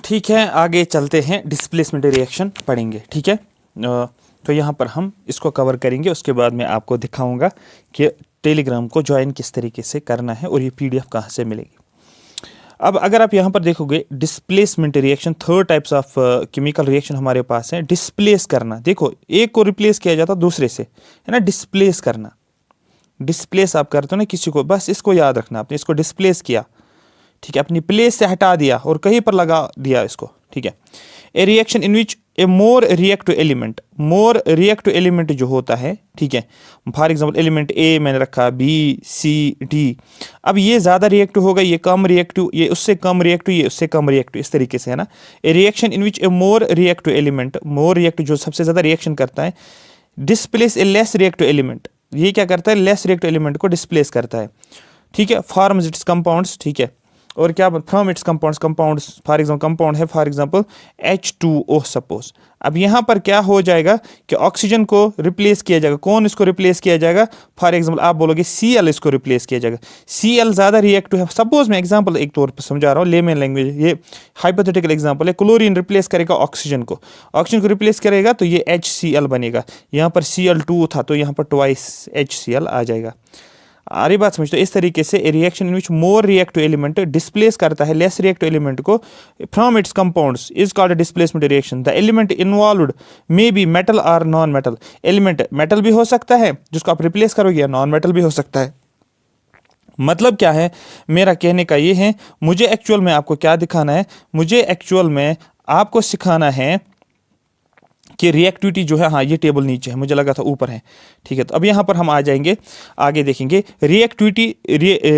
ठीक है, आगे चलते हैं, डिस्प्लेसमेंट रिएक्शन पढ़ेंगे। ठीक है, तो यहाँ पर हम इसको कवर करेंगे, उसके बाद मैं आपको दिखाऊंगा कि टेलीग्राम को ज्वाइन किस तरीके से करना है और ये पीडीएफ कहाँ से मिलेगी। अब अगर आप यहाँ पर देखोगे displacement reaction, third types of chemical reaction हमारे पास है। डिस्प्लेस करना, देखो एक को रिप्लेस किया जाता दूसरे से, है ना। डिस्प्लेस करना, डिस्प्लेस आप करते हो ना किसी को, बस इसको याद रखना, आपने इसको डिस्प्लेस किया, ठीक है, अपनी प्लेस से हटा दिया और कहीं पर लगा दिया इसको। ठीक है, ए reaction in which A more reactive element, more reactive element जो होता है, ठीक है, फॉर एग्जांपल एलिमेंट ए मैंने रखा, बी सी डी, अब ये ज़्यादा रिएक्टिव होगा, ये कम रिएक्टिव, ये उससे कम रिएक्टिव, ये उससे कम रिएक्टिव, इस तरीके से, है ना। ए reaction in which A more reactive element, more reactive जो सबसे ज़्यादा रिएक्शन करता है, डिस्प्लेस ए लेस रिएक्टिव एलिमेंट, ये क्या करता है, लेस रिएक्टिव एलिमेंट को डिस्प्लेस करता है। ठीक है, फॉर्म्स इट्स कंपाउंड्स, ठीक है, और क्या from its compounds, compounds for example compound है फॉर एग्जांपल H2O सपोज। अब यहाँ पर क्या हो जाएगा कि ऑक्सीजन को रिप्लेस किया जाएगा, कौन इसको रिप्लेस किया जाएगा, फॉर एग्जांपल आप बोलोगे Cl इसको रिप्लेस किया जाएगा। Cl ज़्यादा रिएक्टिव है, सपोज मैं एग्जांपल एक तौर पर समझा रहा हूँ, लेमन लैंग्वेज, ये हाइपोथेटिकल एग्जांपल है। क्लोरीन रिप्लेस करेगा ऑक्सीजन को, ऑक्सीजन को रिप्लेस करेगा तो ये HCl बनेगा, यहाँ पर Cl2 था तो यहाँ पर ट्वाइस HCl आ जाएगा। आ रही बात समझ। तो इस तरीके से reaction in which more reactive element displace करता है लेस रिएक्टिव एलिमेंट को from its compounds is called displacement reaction. The element involved may be metal और नॉन मेटल, एलिमेंट मेटल भी हो सकता है जिसको आप रिप्लेस करोगे, या नॉन मेटल भी हो सकता है। मतलब क्या है मेरा कहने का ये है, मुझे एक्चुअल में आपको क्या दिखाना है, मुझे एक्चुअल में आपको सिखाना है कि रिएक्टिविटी जो है, हाँ ये टेबल नीचे है, मुझे लगा था ऊपर है। ठीक है, तो अब यहाँ पर हम आ जाएंगे, आगे देखेंगे रिएक्टिविटी,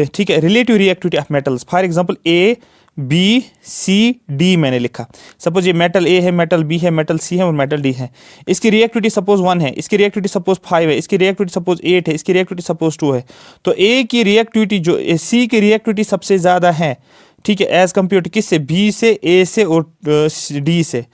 ठीक है, relative reactivity of metals. For example A B C D मैंने लिखा, सपोज ये मेटल ए है, मेटल बी है, मेटल सी है और मेटल डी है। इसकी रिएक्टिविटी सपोज 1 है, इसकी रिएक्टिविटी सपोज 5 है, इसकी रिएक्टिविटी सपोज 8 है, इसकी रिएक्टिविटी सपोज 2 है। तो ए की रिएक्टिविटी जो सी की रिएक्टिविटी सबसे ज़्यादा है, ठीक है, एज कम्पेयर टू किससे, बी से, ए से और डी से।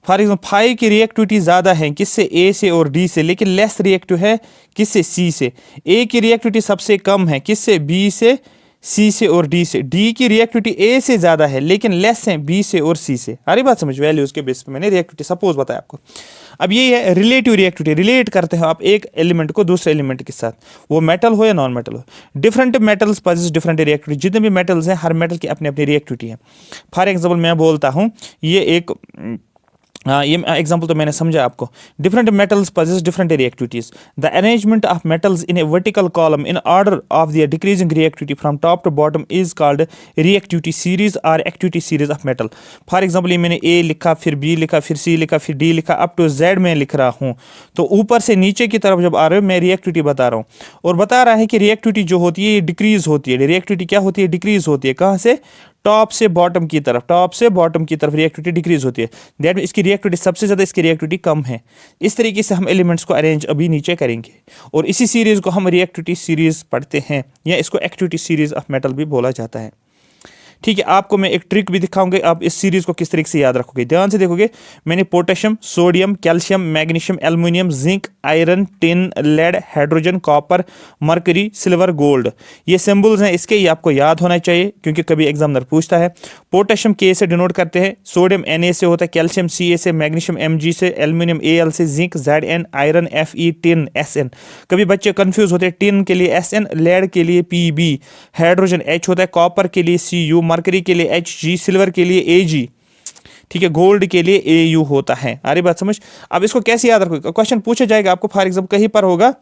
फॉर एग्जाम्पल 5 की रिएक्टिविटी ज़्यादा है किससे, ए से और डी से, लेकिन लेस रिएक्टिव है किससे, सी से। ए की रिएक्टिविटी सबसे कम है किससे, बी से, सी से और डी से। डी की रिएक्टिविटी ए से ज़्यादा है लेकिन लेस है बी से और सी से। हरी बात समझ, वैल्यूज़ के बेस पे मैंने रिएक्टिविटी सपोज बताया आपको। अब ये है रिलेटिव रिएक्टिविटी, रिलेट करते हो आप एक एलिमेंट को दूसरे एलिमेंट के साथ, वो मेटल हो या नॉन मेटल हो। Different metals possess different reactivity, जितने भी मेटल्स हैं हर मेटल की अपनी अपनी रिएक्टिविटी है। फॉर एग्जाम्पल मैं बोलता हूँ ये एक, हाँ ये एग्जाम्पल तो मैंने समझा आपको। Different metals possess different reactivities. The arrangement of metals in a vertical column in order of the decreasing reactivity from top to bottom is called reactivity series और activity series of metal. For example ये मैंने ए लिखा, फिर B लिखा, फिर सी लिखा, फिर D लिखा, अप टू जेड में लिख रहा हूँ। तो ऊपर से नीचे की तरफ जब आ रहे हो मैं रिएक्टिविटी बता रहा हूँ, और बता रहा है कि रिएक्टिविटी जो होती है ये डिक्रीज होती है। रिएक्टिविटी क्या होती है, डिक्रीज होती है। कहाँ से, टॉप से बॉटम की तरफ, टॉप से बॉटम की तरफ रिएक्टिविटी डिक्रीज होती है। दैट मीन इसकी रिएक्टिविटी सबसे ज़्यादा, इसकी रिएक्टिविटी कम है। इस तरीके से हम एलिमेंट्स को अरेंज अभी नीचे करेंगे, और इसी सीरीज़ को हम रिएक्टिविटी सीरीज़ पढ़ते हैं, या इसको एक्टिविटी सीरीज़ ऑफ मेटल भी बोला जाता है। ठीक है, आपको मैं एक ट्रिक भी दिखाऊंगा, आप इस सीरीज को किस तरीके से याद रखोगे। ध्यान से देखोगे, मैंने potassium, sodium, calcium, magnesium, aluminium, zinc, iron, tin, lead, hydrogen, copper, mercury, silver, gold, ये सिंबल्स हैं इसके, ये आपको याद होना चाहिए क्योंकि कभी एग्जामिनर पूछता है। पोटेशियम के से डिनोट करते हैं, सोडियम Na से होता है, कैल्शियम Ca से, मैग्नीशियम Mg से, एल्युमिनियम Al से, zinc Zn, iron Fe, tin Sn। कभी बच्चे कंफ्यूज होते हैं, टिन के लिए Sn, लेड के लिए Pb, हाइड्रोजन H होता है, कॉपर के लिए Cu, मरकरी के लिए Hg, सिल्वर के लिए Ag, ठीक है, गोल्ड के लिए Au होता है। आ रही बात समझ। अब इसको कैसे याद रखोगे, क्वेश्चन पूछा जाएगा आपको, फॉर एग्जाम्पल कहीं पर होगा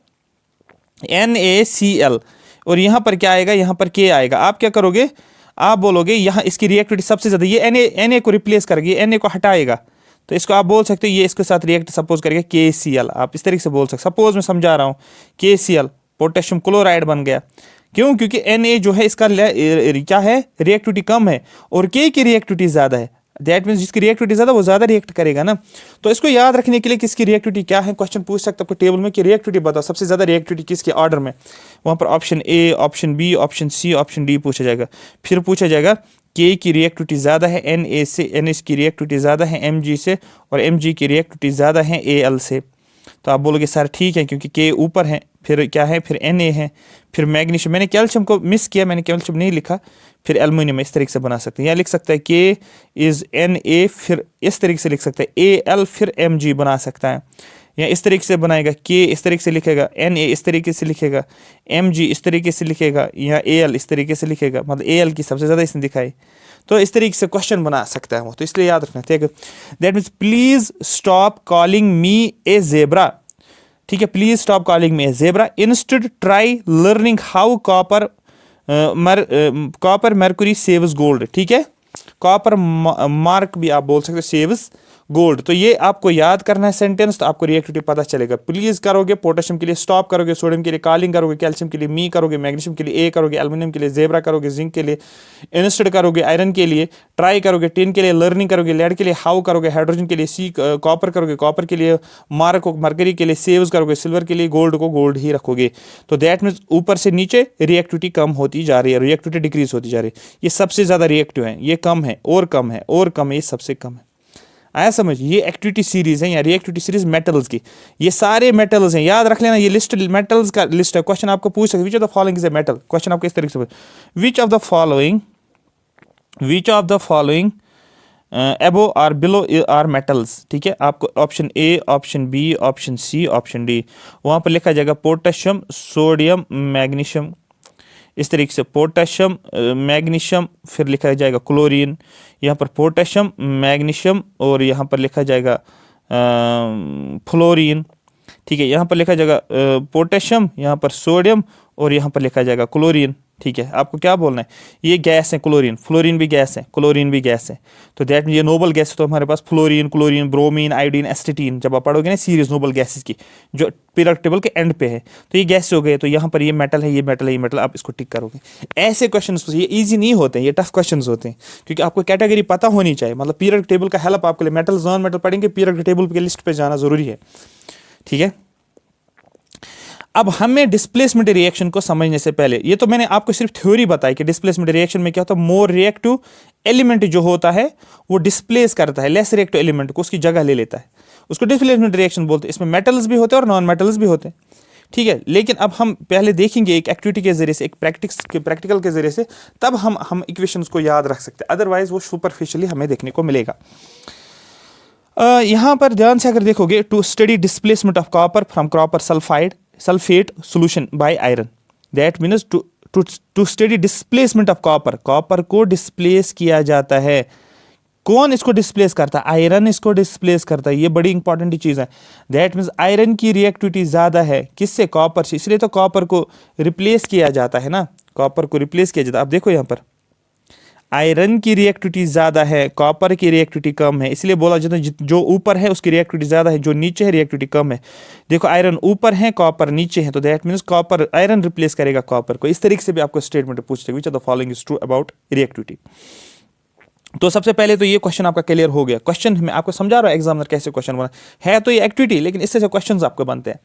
NaCl और यहाँ पर क्या आएगा, यहाँ पर K आएगा। आप क्या करोगे, आप बोलोगे यहाँ इसकी रिएक्टिविटी सबसे ज़्यादा, ये Na को रिप्लेस करेगी, Na को हटाएगा, तो इसको आप बोल सकते हो ये इसके साथ रिएक्ट सपोज करेगा KCl। आप इस तरीके से बोल सकते, सपोज मैं समझा रहा हूँ, KCl पोटेशियम क्लोराइड बन गया। क्यों, क्योंकि Na जो है इसका क्या है, रिएक्टिविटी कम है, और K की रिएक्टिविटी ज़्यादा है। दैट मीन्स जिसकी रिएक्टिविटी ज़्यादा वो ज़्यादा रिएक्ट करेगा ना। तो इसको याद रखने के लिए किसकी रिएक्टिविटी क्या है, क्वेश्चन पूछ सकता है आपको टेबल में कि रिएक्टिविटी बताओ, सबसे ज़्यादा रिएक्टिविटी किसके ऑर्डर में, वहाँ पर option A, option B, option C, option D पूछा जाएगा। फिर पूछा जाएगा K की रिएक्टिविटी ज़्यादा है Na से, Na की रिएक्टिविटी ज़्यादा है Mg से, और Mg की रिएक्टिविटी ज़्यादा है Al से। तो आप बोलोगे सर ठीक है, क्योंकि के ऊपर है, फिर क्या है, फिर Na है, फिर मैग्नीशियम। मैंने कैल्शियम को मिस किया, मैंने कैल्शियम नहीं लिखा, फिर एल्युमिनियम। इस तरीके से बना सकते हैं, या लिख सकता है के इज Na, फिर इस तरीके से लिख सकते हैं Al, फिर Mg बना सकता है, या इस तरीके से बनाएगा, के इस तरीके से लिखेगा, Na इस तरीके से लिखेगा, Mg इस तरीके से लिखेगा, या Al इस तरीके से लिखेगा, मतलब Al की सबसे ज़्यादा इसने दिखाई। तो इस तरीके से क्वेश्चन बना सकता है वो, तो इसलिए याद रखना, ठीक है। That means please stop calling me A zebra, ठीक है, please stop calling me A zebra, instead try learning how copper mercury saves gold, ठीक है। कॉपर मार्क भी आप बोल सकते हो, सेव्स गोल्ड। तो ये आपको याद करना है सेंटेंस, तो आपको रिएक्टिविटी पता चलेगा। प्लीज करोगे पोटेशियम के लिए, स्टॉप करोगे सोडियम के लिए, कॉलिंग करोगे कैल्शियम के लिए, मी करोगे मैग्नीशियम के लिए, ए करोगे एल्युमिनियम के लिए, जेब्रा करोगे जिंक के लिए, इंस्टेड करोगे आयरन के लिए, ट्राई करोगे टिन के लिए, लर्निंग करोगे लेड के लिए, हाउ करोगे हाइड्रोजन के लिए, सी कॉपर करोगे कॉपर के लिए, मार्क को मरकरी के लिए, सेव्स करोगे सिल्वर के लिए, गोल्ड को गोल्ड ही रखोगे। तो दैट मीन्स ऊपर से नीचे रिएक्टिविटी कम होती जा रही है, रिएक्टिविटी डिक्रीज होती जा रही है। ये सबसे ज़्यादा रिएक्टिव है, ये कम है और कम है और कम है, ये सबसे कम है। आया समझ? ये एक्टिविटी सीरीज है या रिएक्टिविटी सीरीज मेटल्स की, ये सारे मेटल्स हैं, याद रख लेना। ये लिस्ट मेटल्स का लिस्ट है। क्वेश्चन आपको पूछ सकते, विच of the following is a metal, question आपको इस तरीके से, विच ऑफ द फॉलोइंग एबो और बिलो आर मेटल्स, ठीक है। आपको option A, option B, option C, option D, वहां पर लिखा जाएगा पोटेशियम, सोडियम, मैग्नीशियम, इस तरीके से पोटेशियम, मैग्नीशियम, फिर लिखा जाएगा क्लोरीन, यहाँ पर पोटेशियम, मैग्नीशियम, और यहाँ पर लिखा जाएगा फ्लोरीन, ठीक है। यहाँ पर लिखा जाएगा पोटेशियम, यहाँ पर सोडियम, और यहाँ पर लिखा जाएगा क्लोरीन, ठीक है। आपको क्या बोलना है, ये गैस है क्लोरीन, फ्लोरीन भी गैस है, क्लोरीन भी गैस है। तो दैट मीन ये नोबल गैस, तो हमारे पास फ्लोरीन, क्लोरीन, ब्रोमीन, आयोडीन, एस्टेटीन, जब आप पढ़ोगे ना सीरीज नोबल गैसेस की, जो पीरियोडिक टेबल के एंड पे है, तो ये गैस हो गए। तो यहाँ पर ये मेटल है, ये मेटल है, ये मेटल, आप इसको टिक करोगे। ऐसे क्वेश्चन ये इजी नहीं होते हैं, ये टफ क्वेश्चन होते हैं, क्योंकि आपको कैटेगरी पता होनी चाहिए। मतलब पीरियोडिक टेबल का हेल्प आपके लिए, मेटल नॉन मेटल पढ़ेंगे, पीरियोडिक टेबल के लिस्ट पे जाना जरूरी है, ठीक है। अब हमें डिस्प्लेसमेंट रिएक्शन को समझने से पहले, ये तो मैंने आपको सिर्फ थ्योरी बताई कि डिस्प्लेसमेंट रिएक्शन में क्या होता है, मोर रिएक्टिव एलिमेंट जो होता है वो डिस्प्लेस करता है लेस रिएक्टिव एलिमेंट को, उसकी जगह ले लेता है, उसको डिस्प्लेसमेंट रिएक्शन बोलते हैं। इसमें मेटल्स भी होते हैं और नॉन मेटल्स भी होते हैं, ठीक है। लेकिन अब हम पहले देखेंगे एक एक्टिविटी के जरिए से, एक प्रैक्टिकल के जरिए से, तब हम इक्वेशंस को याद रख सकते हैं, अदरवाइज वो सुपरफिशियली हमें देखने को मिलेगा। यहाँ पर ध्यान से अगर देखोगे, to study displacement of copper from copper sulphate solution by iron, that means to study displacement of copper को डिस्प्लेस किया जाता है। कौन इसको डिस्प्लेस करता है? आयरन इसको डिस्प्लेस करता है। ये बड़ी इंपॉर्टेंट चीज है। दैट मीन्स आयरन की रिएक्टिविटी ज्यादा है किससे? कॉपर से। इसलिए तो कॉपर को रिप्लेस किया जाता है ना, कॉपर को रिप्लेस किया जाता है। आप देखो यहाँ पर आयरन की रिएक्टिविटी ज्यादा है, कॉपर की रिएक्टिविटी कम है, इसलिए बोला जाता है जो ऊपर है उसकी रिएक्टिविटी ज्यादा है, जो नीचे है रिएक्टिविटी कम है। देखो आयरन ऊपर है, कॉपर नीचे है, तो that means copper, iron replace करेगा कॉपर को। इस तरीके से भी आपको स्टेटमेंट पूछते हैं, विच of the following is true about reactivity. तो सबसे पहले तो ये क्वेश्चन आपका क्लियर हो गया। क्वेश्चन मैं आपको समझा रहा हूं एग्जामिनर कैसे क्वेश्चन बना है, तो ये एक्टिविटी, लेकिन इससे से क्वेश्चंस आपको बनते हैं,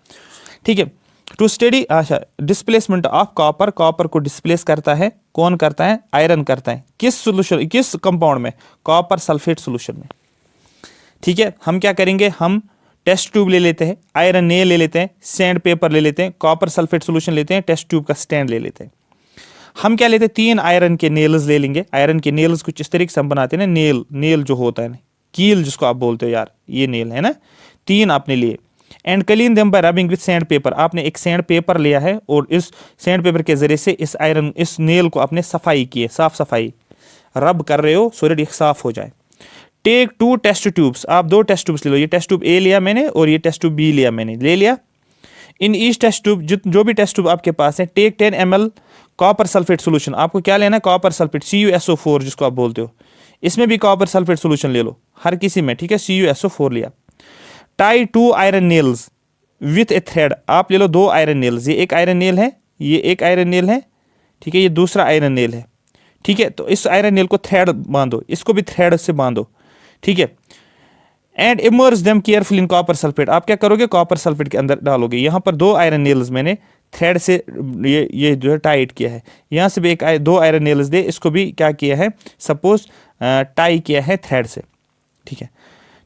ठीक है। टू स्टडी, अच्छा, डिस्प्लेसमेंट ऑफ कॉपर, कॉपर को डिस्प्लेस करता है कौन करता है? आयरन करता है। किस सोल्यूशन, किस कंपाउंड में? कॉपर सल्फेट सोल्यूशन में, ठीक है। हम क्या करेंगे, हम टेस्ट ट्यूब ले लेते हैं, आयरन नेल ले लेते हैं, सैंड पेपर ले लेते हैं, कॉपर सल्फेट सोल्यूशन लेते हैं, टेस्ट ट्यूब का स्टैंड ले लेते हैं। हम क्या लेते हैं? 3 आयरन के नेल्स ले लेंगे। आयरन के नेल्स कुछ इस तरीके से हम बनाते हैं ना, नेल जो होता है ना, कील जिसको आप बोलते हो यार, ये नेल है ना, 3 आपने लिए। And clean them by rubbing with sand paper, आपने एक सैंड पेपर लिया है और इस सैंड पेपर के जरिए से इस नेल को आपने सफाई की है, साफ सफाई रब कर रहे हो सो दैट ये साफ हो जाए। टेक 2 टेस्ट ट्यूब्स, आप 2 टेस्ट ट्यूब्स ले लो। ये टेस्ट ट्यूब ए लिया मैंने और ये टेस्ट ट्यूब बी लिया मैंने, ले लिया। इन ईच टेस्ट ट्यूब, जो भी टेस्ट ट्यूब आपके पास है, take 10 ml copper sulphate solution. आपको क्या लेना है? कॉपर सल्फेट, CuSO4 जिसको आप बोलते हो। इसमें भी कॉपर सल्फेट सोल्यूशन ले लो, हर किसी में, ठीक है। CuSO4 लिया। Tie 2 iron nails with A thread, आप ले लो 2 आयरन नेल्स। ये एक आयरन नेल है, ये एक आयरन नेल है, ठीक है, ये दूसरा आयरन नेल है, ठीक है। तो इस आयरन नेल को थ्रेड बांधो, इसको भी थ्रेड से बांधो, ठीक है। And immerse them careful in copper sulphate, आप क्या करोगे? कॉपर सल्फेट के अंदर डालोगे। यहाँ पर 2 आयरन नेल्स मैंने थ्रेड से ये जो है टाइट किया है। यहाँ से भी 2 आयरन नेल्स दे, इसको भी क्या किया है? सपोज टाई किया है थ्रेड से, ठीक है,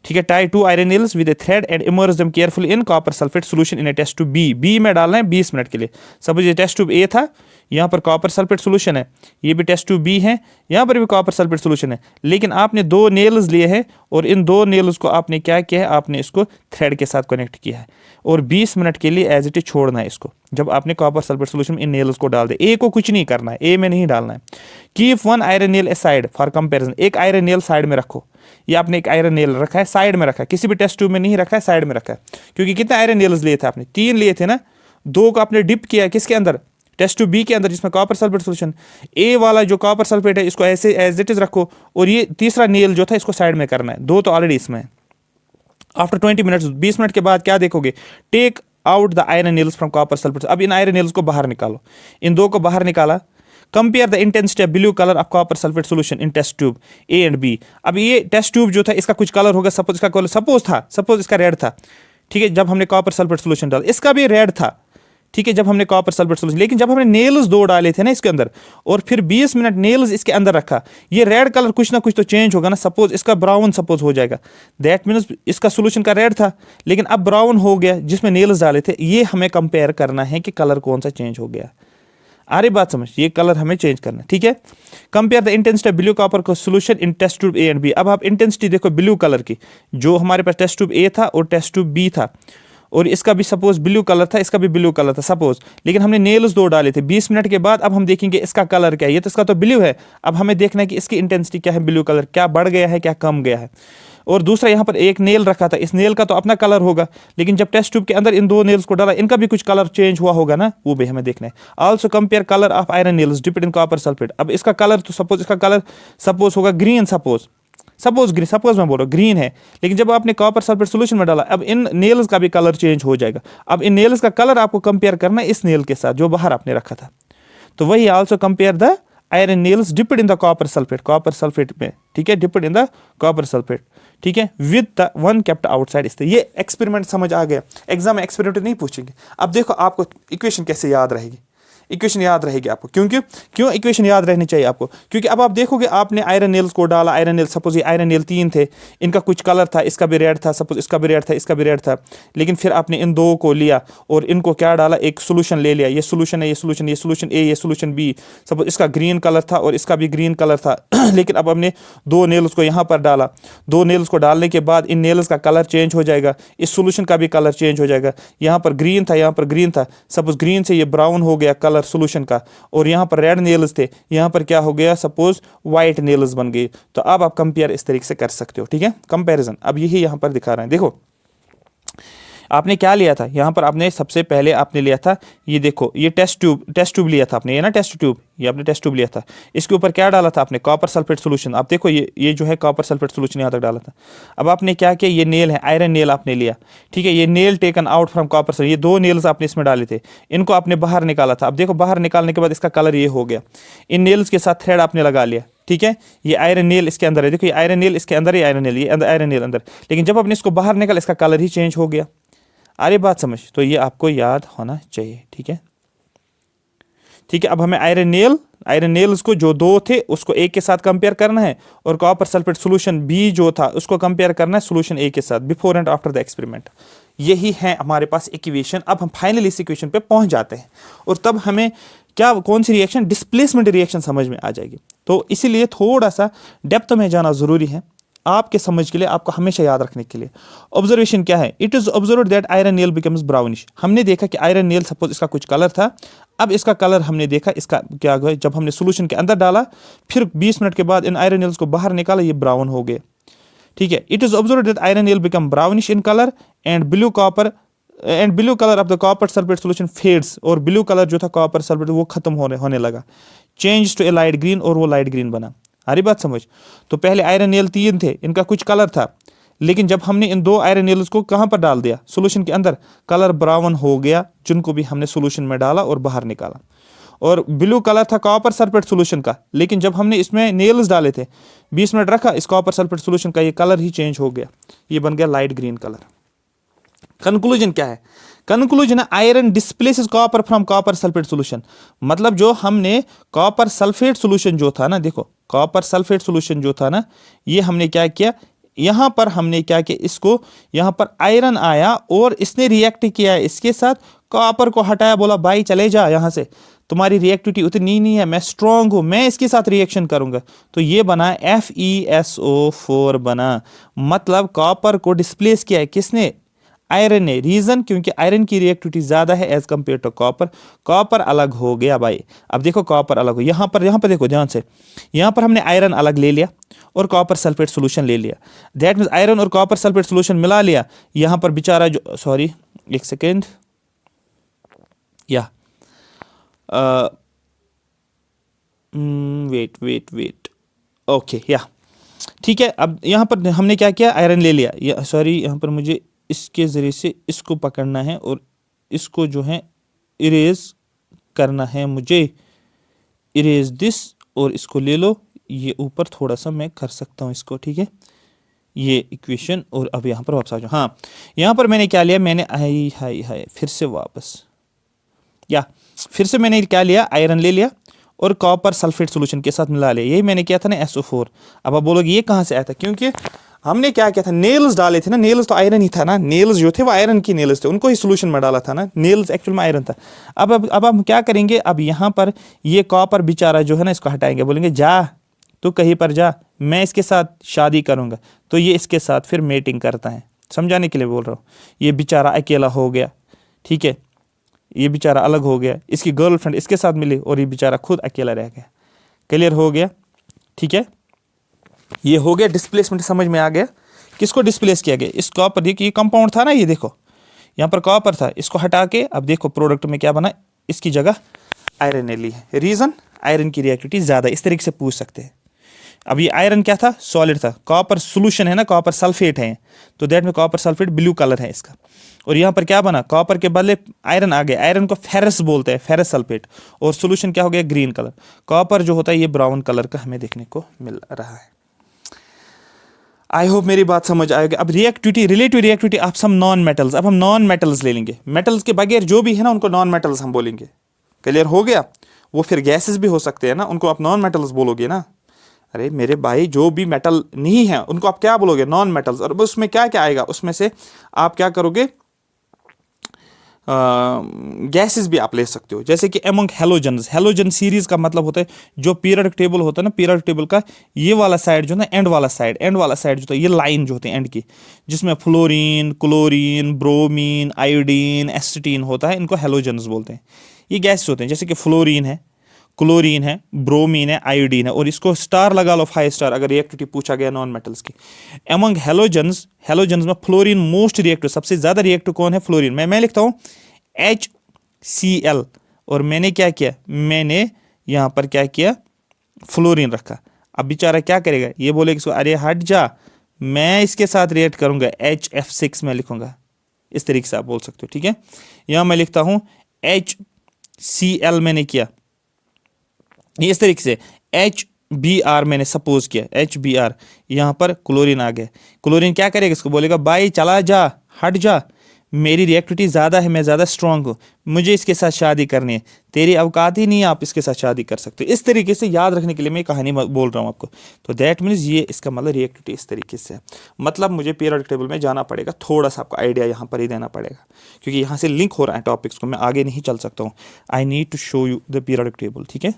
ठीक है। Tie 2 iron nails with a thread and immerse them carefully in copper sulphate solution in a test tube B में डालना है 20 मिनट के लिए। सपोज ये टेस्ट ट्यूब ए था, यहाँ पर कॉपर सल्फेट सॉल्यूशन है, ये भी टेस्ट ट्यूब बी है, यहाँ पर भी कॉपर सल्फेट सॉल्यूशन है, लेकिन आपने 2 नेल्स लिए हैं और इन 2 नेल्स को आपने क्या किया है, आपने इसको थ्रेड के साथ कनेक्ट किया है और 20 मिनट के लिए एज इट इज छोड़ना है इसको। जब आपने कॉपर सल्फेट सॉल्यूशन में इन नेल्स को डाल दे, ए को कुछ नहीं करना है, ए में नहीं डालना है। Keep 1 iron nail aside for comparison, एक आयरन नेल साइड में रखो। ये आपने एक आयरन नेल रखा है, साइड में रखा है, किसी भी टेस्ट ट्यूब में नहीं रखा है, साइड में रखा है। क्योंकि कितने आयरन नेल्स लिए थे आपने, 3 लिए थे ना, 2 को आपने डिप किया किसके अंदर, टेस्ट ट्यूब बी के अंदर जिसमें कॉपर सल्फेट सॉल्यूशन। ए वाला जो कॉपर सल्फेट है इसको ऐसे एज इट इज रखो और ये तीसरा नेल जो था इसको साइड में करना है। 2 तो ऑलरेडी इसमें है। आफ्टर 20 मिनट्स, 20 मिनट के बाद क्या देखोगे, take out the iron nails from copper sulphate. अब इन आयरन नेल्स को बाहर निकालो, इन 2 को बाहर निकाला। Compare the intensity of blue colour of copper sulphate solution in test tube A and B. अब ये टेस्ट ट्यूब जो था इसका कुछ कलर होगा, सपोज इसका कलर सपोज इसका रेड था, ठीक है, जब हमने कॉपर सल्फेट सॉल्यूशन डाला, इसका भी रेड था, ठीक है, जब हमने कॉपर सल्फेट सॉल्यूशन। लेकिन जब हमने नेल्स 2 डाले थे ना इसके अंदर और फिर 20 मिनट नेल्स इसके अंदर रखा, ये रेड कलर कुछ ना कुछ तो चेंज होगा ना। सपोज इसका ब्राउन सपोज हो जाएगा, दैट मीन्स इसका सॉल्यूशन का रेड था लेकिन अब ब्राउन हो गया जिसमें नेल्स डाले थे। ये हमें कंपेयर करना है कि कलर कौन सा चेंज हो गया। आ रही बात समझ, ये कलर हमें चेंज करना है, ठीक है। Compare the intensity of blue copper को solution in test tube A and B. अब आप इंटेंसिटी देखो ब्लू कलर की, जो हमारे पास टेस्ट ट्यूब ए था और टेस्ट ट्यूब बी था, और इसका भी सपोज ब्लू कलर था, इसका भी ब्लू कलर था सपोज, लेकिन हमने नेल्स 2 डाले थे। 20 मिनट के बाद अब हम देखेंगे इसका कलर क्या है। ये तो इसका तो ब्लू है, अब हमें देखना है कि इसकी इंटेंसिटी क्या है, ब्लू कलर क्या बढ़ गया है, क्या कम गया है। और दूसरा यहाँ पर एक नेल रखा था, इस नेल का तो अपना कलर होगा, लेकिन जब टेस्ट ट्यूब के अंदर इन 2 नेल्स को डाला इनका भी कुछ कलर चेंज हुआ होगा ना, वो भी हमें देखना है। Also compare colour of iron nails dipped in copper sulphate. अब इसका कलर तो सपोज इसका कलर सपोज होगा ग्रीन, सपोज मैं बोल रहा हूँ ग्रीन है, लेकिन जब आपने कॉपर सल्फेट सॉल्यूशन में डाला अब इन नेल्स का भी कलर चेंज हो जाएगा। अब इन नेल्स का कलर आपको कंपेयर करना है इस नेल के साथ जो बाहर आपने रखा था। तो वही also compare the iron nails dipped in the copper sulphate में, ठीक है, dipped in the copper sulphate, ठीक है, with the one kept outside. इससे ये एक्सपेरिमेंट समझ आ गया। एग्जाम में एक्सपेरिमेंट नहीं पूछेंगे। अब देखो आपको इक्वेशन कैसे याद रहेगी, इक्वेशन याद रहेगी आपको। क्यों इक्वेशन याद रहनी चाहिए आपको, क्योंकि अब आप देखोगे आपने आयरन नेल्स को डाला, आयरन नेल सपोज ये आयरन नेल 3 थे, इनका कुछ कलर था, इसका भी रेड था, सपोज इसका भी रेड था, इसका भी रेड था, लेकिन फिर आपने इन 2 को लिया और इनको क्या डाला, एक सोल्यूशन ले लिया। ये सोल्यूशन है, ये सोल्यूशन ए, ये सोल्यूशन बी, सपोज इसका ग्रीन कलर था और इसका भी ग्रीन कलर था लेकिन अब हमने 2 नेल्स को यहाँ पर डाला। 2 नेल्स को डालने के बाद इन नेल्स का कलर चेंज हो जाएगा, इस सोल्यूशन का भी कलर चेंज हो जाएगा। यहाँ पर ग्रीन था, यहाँ पर ग्रीन था, सपोज ग्रीन से ये ब्राउन हो गया कलर सोल्यूशन का, और यहाँ पर रेड नेल्स थे, यहाँ पर क्या हो गया, सपोज व्हाइट नेल्स बन गए। तो अब आप कंपेयर इस तरीके से कर सकते हो, ठीक है, कंपैरिजन। अब यही यहाँ पर दिखा रहे हैं, देखो आपने क्या लिया था, यहाँ पर आपने सबसे पहले आपने लिया था, ये देखो ये टेस्ट ट्यूब लिया था आपने, ये ना टेस्ट ट्यूब, ये आपने टेस्ट ट्यूब लिया था, इसके ऊपर क्या डाला था आपने, कॉपर सल्फेट सॉल्यूशन। आप देखो ये जो है कॉपर सल्फेट सॉल्यूशन यहाँ तक डाला था। अब आपने क्या किया, ये नेल है, आयरन नेल आपने लिया, ठीक है, ये nail taken out from copper sulphate, ये 2 नेल्स आपने इसमें डाले थे, इनको आपने बाहर निकाला था। अब देखो बाहर निकालने के बाद इसका कलर ये हो गया। इन नेल्स के साथ थ्रेड आपने लगा लिया, ठीक है, ये आयरन नेल इसके अंदर है, देखो ये आयरन नेल इसके अंदर, ये आयरन नेल, ये आयरन नेल अंदर, लेकिन जब आपने इसको बाहर निकाला इसका कलर ही चेंज हो गया। अरे बात समझ, तो ये आपको याद होना चाहिए, ठीक है, ठीक है। अब हमें आयरन नेल्स को जो 2 थे उसको एक के साथ कंपेयर करना है, और कॉपर सल्फेट सॉल्यूशन बी जो था उसको कंपेयर करना है सॉल्यूशन ए के साथ, before and after the experiment. यही है हमारे पास इक्वेशन। अब हम फाइनली इस इक्वेशन पे पहुंच जाते हैं, और तब हमें कौन सी रिएक्शन, डिस्प्लेसमेंट रिएक्शन समझ में आ जाएगी। तो इसीलिए थोड़ा सा डेप्थ में जाना जरूरी है आपके समझ के लिए, आपको हमेशा याद रखने के लिए। ऑब्जर्वेशन क्या है, it is observed that iron nail becomes brownish. हमने देखा कि आयरन नेल सपोज इसका कुछ कलर था, अब इसका कलर हमने देखा इसका क्या हुआ, जब हमने सोल्यूशन के अंदर डाला फिर 20 मिनट के बाद इन आयरन नेल्स को बाहर निकाला, ये ब्राउन हो गए, ठीक है। It is observed that iron nail become brownish in colour and blue colour of the copper sulphate solution fades. और ब्लू कलर जो था कॉपर सल्फेट वो खत्म होने लगा, change to a light green, और वो लाइट ग्रीन बना। हरी बात समझ। तो पहले आयरन नेल 3 थे, इनका कुछ कलर था, लेकिन जब हमने इन 2 आयरन नेल्स को कहां पर डाल दिया, सॉल्यूशन के अंदर, कलर ब्राउन हो गया, जिनको भी हमने सॉल्यूशन में डाला और बाहर निकाला। और ब्लू कलर था कॉपर सल्फेट सॉल्यूशन का, लेकिन जब हमने इसमें नेल्स डाले थे 20 मिनट रखा, इस कॉपर सल्फेट सॉल्यूशन का ये कलर ही चेंज हो गया, ये बन गया लाइट ग्रीन कलर। कंक्लूजन क्या है, कंक्लूजन है iron displaces copper from copper sulphate solution. मतलब जो हमने कॉपर सल्फेट सॉल्यूशन जो था ना, देखो कॉपर सल्फेट सॉल्यूशन जो था ना, ये हमने क्या किया, यहाँ पर हमने क्या किया, इसको यहाँ पर आयरन आया और इसने रिएक्ट किया है इसके साथ, कॉपर को हटाया, बोला भाई चले जा यहाँ से, तुम्हारी रिएक्टिविटी उतनी नहीं है, मैं स्ट्रांग हूँ, मैं इसके साथ रिएक्शन करूंगा। तो ये बना FeSO4 बना, मतलब कॉपर को डिस्प्लेस किया है किसने, आयरन ने। रीजन क्योंकि आयरन की रिएक्टिविटी ज्यादा है as compare to copper, copper अलग हो गया भाई। अब देखो कॉपर अलग हो, यहाँ पर देखो ध्यान से, यहाँ पर हमने आयरन अलग ले लिया और कॉपर सल्फेट सोल्यूशन ले लिया, दैट मीन्स आयरन और कॉपर सल्फेट सोल्यूशन मिला लिया। यहाँ पर बेचारा जो, सॉरी एक सेकेंड, या वेट ओके, या ठीक है। अब यहाँ पर हमने क्या किया, आयरन ले लिया, सॉरी यहाँ पर मुझे इसके ज़रिए से इसको पकड़ना है और इसको जो है इरेज करना है मुझे, इरेज दिस, और इसको ले लो, ये ऊपर थोड़ा सा मैं कर सकता हूँ इसको, ठीक है, ये इक्वेशन। और अब यहाँ पर वापस आ जाओ। हाँ, यहाँ पर मैंने क्या लिया, मैंने हाई फिर से वापस, या फिर से मैंने क्या लिया, आयरन ले लिया और कॉपर सल्फेट सॉल्यूशन के साथ मिला लिया, यही मैंने किया था ना SO4। अब आप बोलोगे ये कहाँ से आया था, क्योंकि हमने क्या किया था, नेल्स डाले थे ना, नेल्स तो आयरन ही था ना, नेल्स जो थे वो आयरन की नेल्स थे, उनको ही सोल्यूशन में डाला था ना, नेल्स एक्चुअल में आयरन था। अब हम क्या करेंगे, अब यहाँ पर ये कॉपर बेचारा जो है ना, इसको हटाएंगे, बोलेंगे जा तू कहीं पर जा, मैं इसके साथ शादी करूंगा। तो ये इसके साथ फिर मेटिंग करता है, समझाने के लिए बोल रहा हूँ। ये बेचारा अकेला हो गया, ठीक है, ये बेचारा अलग हो गया, इसकी गर्लफ्रेंड इसके साथ मिली और ये बेचारा खुद अकेला रह गया। क्लियर हो गया, ठीक है, ये हो गया डिस्प्लेसमेंट, समझ में आ गया किसको डिस्प्लेस किया गया। इस कॉपर, देखिए ये कंपाउंड था ना, ये देखो यहाँ पर कॉपर था, इसको हटा के अब देखो प्रोडक्ट में क्या बना, इसकी जगह आयरन ने ली है। रीजन, आयरन की रिएक्टिविटी ज्यादा, इस तरीके से पूछ सकते हैं। अब ये आयरन क्या था, सॉलिड था, कॉपर सोल्यूशन है ना, कॉपर सल्फेट है, तो दैट में कॉपर सल्फेट ब्लू कलर है इसका। और यहाँ पर क्या बना, कॉपर के बदले आयरन आ गया, आयरन को फेरस बोलते हैं, फेरस सल्फेट, और सोल्यूशन क्या हो गया, ग्रीन कलर। कॉपर जो होता है ये ब्राउन कलर का हमें देखने को मिल रहा है। आई होप मेरी बात समझ आएगी। अब reactivity, relative reactivity of some non metals, अब हम नॉन मेटल्स ले लेंगे, मेटल्स के बगैर जो भी है ना उनको नॉन मेटल्स हम बोलेंगे। क्लियर हो गया, वो फिर गैसेस भी हो सकते हैं ना, उनको आप नॉन मेटल्स बोलोगे ना। अरे मेरे भाई, जो भी मेटल नहीं है उनको आप क्या बोलोगे, नॉन मेटल्स। और उसमें क्या क्या आएगा, उसमें से आप क्या करोगे, गैसेस भी आप ले सकते हो, जैसे कि एमंग हेलोजन्स। हेलोजन सीरीज का मतलब होता है जो पीरियडिक टेबल होता है ना, पीरियडिक टेबल का ये वाला साइड जो ना, एंड वाला साइड जो होता है, ये लाइन जो होती है एंड की, जिसमें फ्लोरीन, क्लोरीन, ब्रोमीन, आयोडीन, एसिटीन होता है, इनको हेलोजन्स बोलते हैं। ये गैसेस होते हैं, जैसे कि फ्लोरीन है, क्लोरीन है, ब्रोमीन है, आयोडीन है, और इसको स्टार लगा लो, 5 स्टार, अगर रिएक्टिविटी पूछा गया नॉन मेटल्स की। एमंग हेलोजन्स, हेलोजन्स में फ्लोरीन मोस्ट रिएक्टिव, सबसे ज्यादा रिएक्टिव कौन है, फ्लोरीन। मैं लिखता हूँ HCl, और मैंने क्या किया, मैंने यहाँ पर क्या किया, फ्लोरीन रखा। अब बेचारा क्या करेगा, ये बोलेगा इसको, अरे हट जा, मैं इसके साथ रिएक्ट करूंगा, HF6 में लिखूंगा, इस तरीके से आप बोल सकते हो, ठीक है। यहाँ मैं लिखता हूँ HCl, मैंने किया ये इस तरीके से, HBr मैंने सपोज किया, HBr, यहाँ पर क्लोरीन आ गया। क्लोरीन क्या करेगा, इसको बोलेगा भाई चला जा, हट जा, मेरी रिएक्टिविटी ज़्यादा है, मैं ज़्यादा स्ट्रांग हूँ, मुझे इसके साथ शादी करनी है, तेरी औकात ही नहीं है, आप इसके साथ शादी कर सकते हो। इस तरीके से याद रखने के लिए मैं कहानी बोल रहा हूँ आपको। तो दैट मीन्स ये इसका मतलब रिएक्टिविटी इस तरीके से है। मतलब मुझे पीरियोडिक टेबल में जाना पड़ेगा, थोड़ा सा आपको आइडिया यहाँ पर ही देना पड़ेगा, क्योंकि यहाँ से लिंक हो रहा है टॉपिक्स को, मैं आगे नहीं चल सकता हूँ। I need to show you the periodic table, ठीक है।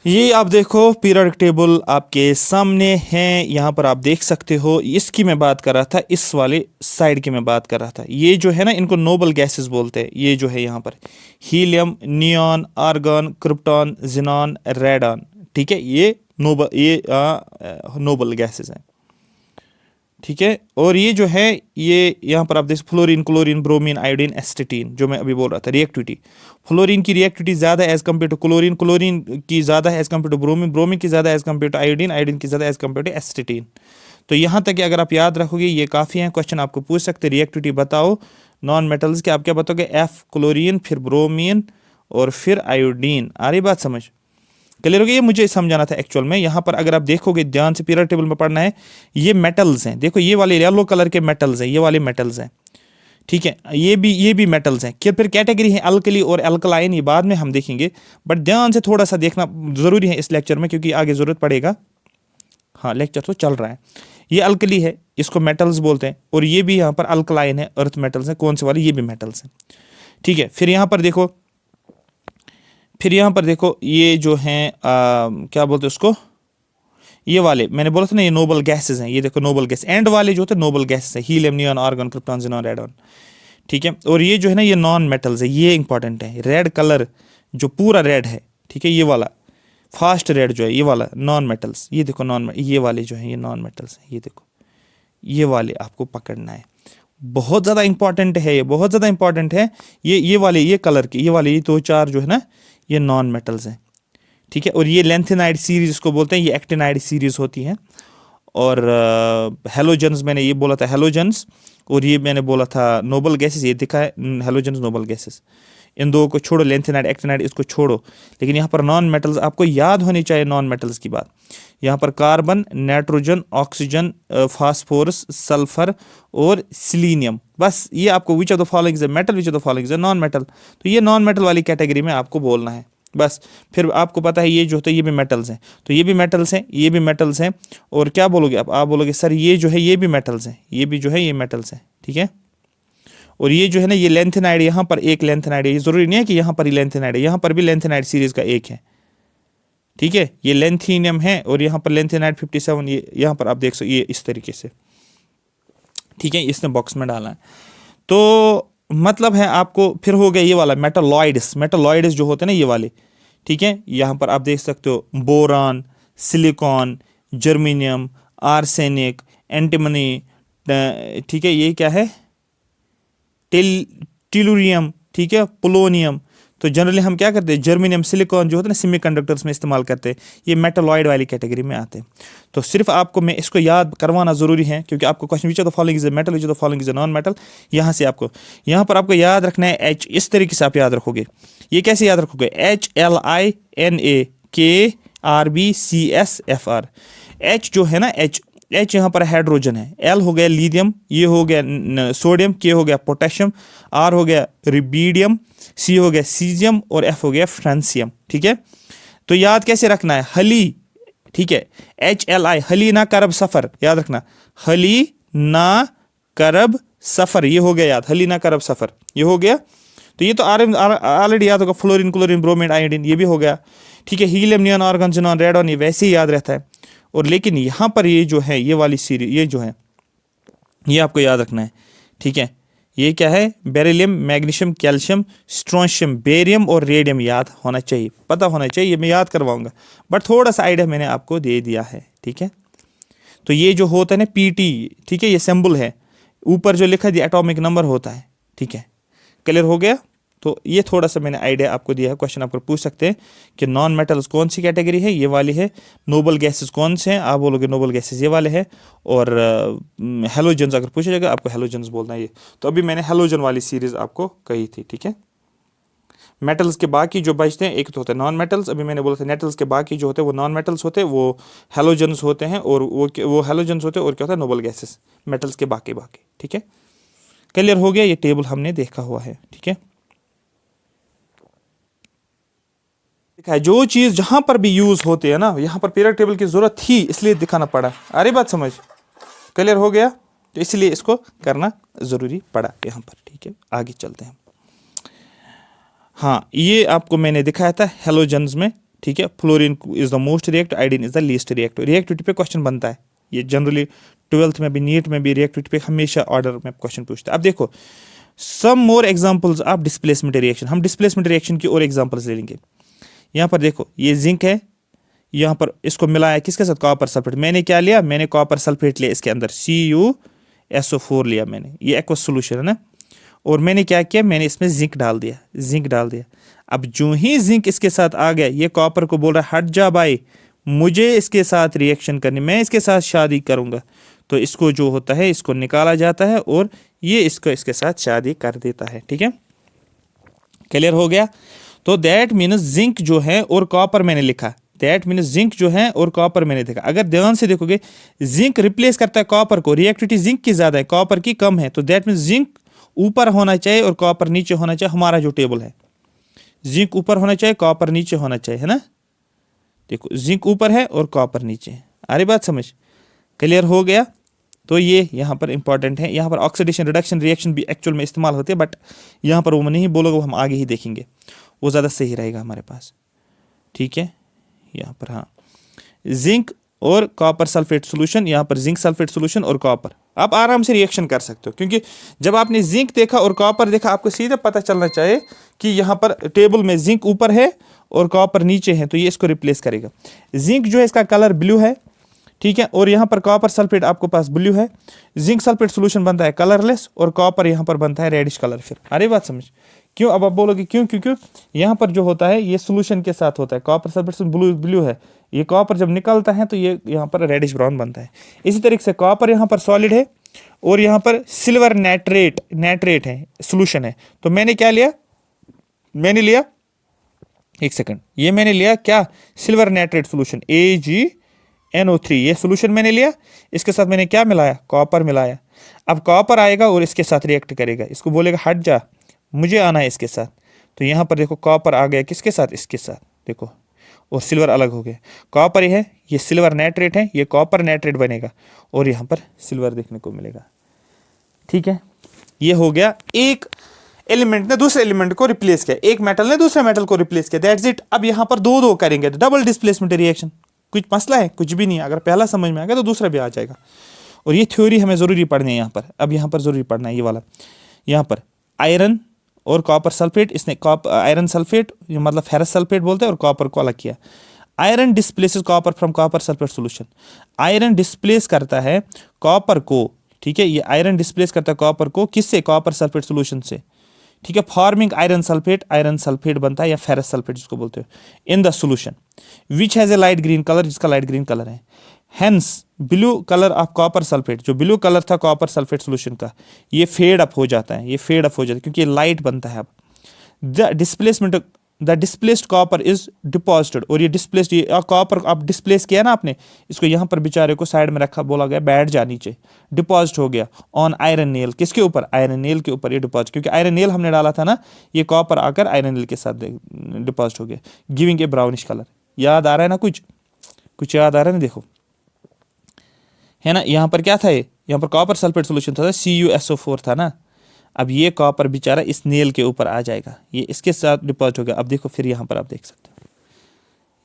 ये आप देखो पीरियोडिक टेबल आपके सामने है, यहाँ पर आप देख सकते हो। इसकी मैं बात कर रहा था, इस वाले साइड की मैं बात कर रहा था। ये जो है ना, इनको नोबल गैसेस बोलते हैं। ये जो है यहाँ पर helium, neon, argon, krypton, xenon, radon, ठीक है, ये नोबल गैसेस हैं, ठीक है। और ये जो है, ये यहाँ पर आप देख, fluorine, chlorine, bromine, iodine, astatine, जो मैं अभी बोल रहा था रिएक्टिविटी। फ्लोरीन की रिएक्टिविटी ज़्यादा as compare to chlorine, chlorine की ज़्यादा as compare to bromine, bromine की ज़्यादा as compare to iodine, iodine की ज़्यादा एज कम्पेयर टू एसिटीन। तो यहाँ तक कि अगर आप याद रखोगे ये काफ़ी है। क्वेश्चन आपको पूछ सकते, रिएक्टिविटी बताओ नॉन मेटल्स के, आप क्या बताओगे, F क्लोरीन, फिर ब्रोमीन और फिर आयोडीन। आ रही बात समझ, क्लियर हो गया। ये मुझे समझाना था एक्चुअल में। यहाँ पर अगर आप देखोगे ध्यान से, पीरियड टेबल में पढ़ना है, ये मेटल्स हैं, देखो ये वाले येलो कलर के मेटल्स हैं, ये वाले मेटल्स हैं, ठीक है। ये भी मेटल्स हैं। फिर कैटेगरी है अल्कली और अल्कलाइन, ये बाद में हम देखेंगे, बट ध्यान से थोड़ा सा देखना जरूरी है इस लेक्चर में, क्योंकि आगे जरूरत पड़ेगा। हाँ लेक्चर तो चल रहा है। ये अल्कली है, इसको मेटल्स बोलते हैं, और ये भी यहाँ पर अल्कलाइन है, अर्थ मेटल्स हैं। कौन से वाले? ये भी मेटल्स हैं, ठीक है। फिर यहाँ पर देखो, ये जो हैं क्या बोलते हैं उसको, ये वाले मैंने बोला था ना, ये नोबल गैसेस हैं। ये देखो नोबल गैस, एंड वाले जो होते हैं नोबल गैसेस हैं, helium, neon, argon, krypton, xenon, radon, ठीक है। और ये जो है ना, ये नॉन मेटल्स है, ये इंपॉर्टेंट है। रेड कलर जो पूरा रेड है, ठीक है, ये वाला फास्ट रेड जो है, ये वाला नॉन मेटल्स। ये देखो ये वाले जो हैं ये नॉन मेटल्स हैं। ये देखो ये वाले आपको पकड़ना है, बहुत ज़्यादा इंपॉर्टेंट है, ये बहुत ज़्यादा इंपॉर्टेंट है। ये वाले, ये कलर के, ये वाले, ये 2-4 जो है ना, ये नॉन मेटल्स हैं, ठीक है। और ये लेंथेनाइड सीरीज इसको बोलते हैं, ये एक्टिनाइड सीरीज होती हैं। और हेलोजन्स मैंने ये बोला था, हेलोजन्स, और ये मैंने बोला था नोबल गैसेस, ये दिखा है हेलोजन्स, नोबल गैसेस। इन दो को छोड़ो, लेंथेनाइड, एक्टिनाइड, इसको छोड़ो। लेकिन यहाँ पर नॉन मेटल्स आपको याद होनी चाहिए। नॉन मेटल्स की बात यहाँ पर carbon, nitrogen, oxygen, phosphorus, sulphur और सिलीनियम, बस ये आपको विच of the following is a metal, which of the following is a non metal. तो ये नॉन मेटल वाली कैटेगरी में आपको बोलना है बस। फिर आपको पता है ये जो होता है ये भी मेटल्स हैं, तो ये भी मेटल्स हैं, ये भी मेटल्स हैं। और क्या बोलोगे आप बोलोगे सर ये जो है ये भी मेटल्स हैं, ये भी जो है ये मेटल्स हैं, ठीक है। और ये जो है ना, ये लेंथेनाइड, यहाँ पर एक लेंथेनाइड है, ये जरूरी नहीं है कि यहाँ पर ही लेंथेनाइड है, यहाँ पर भी लेंथेनाइड सीरीज का एक है, ठीक है। ये लेंथीनियम है, और यहाँ पर लेंथेनाइड 57, ये यहाँ पर आप देख सकते, ये इस तरीके से, ठीक है, इसने बॉक्स में डाला है। तो मतलब है आपको, फिर हो गया ये वाला मेटालॉइड्स। मेटालॉइड्स जो होते हैं ना ये वाले, ठीक है, यहाँ पर आप देख सकते हो boron, silicon, germanium, arsenic, antimony, ठीक है, ये क्या है, टेलुरियम, ठीक है, पोलोनियम। तो जनरली हम क्या करते हैं, जर्मेनियम, सिलिकॉन जो होता है ना सेमीकंडक्टर्स में इस्तेमाल करते हैं, ये मेटालॉइड वाली कैटेगरी में आते हैं। तो सिर्फ आपको मैं इसको याद करवाना ज़रूरी है, क्योंकि आपको question which of the following is a metal, which of the following is a non metal, यहाँ से आपको, यहाँ पर आपको याद रखना है एच, इस तरीके से आप याद रखोगे। ये कैसे याद रखोगे, HLINAKRBCSFR। एच जो है ना, एच यहाँ पर हाइड्रोजन है, एल हो गया लिथियम, ये हो गया सोडियम, के हो गया पोटेशियम, आर हो गया रिबीडियम, सी हो गया सीजियम, और एफ हो गया फ्रांसियम, ठीक है। तो याद कैसे रखना है, हली, ठीक है, HLI, हली ना करब सफर, याद रखना, हली ना करब सफर, ये हो गया याद, हली ना करब सफर, ये हो गया। तो ये तो ऑलरेडी याद होगा, फ्लोरीन, क्लोरीन, ब्रोमीन, आयोडीन, ये भी हो गया, ठीक है। Helium, neon, argon, xenon, radon, ये वैसे ही याद रहता है। और लेकिन यहाँ पर ये जो है, ये वाली सीरीज, ये जो है, ये आपको याद रखना है, ठीक है। ये क्या है, beryllium, magnesium, calcium, strontium, barium और रेडियम याद होना चाहिए, पता होना चाहिए। ये मैं याद करवाऊंगा, बट थोड़ा सा आइडिया मैंने आपको दे दिया है, ठीक है। तो ये जो होता है ना PT, ठीक है, ये सिंबल है, ऊपर जो लिखा है एटॉमिक नंबर होता है, ठीक है। क्लियर हो गया। तो ये थोड़ा सा मैंने आइडिया आपको दिया है। क्वेश्चन आपको पूछ सकते हैं कि नॉन मेटल्स कौन सी कैटेगरी है, ये वाली है। नोबल गैसेस कौन से हैं, आप बोलोगे नोबल गैसेस ये वाले हैं। और हेलोजन्स अगर पूछा जाएगा आपको हेलोजन्स बोलना है ये। तो अभी मैंने हेलोजन वाली सीरीज आपको कही थी, ठीक है। मेटल्स के बाकी जो बचते हैं, एक तो होते हैं नॉन मेटल्स, अभी मैंने बोला था मेटल्स के बाकी जो होते हैं वो नॉन मेटल्स होते हैं, वो हेलोजन्स होते हैं। और वो हेलोजन्स होते हैं, और क्या होता है, नोबल गैसेस, मेटल्स के बाकी, ठीक है। क्लियर हो गया। ये टेबल हमने देखा हुआ है, ठीक है। जो चीज जहां पर भी यूज होती है ना, यहां पर पीरियड टेबल की जरूरत थी, इसलिए दिखाना पड़ा। अरे बात समझ, क्लियर हो गया। तो इसलिए इसको करना जरूरी पड़ा यहां पर, ठीक है। आगे चलते हैं। हाँ, ये आपको मैंने दिखाया था हेलोजन्स में, ठीक है। Fluorine is the most reactive, iodine is the least reactive. Reactivity पे क्वेश्चन बनता है, ये जनरली 12th में भी, नीट में भी रिएक्टिविटी पे हमेशा ऑर्डर में क्वेश्चन पूछता है। अब देखो some more examples of displacement reaction, हम डिस्प्लेसमेंट रिएक्शन की और एग्जांपल्स ले लेंगे। यहाँ पर देखो ये जिंक है, यहाँ पर इसको मिलाया किसके साथ, कॉपर सल्फेट। मैंने क्या लिया, मैंने कॉपर सल्फेट लिया, इसके अंदर CuSO4 लिया मैंने, ये एक्वस सोल्यूशन है ना। और मैंने क्या किया, मैंने इसमें जिंक डाल दिया। अब जो ही जिंक इसके साथ आ गया, ये कॉपर को बोल रहा है हट जा भाई, मुझे इसके साथ रिएक्शन करनी, मैं इसके साथ शादी करूंगा। तो इसको जो होता है, इसको निकाला जाता है, और ये इसको इसके साथ शादी कर देता है, ठीक है। क्लियर हो गया। तो दैट मीन्स जिंक जो है और कॉपर मैंने लिखा, दैट मीन्स जिंक जो है और कॉपर मैंने देखा। अगर ध्यान से देखोगे, जिंक रिप्लेस करता है कॉपर को, रिएक्टिविटी जिंक की ज्यादा है, कॉपर की कम है। तो दैट मीन्स जिंक ऊपर होना चाहिए और कॉपर नीचे होना चाहिए। हमारा जो टेबल है, जिंक ऊपर होना चाहिए, कॉपर नीचे होना चाहिए, है ना। देखो जिंक ऊपर है और कॉपर नीचे है। आ रही बात समझ? क्लियर हो गया? तो ये यहाँ पर इंपॉर्टेंट है। यहाँ पर ऑक्सीडेशन रिडक्शन रिएक्शन भी एक्चुअल में इस्तेमाल होते हैं, बट यहाँ पर वो मैं नहीं बोलूँगा, वो हम आगे ही देखेंगे, वो ज़्यादा सही रहेगा हमारे पास। ठीक है, यहाँ पर हाँ, जिंक और कॉपर सल्फेट सोल्यूशन, यहाँ पर जिंक सल्फेट सोल्यूशन और कॉपर, आप आराम से रिएक्शन कर सकते हो, क्योंकि जब आपने जिंक देखा और कॉपर देखा, आपको सीधे पता चलना चाहिए कि यहाँ पर टेबल में जिंक ऊपर है और कॉपर नीचे है, तो ये इसको रिप्लेस करेगा। जिंक जो है इसका कलर ब्लू है, ठीक है, और यहाँ पर कॉपर सल्फेट आपको पास ब्लू है। जिंक सल्फेट सोल्यूशन बनता है कलरलेस और कॉपर यहाँ पर बनता है रेडिश कलर। फिर अरे बात समझ? क्यों? अब आप बोलोगे क्यों? क्योंकि यहाँ पर जो होता है ये सोल्यूशन के साथ होता है, कॉपर सल्फेट ब्लू ब्लू है, ये कॉपर जब निकलता है तो ये यहाँ पर रेडिश ब्राउन बनता है। इसी तरीके से कॉपर यहाँ पर सॉलिड है और यहाँ पर सिल्वर नाइट्रेट है, सोल्यूशन है। तो मैंने क्या लिया? मैंने लिया, एक सेकंड, ये मैंने लिया क्या? सिल्वर नाइट्रेट सोल्यूशन AgNO3, ये सोल्यूशन मैंने लिया। इसके साथ मैंने क्या मिलाया? कॉपर मिलाया। अब कॉपर आएगा और इसके साथ रिएक्ट करेगा, इसको बोलेगा हट जा, मुझे आना है इसके साथ। तो यहाँ पर देखो कॉपर आ गया किसके साथ? इसके साथ, देखो, और सिल्वर अलग हो गया। कॉपर ये सिल्वर नाइट्रेट है, ये कॉपर नाइट्रेट बनेगा और यहाँ पर सिल्वर देखने को मिलेगा। ठीक है, ये हो गया, एक एलिमेंट ने दूसरे एलिमेंट को रिप्लेस किया, एक मेटल ने दूसरे मेटल को रिप्लेस किया, दैट्स इट। अब यहाँ पर दो करेंगे, डबल डिस्प्लेसमेंट रिएक्शन। कुछ मसला है? कुछ भी नहीं, अगर पहला समझ में आ गया तो दूसरा भी आ जाएगा। और ये थ्योरी हमें जरूरी पढ़नी है यहाँ पर। अब यहाँ पर जरूरी पढ़ना है ये वाला, यहाँ पर आयरन और कॉपर सल्फेट, इसने आयरन सल्फेट मतलब फेरस सल्फेट बोलते हैं और कॉपर को अलग किया। Iron displaces copper from copper sulphate solution, iron displace करता है कॉपर को, ठीक है, ये आयरन डिस्प्लेस करता है कॉपर को, किससे? कॉपर सल्फेट सोल्यूशन से, ठीक है, फॉर्मिंग आयरन सल्फेट बनता है या फेरस सल्फेट जिसको बोलते हो, in the solution which has a light green colour, जिसका लाइट ग्रीन कलर है। Hence blue colour of copper sulphate, जो ब्लू कलर था कॉपर सल्फेट सोल्यूशन का, ये फेड अप हो जाता है, ये फेड अप हो जाता है क्योंकि ये लाइट बनता है। अब the displaced copper is deposited, और ये डिस्प्लेस्ड, ये कॉपर आप डिस्प्लेस किया ना आपने, इसको यहाँ पर बेचारे को साइड में रखा, बोला गया बैठ जा नीचे, डिपॉजिट हो गया ऑन आयरन नेल, किसके ऊपर? आयरन नेल के ऊपर ये डिपॉजिट, क्योंकि आयरन नेल हमने डाला था ना, ये कॉपर आकर आयरन नेल के साथ डिपॉजिट हो गया, गिविंग ए ब्राउनिश कलर। याद आ रहा है ना? कुछ याद आ रहा है ना? देखो, है ना, यहाँ पर क्या था? यहाँ पर कॉपर सल्फेट सोल्यूशन था, CuSO4 था ना। अब ये कॉपर बेचारा इस नेल के ऊपर आ जाएगा, ये इसके साथ डिपॉजिट हो गया। अब देखो फिर यहाँ पर आप देख सकते हो,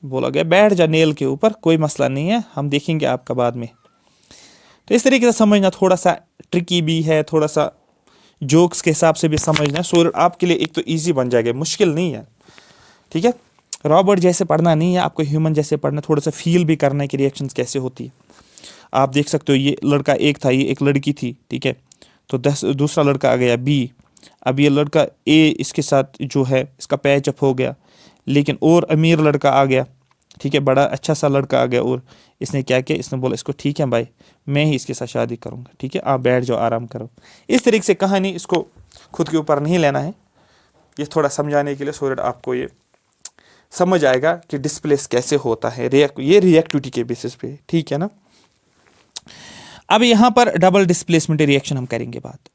बोला गया बैठ जा नेल के ऊपर, कोई मसला नहीं है, हम देखेंगे आपका बाद में। तो इस तरीके से समझना थोड़ा सा ट्रिकी भी है, थोड़ा सा जोक्स के हिसाब से भी समझना, सो आपके लिए एक तो ईजी बन जाएगा, मुश्किल नहीं है। ठीक है, रॉबर्ट जैसे पढ़ना नहीं है आपको, ह्यूमन जैसे पढ़ना, थोड़ा सा फील भी करना है कि रिएक्शंस कैसे होती है। आप देख सकते हो, ये लड़का एक था, ये एक लड़की थी, ठीक है, तो दूसरा लड़का आ गया B। अब ये लड़का A इसके साथ जो है इसका पैचअप हो गया, लेकिन और अमीर लड़का आ गया, ठीक है, बड़ा अच्छा सा लड़का आ गया, और इसने क्या किया? इसने बोला इसको ठीक है भाई, मैं ही इसके साथ शादी करूँगा, ठीक है, आप बैठ जाओ, आराम करो। इस तरीके से कहानी, इसको खुद के ऊपर नहीं लेना है, ये थोड़ा समझाने के लिए, सो दैट आपको ये समझ आएगा कि डिस्प्लेस कैसे होता है, ये रिएक्टिविटी के बेसिस पे, ठीक है ना। अब यहाँ पर डबल डिस्प्लेसमेंट रिएक्शन हम करेंगे बात।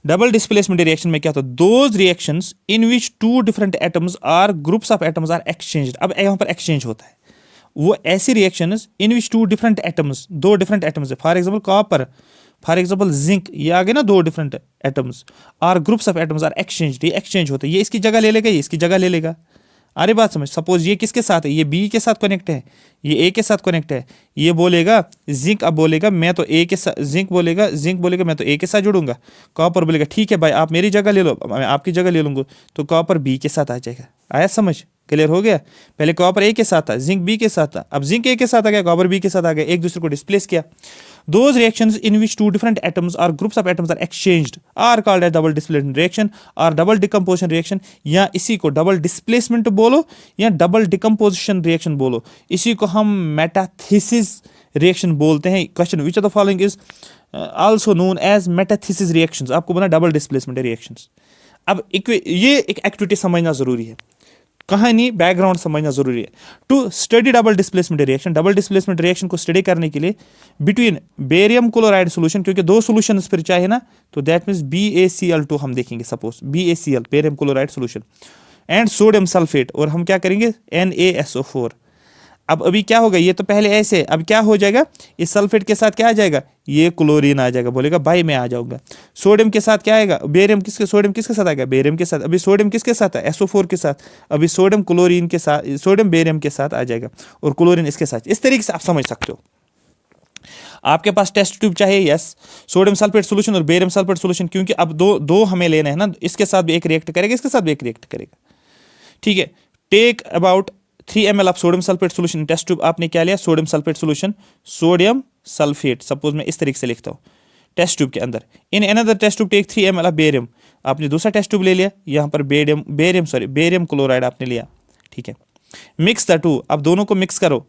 डबल डिस्प्लेसमेंट रिएक्शन में क्या होता है? Those reactions in which two different atoms or groups of atoms are exchanged. अब यहाँ पर एक्सचेंज होता है, वो ऐसी reactions in which two different atoms, दो डिफरेंट एटम्स है, for example copper, for example zinc, ये आ गए ना दो different atoms, or groups of atoms are exchanged, ये एक्सचेंज होता है, ये इसकी जगह ले लेगा, ये इसकी जगह ले लेगा। अरे बात समझ, सपोज ये किसके साथ है? ये B के साथ कनेक्ट है, ये A के साथ कनेक्ट है, ये बोलेगा जिंक, अब बोलेगा मैं तो A के साथ, जिंक बोलेगा मैं तो A के साथ जुड़ूंगा, कॉपर बोलेगा ठीक है भाई आप मेरी जगह ले लो, मैं आपकी जगह ले लूंगा, तो कॉपर B के साथ आ जाएगा। आया समझ? क्लियर हो गया? पहले कॉपर A के साथ था, जिंक B के साथ था, अब जिंक A के साथ आ गया, कॉपर B के साथ आ गया, एक दूसरे को डिस्प्लेस किया। Those reactions in which two different atoms or groups of atoms are exchanged are called as double displacement reaction or double decomposition reaction, या इसी को डबल डिस्प्लेसमेंट बोलो या डबल डिकम्पोजिशन रिएक्शन बोलो, इसी को हम मेटाथीसिस रिएक्शन बोलते हैं। Question which of the following is also known as metathesis reactions, आपको बना डबल डिस्प्लेसमेंट रिएक्शंस। अब ये एक एक्टिविटी समझना जरूरी है, कहानी बैकग्राउंड समझना जरूरी है। To study double displacement reaction को स्टडी करने के लिए बिटवीन बेरियम क्लोराइड सोल्यूशन, क्योंकि दो सोल्यूशन फिर चाहिए ना, तो दैट मीन्स BaCl2 हम देखेंगे, suppose BaCl barium chloride solution, and sodium sulphate, और हम क्या करेंगे NaSO4। अब अभी क्या होगा, ये तो पहले ऐसे, अब क्या हो जाएगा, इस सल्फेट के साथ क्या आ जाएगा, ये क्लोरीन आ जाएगा, बोलेगा भाई मैं आ जाऊंगा। सोडियम के साथ क्या आएगा, बेरियम किसके, सोडियम किसके साथ आएगा, बेरियम के साथ। अभी सोडियम किसके साथ है, SO4 के साथ। अभी सोडियम क्लोरीन के साथ, सोडियम बेरियम के साथ आ जाएगा और क्लोरीन इसके साथ। इस तरीके से आप समझ सकते हो। आपके पास टेस्ट ट्यूब चाहिए, यस, सोडियम सल्फेट सोल्यूशन और बेरियम सल्फेट सोल्यूशन, क्योंकि अब दो हमें लेना है ना, इसके साथ भी एक रिएक्ट करेगा, इसके साथ भी एक रिएक्ट करेगा, ठीक है। Take about 3 ml of sodium sulphate solution. Test tube आपने क्या लिया, sodium sulphate solution, sodium sulphate, suppose मैं इस तरीके से लिखता हूँ टेस्ट ट्यूब के अंदर। In another test tube take 3 ml of barium. आपने दूसरा टेस्ट ट्यूब ले लिया, यहाँ पर बेरियम क्लोराइड आपने लिया, ठीक है। मिक्स द टू, अब दोनों को मिक्स करो,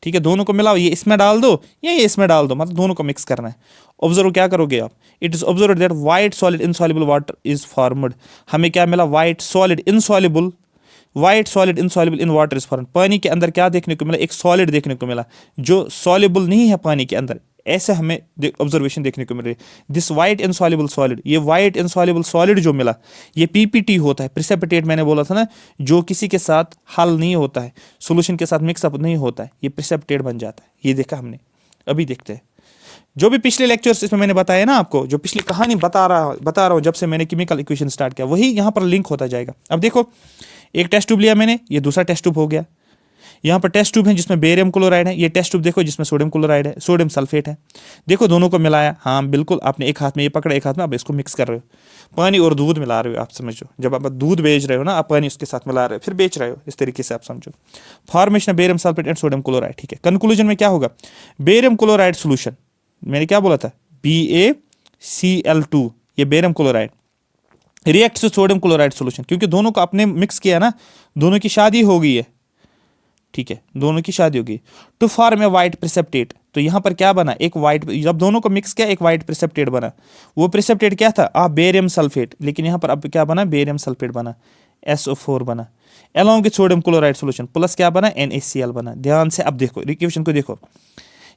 ठीक है, दोनों को मिलाओ, ये इसमें डाल दो या ये इसमें डाल दो, मतलब दोनों को मिक्स करना है। ऑब्जर्व क्या करोगे आप, it is observe that white solid insoluble water is formed. हमें क्या मिला, white solid insoluble in water is formed. पानी के अंदर क्या देखने को मिला, एक सॉलिड देखने को मिला जो सॉल्युबल नहीं है पानी के अंदर, ऐसे हमें ऑब्जर्वेशन देखने को मिल रही है। दिस वाइट इनसॉल्युबल सॉलिड, ये वाइट इनसॉल्युबल सॉलिड जो मिला, ये PPT होता है, प्रिसिपिटेट, मैंने बोला था ना, जो किसी के साथ हल नहीं होता है, सोल्यूशन के साथ मिक्सअप नहीं होता है, ये प्रिसिपिटेट बन जाता है। ये देखा हमने, अभी देखते हैं जो भी पिछले लेक्चर्स इसमें मैंने बताया ना आपको, जो पिछली कहानी बता रहा हूँ जब से मैंने केमिकल इक्वेशन स्टार्ट किया, वही यहाँ पर लिंक होता जाएगा। अब देखो, एक टेस्ट ट्यूब लिया मैंने, ये दूसरा टेस्ट ट्यूब हो गया। यहाँ पर टेस्ट ट्यूब है जिसमें बेरियम क्लोराइड है, ये टेस्ट ट्यूब देखो जिसमें सोडियम क्लोराइड है, सोडियम सल्फेट है। देखो दोनों को मिलाया, हाँ बिल्कुल, आपने एक हाथ में ये पकड़ा, एक हाथ में आप इसको मिक्स कर रहे हो, पानी और दूध मिला रहे हो, आप समझो। जब आप दूध बेच रहे हो ना, आप पानी उसके साथ मिला रहे हो, फिर बेच रहे हो, इस तरीके से आप समझो। Formation barium sulphate and sodium chloride, ठीक है। कंक्लूजन में क्या होगा, बेरियम क्लोराइड सोल्यूशन, मैंने क्या बोला था, BaCl2, ये barium chloride react to sodium chloride solution, क्योंकि दोनों को आपने मिक्स किया ना, दोनों की शादी हो गई है, ठीक है, दोनों की शादी होगी। टू फॉर्म ए वाइट प्रिसेप्टेट, तो यहां पर क्या बना, एक वाइट, जब दोनों को मिक्स किया एक वाइट प्रिसेप्टेट बना। वो प्रिसेप्टेट क्या था, बेरियम सल्फेट, लेकिन यहां पर अब क्या बना, बेरियम सल्फेट बना, SO4 बना, along with sodium chloride solution, plus क्या बना, NaCl बना। ध्यान से अब देखो, इक्वेशन को देखो,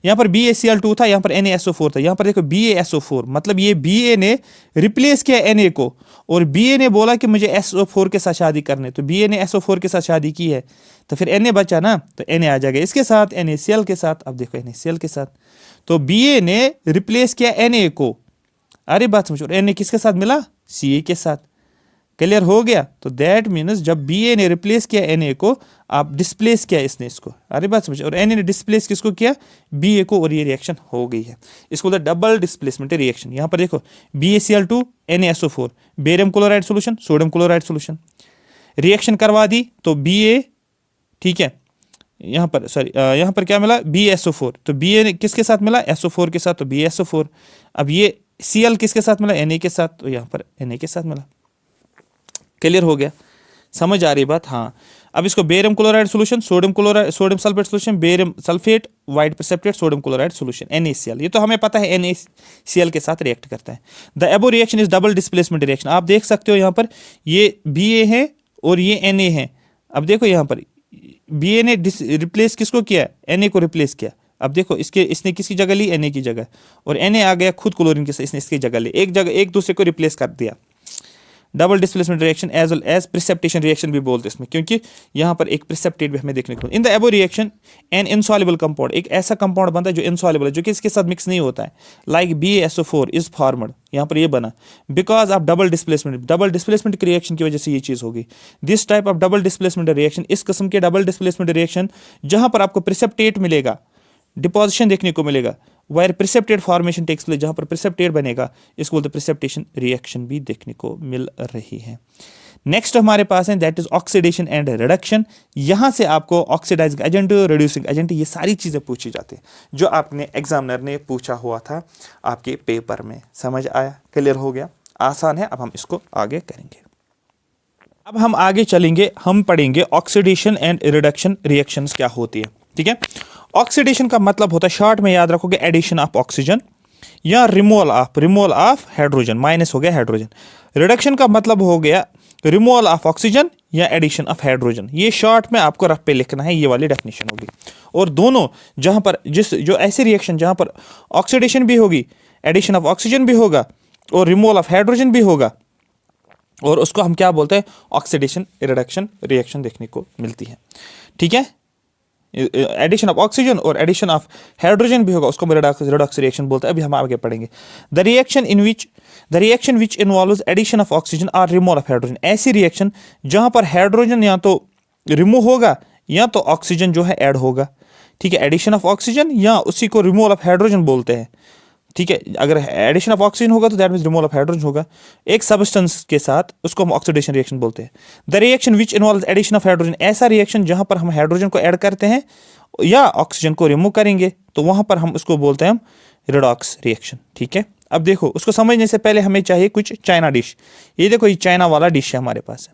यहाँ पर BaCl2 था, यहाँ पर NaSO4 था, यहाँ पर देखो BaSO4, मतलब ये Ba ने रिप्लेस किया Na को, और Ba ने बोला कि मुझे SO4 के साथ शादी करने, तो Ba ने SO4 के साथ शादी की है, तो फिर Na बचा ना, तो Na आ जाएगा इसके साथ, NaCl के साथ। अब देखो NaCl के साथ, तो Ba ने रिप्लेस किया Na को, अरे बात समझो, और Na किसके साथ मिला, Ca के साथ। क्लियर हो गया, तो दैट मीन्स जब Ba ने रिप्लेस किया Na को, आप डिस्प्लेस किया इसने इसको, अरे बात समझो, और Na ने डिस्प्लेस किसको किया, Ba को, और ये रिएक्शन हो गई है। इसको बोलते हैं डबल डिस्प्लेसमेंट रिएक्शन। यहाँ पर देखो BaCl2 NaSO4, barium chloride solution, sodium chloride solution, reaction करवा दी तो Ba, ठीक है, यहाँ पर सॉरी, यहाँ पर क्या मिला, BaSO4, तो Ba ने किसके साथ मिला, SO4 के साथ, तो BaSO4। अब ये Cl किसके साथ मिला, Na के साथ, तो यहाँ पर Na के साथ मिला। क्लियर हो गया, समझ आ रही बात, हाँ। अब इसको barium chloride solution, sodium sulphate solution, barium sulphate, white precipitate, sodium chloride solution, NaCl, ये तो हमें पता है NaCl के साथ रिएक्ट करता है। The above reaction is double displacement reaction. आप देख सकते हो यहाँ पर ये Ba है और ये Na है। अब देखो यहाँ पर Ba ने रिप्लेस किसको किया, Na को रिप्लेस किया। अब देखो इसने किसकी जगह ली, Na की जगह, और Na आ गया खुद क्लोरीन के साथ, इसने इसकी जगह ली, एक दूसरे को रिप्लेस कर दिया। Double displacement reaction as well as precipitation reaction भी बोलते हैं इसमें, क्योंकि यहाँ पर एक प्रिसेप्टेट भी हमें देखने को। In the above reaction an insoluble compound, एक ऐसा कंपाउंड बनता है जो इनसॉल्युबल है, जो कि इसके साथ मिक्स नहीं होता है, लाइक BaSO4 इज फॉर्मड, यहाँ पर ये बना बिकॉज ऑफ डबल डिस्प्लेसमेंट की रिएक्शन की वजह से ये चीज होगी। This type of double displacement reaction, इस किस्म के डबल डिस्प्लेसमेंट रिएक्शन जहां पर आपको प्रिसेप्टेट मिलेगा, डिपोजिशन देखने को मिलेगा, वायर प्रिसेप्टेट फॉर्मेशन टेक्स प्लेस, जहां पर प्रिसेप्टेट बनेगा, इसको बोलते प्रिसेप्टेशन रिएक्शन भी देखने को मिल रही है। नेक्स्ट हमारे पास है that is oxidation and reduction. यहां से आपको ऑक्सीडाइजिंग एजेंट, रिड्यूसिंग एजेंट, ये सारी चीजें पूछी जाती हैं जो आपने एग्जामिनर ने पूछा हुआ था आपके पेपर में। समझ आया, क्लियर हो गया, आसान है। अब हम इसको आगे करेंगे। अब हम आगे चलेंगे, हम पढ़ेंगे ऑक्सीडेशन एंड रिडक्शन रिएक्शंस क्या होती है, ठीक है। ऑक्सीडेशन का मतलब होता है, शॉर्ट में याद रखोगे, एडिशन ऑफ ऑक्सीजन या रिमूवल ऑफ हाइड्रोजन, माइनस हो गया हाइड्रोजन। रिडक्शन का मतलब हो गया रिमूवल ऑफ ऑक्सीजन या एडिशन ऑफ हाइड्रोजन। ये शॉर्ट में आपको रफ पे लिखना है, ये वाली डेफिनेशन होगी। और दोनों जहां पर जो ऐसी रिएक्शन जहां पर ऑक्सीडेशन भी होगी, एडिशन ऑफ ऑक्सीजन भी होगा और रिमूवल ऑफ हाइड्रोजन भी होगा, और उसको हम क्या बोलते हैं, ऑक्सीडेशन रिडक्शन रिएक्शन देखने को मिलती है, ठीक है। एडिशन ऑफ ऑक्सीजन और एडिशन ऑफ हाइड्रोजन भी होगा, उसको रेडॉक्स रिएक्शन बोलते हैं। अभी हम आगे पढ़ेंगे। The reaction which involves addition of oxygen और रिमूवल ऑफ हाइड्रोजन, ऐसी रिएक्शन जहां पर हाइड्रोजन या तो रिमूव होगा या तो ऑक्सीजन जो है ऐड होगा। ठीक है, एडिशन ऑफ ऑक्सीजन या उसी को रिमूवल ऑफ हाइड्रोजन बोलते हैं। ठीक है, अगर एडिशन ऑफ ऑक्सीजन होगा तो that means removal of hydrogen होगा एक सब्सटेंस के साथ, उसको हम ऑक्सीडेशन रिएक्शन बोलते हैं। The reaction which involves addition of hydrogen, ऐसा रिएक्शन जहां पर हम हाइड्रोजन को ऐड करते हैं या ऑक्सीजन को रिमूव करेंगे, तो वहां पर हम उसको बोलते हैं हम रेडॉक्स रिएक्शन। ठीक है, अब देखो उसको समझने से पहले हमें चाहिए कुछ चाइना डिश। ये देखो ये चाइना वाला डिश है हमारे पास।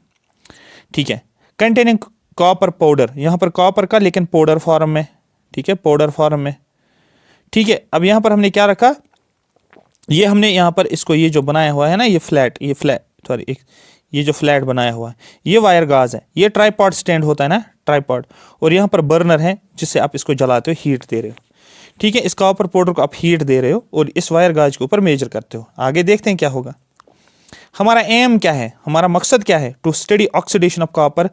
ठीक है, कंटेनिंग कॉपर पाउडर, यहां पर कॉपर का लेकिन पाउडर फॉर्म में। ठीक है, पाउडर फॉर्म में। ठीक है, अब यहां पर हमने क्या रखा, ये हमने यहाँ पर इसको ये जो बनाया हुआ है ना, ये फ्लैट सॉरी ये जो फ्लैट बनाया हुआ है ये वायर गाज है। ये ट्राईपॉड स्टैंड होता है ना, ट्राईपॉड, और यहाँ पर बर्नर है जिससे आप इसको जलाते हो, हीट दे रहे हो। ठीक है, इस कॉपर पाउडर को आप हीट दे रहे हो और इस वायर गाज के ऊपर मेजर करते हो। आगे देखते हैं क्या होगा। हमारा एम क्या है, हमारा मकसद क्या है, to study oxidation of copper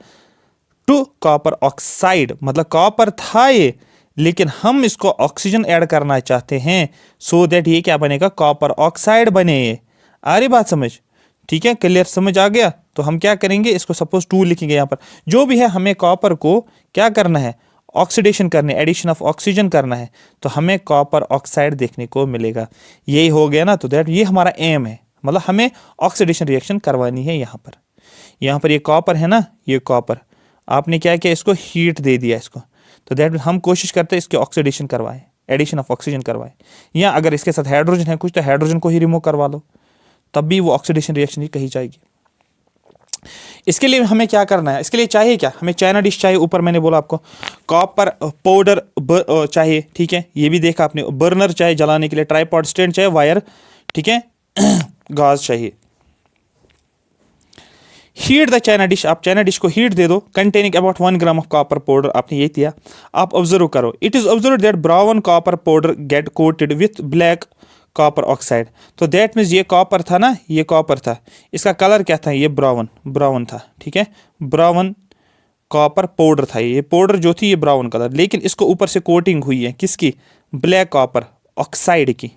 to copper oxide, मतलब कॉपर था ये लेकिन हम इसको ऑक्सीजन ऐड करना चाहते हैं सो दैट ये क्या बनेगा, कॉपर ऑक्साइड बने। आ रही बात समझ। ठीक है, क्लियर, समझ आ गया। तो हम क्या करेंगे, इसको सपोज 2 लिखेंगे यहाँ पर, जो भी है हमें कॉपर को क्या करना है, ऑक्सीडेशन करने, एडिशन ऑफ ऑक्सीजन करना है, तो हमें कॉपर ऑक्साइड देखने को मिलेगा। यही हो गया ना, तो दैट ये हमारा एम है, मतलब हमें ऑक्सीडेशन रिएक्शन करवानी है। यहाँ पर ये कॉपर है ना, ये कॉपर आपने क्या किया, इसको हीट दे दिया इसको, तो दैट हम कोशिश करते हैं इसके ऑक्सीडेशन करवाएं, एडिशन ऑफ ऑक्सीजन करवाएं, या अगर इसके साथ हाइड्रोजन है कुछ तो हाइड्रोजन को ही रिमूव करवा लो, तब भी वो ऑक्सीडेशन रिएक्शन ही कही जाएगी। इसके लिए हमें क्या करना है, इसके लिए चाहिए क्या, हमें चाइना डिश चाहिए। ऊपर मैंने बोला आपको कॉपर पाउडर चाहिए। ठीक है, ये भी देखा आपने, बर्नर चाहिए जलाने के लिए, ट्राईपॉड स्टैंड चाहिए, वायर, ठीक है, गाज चाहिए। हीट द चाइना डिश, आप चाइना डिश को हीट दे दो, containing about 1 gram of copper powder, आपने ये दिया। आप ऑब्जर्व करो, it is observe that brown copper powder get coated with black copper oxide. तो दैट मीन्स ये कॉपर था ना, ये कॉपर था, इसका कलर क्या था, ये ब्राउन था। ठीक है, ब्राउन कॉपर पाउडर था, ये पाउडर जो थी ये ब्राउन कलर, लेकिन इसको ऊपर से कोटिंग हुई है किसकी, ब्लैक कॉपर ऑक्साइड की।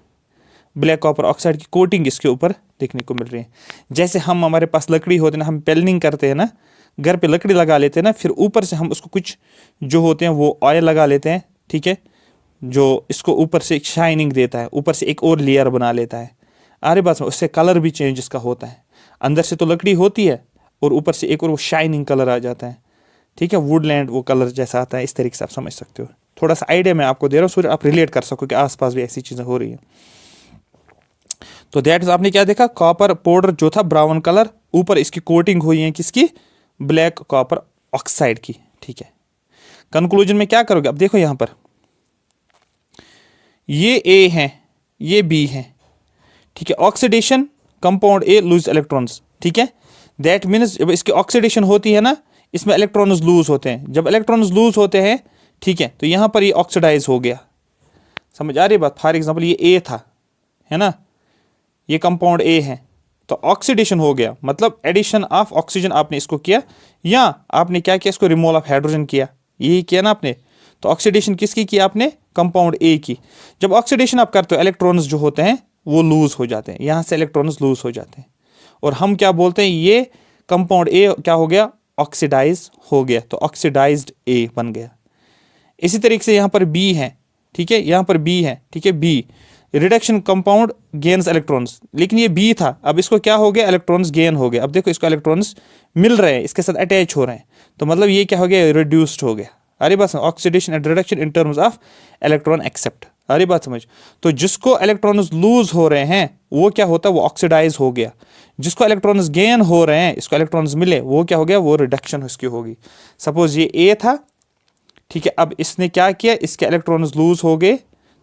ब्लैक कॉपर ऑक्साइड की कोटिंग इसके ऊपर देखने को मिल रही है। जैसे हम, हमारे पास लकड़ी होती है ना, हम पेलनिंग करते हैं ना, घर पे लकड़ी लगा लेते हैं ना, फिर ऊपर से हम उसको कुछ जो होते हैं वो ऑयल लगा लेते हैं। ठीक है, जो इसको ऊपर से एक शाइनिंग देता है, ऊपर से एक और लेयर बना लेता है। अरे बस उससे कलर भी चेंज इसका होता है, अंदर से तो लकड़ी होती है और ऊपर से एक और वो शाइनिंग कलर आ जाता है। ठीक है, वुडलैंड वो कलर जैसा आता है, इस तरीके से आप समझ सकते हो। थोड़ा सा आइडिया मैं आपको दे रहा हूँ सो आप रिलेट कर सको कि आसपास भी ऐसी चीज़ें हो रही हैं। तो दैट इज, आपने क्या देखा, कॉपर पाउडर जो था ब्राउन कलर, ऊपर इसकी कोटिंग हुई है किसकी, ब्लैक कॉपर ऑक्साइड की। ठीक है, कंक्लूजन में क्या करोगे, अब देखो यहां पर ये ए है, ये बी है। ठीक है, oxidation, compound A loose electrons. ठीक है, दैट मीन्स जब इसकी ऑक्सीडेशन होती है ना, इसमें इलेक्ट्रॉन्स लूज होते हैं। जब इलेक्ट्रॉन्स लूज होते हैं, ठीक है, तो यहां पर ये ऑक्सीडाइज हो गया। समझ आ रही बात। फॉर एग्जाम्पल ये ए था, है ना, ये कंपाउंड ए है, तो ऑक्सीडेशन हो गया, मतलब एडिशन ऑफ ऑक्सीजन आपने इसको किया, या आपने क्या किया, इसको रिमूवल ऑफ हाइड्रोजन किया, यही किया ना आपने। तो ऑक्सीडेशन किसकी की आपने, कंपाउंड ए की। जब ऑक्सीडेशन आप करते हो, इलेक्ट्रॉन्स जो होते हैं वो लूज हो जाते हैं, यहाँ से इलेक्ट्रॉन्स लूज हो जाते हैं, और हम क्या बोलते हैं, ये कंपाउंड ए क्या हो गया, ऑक्सीडाइज हो गया, तो ऑक्सीडाइज्ड ए बन गया। इसी तरीके से यहाँ पर बी है। ठीक है, यहाँ पर बी है। ठीक है, be reduction compound gains electrons, लेकिन ये बी था, अब इसको क्या हो गया, इलेक्ट्रॉन्स गेन हो गया। अब देखो इसको इलेक्ट्रॉन्स मिल रहे हैं, इसके साथ अटैच हो रहे हैं, तो मतलब ये क्या हो गया, रिड्यूस्ड हो गया। अरे बस, oxidation and reduction in terms of electron accept. अरे बात समझ। तो जिसको इलेक्ट्रॉन्स लूज हो रहे हैं वो क्या होता है, वो ऑक्सीडाइज हो गया। जिसको इलेक्ट्रॉन्स गेन हो रहे हैं, इसको इलेक्ट्रॉन्स मिले, वो क्या हो गया, वो रिडक्शन उसकी होगी। सपोज ये ए था, ठीक है, अब इसने क्या किया, इसके इलेक्ट्रॉन्स लूज हो गए,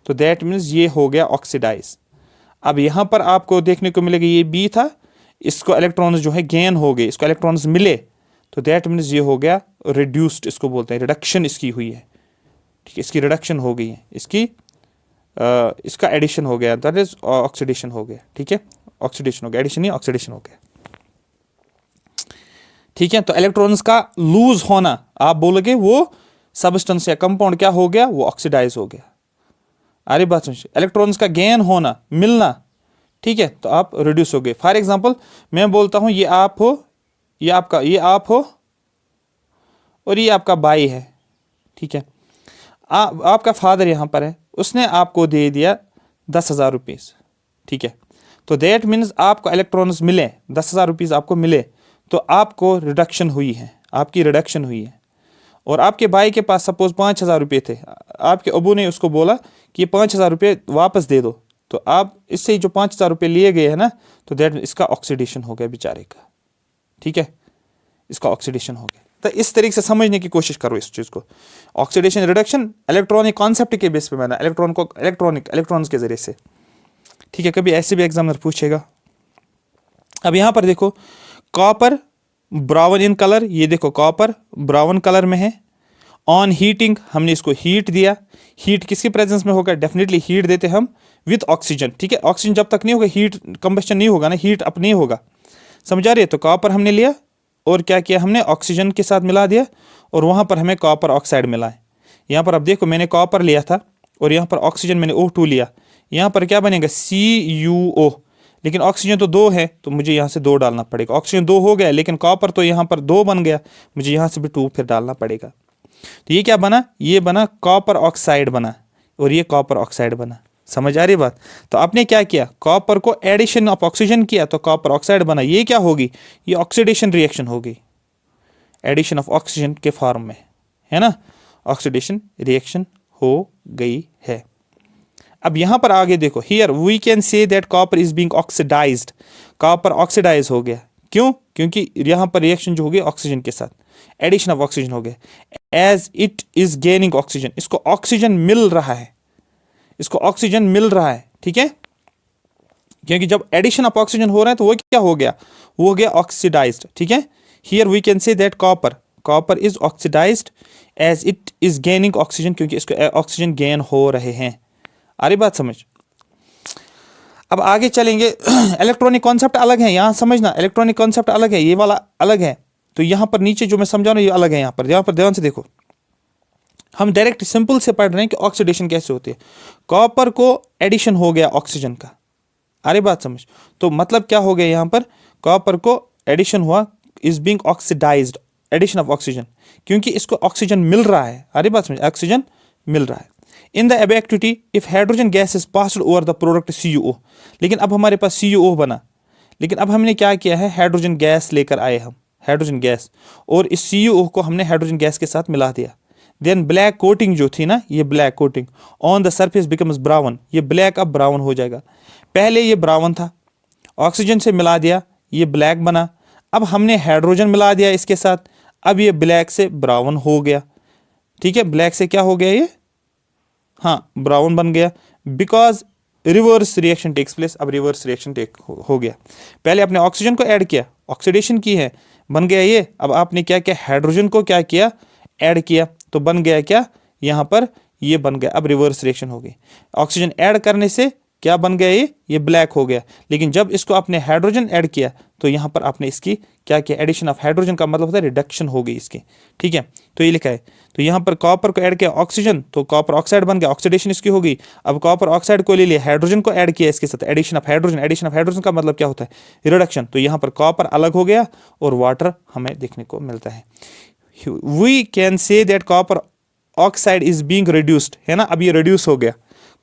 तो दैट मीन्स ये हो गया ऑक्सीडाइज। अब यहाँ पर आपको देखने को मिलेगा ये बी था, इसको इलेक्ट्रॉन्स जो है गेन हो गए, इसको इलेक्ट्रॉन्स मिले, तो दैट मीन्स ये हो गया रिड्यूस्ड, इसको बोलते हैं रिडक्शन इसकी हुई है। ठीक है, इसकी रिडक्शन हो गई है, इसका एडिशन हो गया, दैट इज ऑक्सीडेशन हो गया। ठीक है, ऑक्सीडेशन हो गया, एडिशन नहीं ऑक्सीडेशन हो गया। ठीक है, तो इलेक्ट्रॉन्स का लूज होना आप बोलोगे वो सबस्टेंस या कंपाउंड क्या हो गया, वो ऑक्सीडाइज हो गया। अरे बात समझ, इलेक्ट्रॉन्स का गेन होना, मिलना, ठीक है, तो आप रिड्यूस हो गए। फॉर एग्जांपल मैं बोलता हूं ये आप हो, ये आपका, ये आप हो और ये आपका भाई है, ठीक है। आपका फादर यहां पर है, उसने आपको दे दिया 10,000 रुपीज़, ठीक है। तो दैट मीन्स आपको इलेक्ट्रॉन्स मिले, 10,000 रुपीज़ आपको मिले, तो आपको रिडक्शन हुई है, आपकी रिडक्शन हुई है। और आपके भाई के पास सपोज 5,000 रुपये थे, आपके अबू ने उसको बोला कि ये 5,000 रुपये वापस दे दो, तो आप इससे जो 5,000 रुपये लिए गए हैं ना, तो दैट इसका ऑक्सीडेशन हो गया बेचारे का, ठीक है, इसका ऑक्सीडेशन हो गया। तो इस तरीके से समझने की कोशिश करो इस चीज़ को। ऑक्सीडेशन रिडक्शन इलेक्ट्रॉनिक कॉन्सेप्ट के बेस पे मैंने इलेक्ट्रॉन को इलेक्ट्रॉन्स के जरिए से, ठीक है। कभी ऐसे भी एग्जामिनर पूछेगा। अब यहाँ पर देखो कॉपर ब्राउन इन कलर, ये देखो कॉपर ब्राउन कलर में है। ऑन हीटिंग हमने इसको हीट दिया, हीट किसकी प्रेजेंस में होगा, डेफिनेटली हीट देते हम विथ ऑक्सीजन, ठीक है। ऑक्सीजन जब तक नहीं होगा हीट कंबस्शन नहीं होगा ना, हीट अप नहीं होगा, समझ आ रही है। तो कॉपर हमने लिया और क्या किया हमने, ऑक्सीजन के साथ मिला दिया और वहाँ पर हमें कॉपर ऑक्साइड मिला है। यहाँ पर अब देखो मैंने कॉपर लिया था और यहाँ पर ऑक्सीजन मैंने O2 लिया, यहाँ पर क्या बनेगा CuO, लेकिन ऑक्सीजन तो 2 है तो मुझे यहाँ से 2 डालना पड़ेगा। ऑक्सीजन 2 हो गया लेकिन कॉपर तो यहाँ पर 2 बन गया, मुझे यहाँ से भी 2 फिर डालना पड़ेगा। तो ये क्या बना, ये बना कॉपर ऑक्साइड बना और ये कॉपर ऑक्साइड बना, समझ आ रही बात। तो आपने क्या किया, कॉपर को एडिशन ऑफ ऑक्सीजन किया तो कॉपर ऑक्साइड बना। ये क्या होगी, ये ऑक्सीडेशन रिएक्शन होगी, एडिशन ऑफ ऑक्सीजन के फॉर्म में, है ना, ऑक्सीडेशन रिएक्शन हो गई है। अब यहां पर आगे देखो, here we can say that copper is being oxidised, copper oxidise हो गया, क्यों, क्योंकि यहां पर रिएक्शन जो हो गई ऑक्सीजन के साथ, एडिशन ऑफ ऑक्सीजन हो गया। As it is gaining oxygen, इसको ऑक्सीजन मिल रहा है, इसको ऑक्सीजन मिल रहा है, ठीक है। क्योंकि जब एडिशन ऑफ ऑक्सीजन हो रहा है तो वो क्या हो गया, वो हो गया ऑक्सीडाइज्ड, ठीक है। Here we can say that copper is oxidised as it is gaining oxygen, क्योंकि इसको ऑक्सीजन गेन हो रहे हैं। आ रही बात समझ। अब आगे चलेंगे। इलेक्ट्रॉनिक कॉन्सेप्ट अलग है, यहां समझना, इलेक्ट्रॉनिक कॉन्सेप्ट अलग है, ये वाला अलग है। तो यहां पर नीचे जो मैं समझा रहा हूं ये अलग है। यहां पर ध्यान से देखो, हम डायरेक्ट सिंपल से पढ़ रहे हैं कि ऑक्सीडेशन कैसे होती है। कॉपर को एडिशन हो गया ऑक्सीजन का, अरे बात समझ। तो मतलब क्या हो गया, यहां पर कॉपर को एडिशन हुआ, is being oxidised, addition of oxygen, क्योंकि इसको ऑक्सीजन मिल रहा है, अरे बात समझ, ऑक्सीजन मिल रहा है। इन the above activity if hydrogen gas is passed over the product CuO, लेकिन अब हमारे पास CuO बना, लेकिन अब हमने क्या किया है, हाइड्रोजन गैस लेकर आए हम, हाइड्रोजन गैस, और इस CuO को हमने हाइड्रोजन गैस के साथ मिला दिया। देन ब्लैक कोटिंग जो थी ना, ये black coating on the surface becomes brown, ये ब्लैक अब ब्राउन हो जाएगा। पहले ये ब्राउन था, ऑक्सीजन से मिला दिया, ये ब्लैक बना। अब हमने हाइड्रोजन मिला दिया इसके साथ, अब ये ब्लैक से ब्राउन हो गया, ठीक है। ब्लैक से क्या हो गया ये, हाँ ब्राउन बन गया, because reverse reaction takes place. अब रिवर्स रिएक्शन हो गया, पहले आपने ऑक्सीजन को ऐड किया, ऑक्सीडेशन की है, बन गया ये। अब आपने क्या किया, हाइड्रोजन को क्या किया, ऐड किया, तो बन गया क्या, यहाँ पर ये बन गया। अब रिवर्स रिएक्शन हो गई, ऑक्सीजन ऐड करने से क्या बन गया, ये ब्लैक हो गया। लेकिन जब इसको आपने हाइड्रोजन ऐड किया तो यहाँ पर आपने इसकी क्या किया, एडिशन ऑफ हाइड्रोजन का मतलब होता है रिडक्शन हो गई इसकी, ठीक है। तो ये लिखा है, तो यहाँ पर कॉपर को ऐड किया ऑक्सीजन, तो कॉपर ऑक्साइड बन गया, ऑक्सीडेशन इसकी हो गई। अब कॉपर ऑक्साइड को ले लिया, हाइड्रोजन को ऐड किया इसके साथ, addition of hydrogen, addition of hydrogen का मतलब क्या होता है, रिडक्शन। तो यहाँ पर कॉपर अलग हो गया और वाटर हमें देखने को मिलता है। We can say that copper oxide is being reduced, है ना। अब ये रिड्यूस हो गया,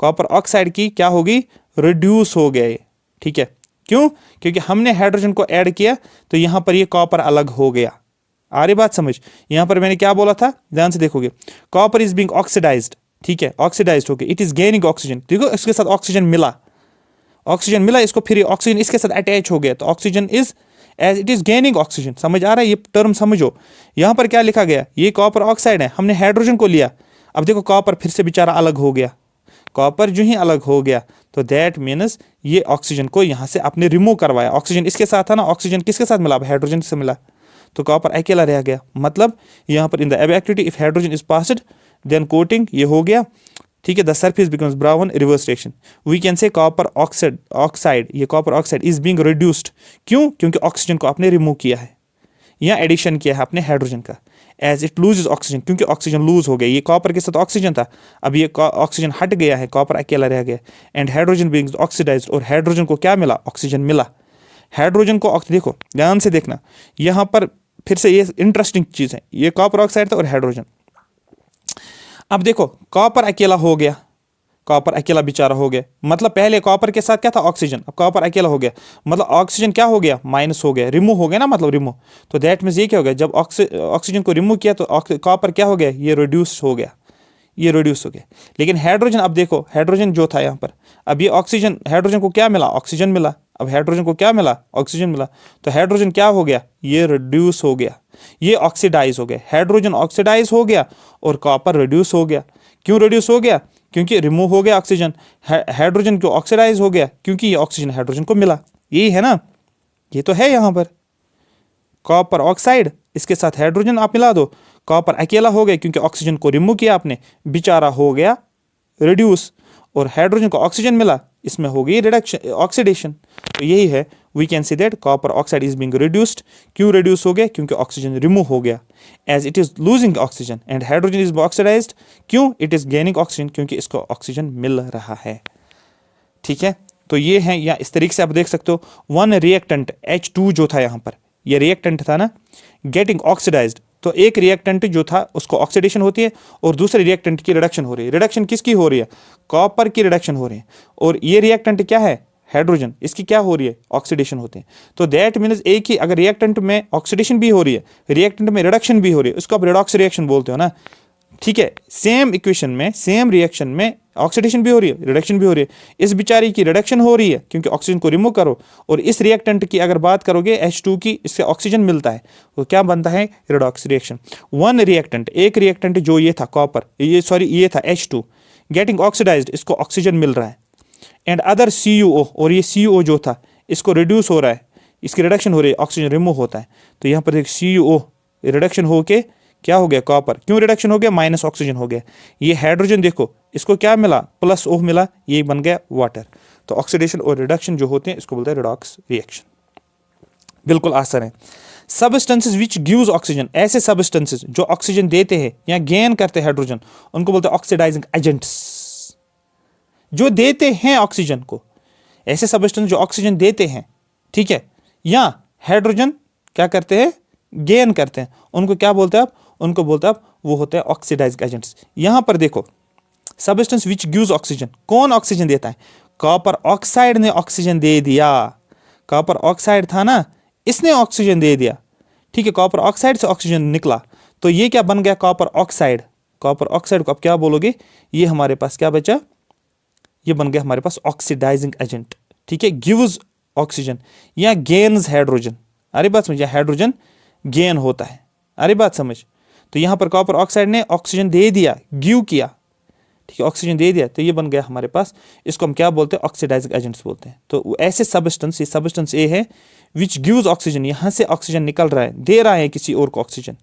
कॉपर ऑक्साइड की क्या होगी, रिड्यूस हो गया ये, ठीक है। क्यों, क्योंकि हमने हाइड्रोजन को ऐड किया तो यहां पर ये कॉपर अलग हो गया। आ रही बात समझ। यहां पर मैंने क्या बोला था, ध्यान से देखोगे, कॉपर इज बीइंग ऑक्सीडाइज्ड, ठीक है, ऑक्सीडाइज्ड हो गया, इट इज गेनिंग ऑक्सीजन। देखो इसके साथ ऑक्सीजन मिला, ऑक्सीजन मिला इसको, फिर ऑक्सीजन इसके साथ अटैच हो गया, तो oxygen is as it is gaining oxygen. समझ आ रहा है, ये टर्म समझो। यहां पर क्या लिखा गया, ये कॉपर ऑक्साइड है, हमने हाइड्रोजन को लिया, अब देखो कॉपर फिर से बेचारा अलग हो गया। कॉपर जो ही अलग हो गया तो दैट मीन्स ये ऑक्सीजन को यहां से आपने रिमूव करवाया। ऑक्सीजन इसके साथ था ना, ऑक्सीजन किसके साथ मिला, हाइड्रोजन से मिला, तो कॉपर अकेला रह गया। मतलब यहां पर in the above activity if hydrogen is passed then coating, ये हो गया, ठीक है। The surface becomes brown, reverse reaction. We can say copper oxide, ये copper oxide is being reduced, क्यों, क्योंकि ऑक्सीजन को आपने रिमूव किया है। यहाँ एडिशन किया है अपने हाइड्रोजन का, एज इट लूजेज ऑक्सीजन, क्योंकि ऑक्सीजन लूज हो गया, ये कॉपर के साथ ऑक्सीजन था, अब ये ऑक्सीजन हट गया है, कॉपर अकेला रह गया, एंड हाइड्रोजन बीइंग ऑक्सीडाइज्ड, और हाइड्रोजन को क्या मिला, ऑक्सीजन मिला। हाइड्रोजन को देखो ध्यान से देखना, यहाँ पर फिर से ये इंटरेस्टिंग चीज़ है, ये कॉपर ऑक्साइड था और हाइड्रोजन। अब देखो कॉपर अकेला हो गया, कॉपर अकेला बेचारा हो गया, मतलब पहले कॉपर के साथ क्या था, ऑक्सीजन, अब कॉपर अकेला हो गया, मतलब ऑक्सीजन क्या हो गया, माइनस हो गया, रिमूव हो गया ना, मतलब रिमूव, तो दैट मीन्स ये क्या हो गया, जब ऑक्सीजन को रिमूव किया तो कॉपर क्या हो गया, ये रिड्यूस हो गया, ये रिड्यूस हो गया। लेकिन हाइड्रोजन, अब देखो हाइड्रोजन जो था यहाँ पर, अब ये ऑक्सीजन, हाइड्रोजन को क्या मिला, ऑक्सीजन मिला, अब हाइड्रोजन को क्या मिला, ऑक्सीजन मिला, तो हाइड्रोजन क्या हो गया, ये रिड्यूस हो गया, ये ऑक्सीडाइज हो गया, हाइड्रोजन ऑक्सीडाइज हो गया और कॉपर रिड्यूस हो गया। क्यों रिड्यूस हो गया, क्योंकि रिमूव हो गया ऑक्सीजन, हाइड्रोजन क्यों ऑक्सीडाइज हो गया, क्योंकि ये ऑक्सीजन हाइड्रोजन को मिला, यही है ना, ये तो है यहाँ पर कॉपर ऑक्साइड, इसके साथ हाइड्रोजन आप मिला दो, कॉपर अकेला हो गया क्योंकि ऑक्सीजन को रिमूव किया आपने, बेचारा हो गया रिड्यूस, और हाइड्रोजन को ऑक्सीजन मिला, इसमें हो गई रिडक्शन, ऑक्सीडेशन। तो यही है, we can see that copper oxide is being reduced. क्यों रिड्यूस हो गया, क्योंकि ऑक्सीजन रिमूव हो गया, as it is losing oxygen, and hydrogen is oxidised, क्यों, इट इज गेनिंग ऑक्सीजन, क्योंकि इसको ऑक्सीजन मिल रहा है। ठीक है, तो ये है, या इस तरीके से आप देख सकते हो, वन रिएक्टेंट H2 जो था यहाँ पर, ये रिएक्टेंट था ना, गेटिंग ऑक्सीडाइज्ड, तो एक रिएक्टेंट जो था उसको ऑक्सीडेशन होती है और दूसरे रिएक्टेंट की रिडक्शन हो रही है। रिडक्शन किसकी हो रही है, कॉपर की रिडक्शन हो रही है, और ये रिएक्टेंट क्या है, हाइड्रोजन, इसकी क्या हो रही है, ऑक्सीडेशन होते हैं। तो दैट मीन्स एक ही, अगर रिएक्टेंट में ऑक्सीडेशन भी हो रही है, रिएक्टेंट में रिडक्शन भी हो रही है, उसको आप रिडॉक्स रिएक्शन बोलते हो ना। ठीक है, सेम इक्वेशन में, सेम रिएक्शन में ऑक्सीडेशन भी हो रही है, रिडक्शन भी हो रही है, इस बिचारी की रिडक्शन हो रही है क्योंकि ऑक्सीजन को रिमूव करो, और इस रिएक्टेंट की अगर बात करोगे H2 की, इससे ऑक्सीजन मिलता है, तो क्या बनता है, रिडॉक्स रिएक्शन। वन रिएक्टेंट, एक रिएक्टेंट जो ये था कॉपर, ये था H2 गेटिंग ऑक्सीडाइज्ड, इसको ऑक्सीजन मिल रहा है, एंड अदर CuO, और ये CO जो था इसको रिड्यूस हो रहा है, इसकी रिडक्शन हो रही है, ऑक्सीजन रिमूव होता है, तो यहाँ पर एक CuO रिडक्शन होके क्या हो गया, कॉपर, क्यों रिडक्शन हो गया, माइनस ऑक्सीजन हो गया। ये हाइड्रोजन देखो, इसको क्या मिला, प्लस O मिला, ये बन गया वाटर। तो ऑक्सीडेशन और रिडक्शन जो होते हैं इसको बोलते हैं रिडॉक्स रिएक्शन। बिल्कुल आसान है। सबस्टेंसेस विच गिव्स ऑक्सीजन, ऐसे सबस्टेंसेस जो ऑक्सीजन देते हैं या गेन करते हैं हाइड्रोजन, उनको बोलते हैं ऑक्सीडाइजिंग एजेंट्स, जो देते हैं ऑक्सीजन को, ऐसे सबस्टेंस जो ऑक्सीजन देते हैं, ठीक है, या हाइड्रोजन क्या करते हैं, गेन करते हैं, उनको क्या बोलते हैं आप, उनको बोलते हैं आप, वो होते हैं ऑक्सीडाइजिंग एजेंट्स। यहां पर देखो, सबस्टेंस विच गिव्स ऑक्सीजन, कौन ऑक्सीजन देता है, कॉपर ऑक्साइड ने ऑक्सीजन दे दिया, कॉपर ऑक्साइड था ना, इसने ऑक्सीजन दे दिया। ठीक है, कॉपर ऑक्साइड से ऑक्सीजन निकला, तो ये क्या बन गया, कॉपर ऑक्साइड। कॉपर ऑक्साइड को आप क्या बोलोगे, ये हमारे पास क्या बचा, ये बन गया हमारे पास ऑक्सीडाइजिंग एजेंट। ठीक है, गिव्स ऑक्सीजन या गेन्स हाइड्रोजन, अरे बात समझ, हाइड्रोजन गेन होता है, अरे बात समझ। तो यहां पर कॉपर ऑक्साइड ने ऑक्सीजन दे दिया, गिव किया, ठीक है, ऑक्सीजन दे दिया, तो ये बन गया हमारे पास, इसको हम क्या बोलते हैं, ऑक्सीडाइजिंग एजेंट्स बोलते हैं। तो ऐसे सबस्टेंस, ये सबस्टेंस ए है विच गिव्स ऑक्सीजन, यहां से ऑक्सीजन निकल रहा है, दे रहा है किसी और को ऑक्सीजन,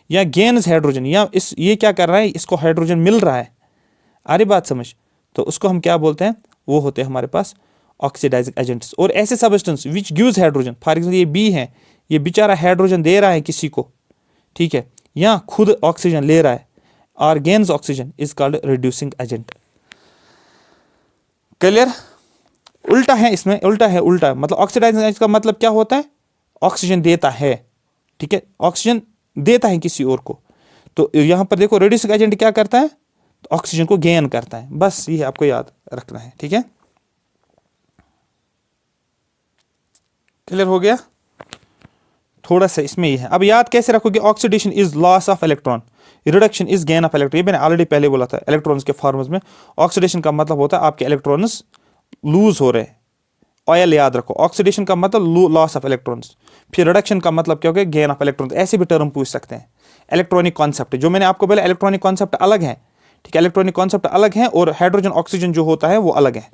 या गेन्स हाइड्रोजन, या ये क्या कर रहा है, इसको हाइड्रोजन मिल रहा है, अरे बात समझ, तो उसको हम क्या बोलते हैं, वो होते हैं हमारे पास ऑक्सीडाइजिंग एजेंट्स। और ऐसे substance which gives hydrogen, for example ये बी है, ये बेचारा हाइड्रोजन दे रहा है किसी को, ठीक है, या खुद ऑक्सीजन ले रहा है, और gains oxygen, is called reducing agent. Clear, उल्टा है इसमें, उल्टा है, उल्टा मतलब ऑक्सीडाइजिंग एजेंट का मतलब क्या होता है, ऑक्सीजन देता है, ठीक है, ऑक्सीजन देता है किसी और को। तो यहां पर देखो रिड्यूसिंग एजेंट क्या करता है, तो ऑक्सीजन को गेन करता है, बस ये आपको याद रखना है। ठीक है, क्लियर हो गया, थोड़ा सा इसमें ही है। अब याद कैसे रखोगे, oxidation is loss of electron, reduction is gain of electron, ये मैंने ऑलरेडी पहले बोला था इलेक्ट्रॉन्स के फॉर्म्स में। ऑक्सीडेशन का मतलब होता है आपके इलेक्ट्रॉन्स लूज हो रहे हैं, ऑयल याद रखो। ऑक्सीडेशन का मतलब लॉस ऑफ इलेक्ट्रॉन्स, फिर रिडक्शन का मतलब क्या हो गया, गेन ऑफ इलेक्ट्रॉन्स। ऐसे भी टर्म पूछ सकते हैं। इलेक्ट्रॉनिक कॉन्सेप्ट जो मैंने आपको बोला, इलेक्ट्रॉनिक कॉन्सेप्ट अलग है, ठीक है, इलेक्ट्रॉनिक कॉन्सेप्ट अलग है, और हाइड्रोजन ऑक्सीजन जो होता है वो अलग है,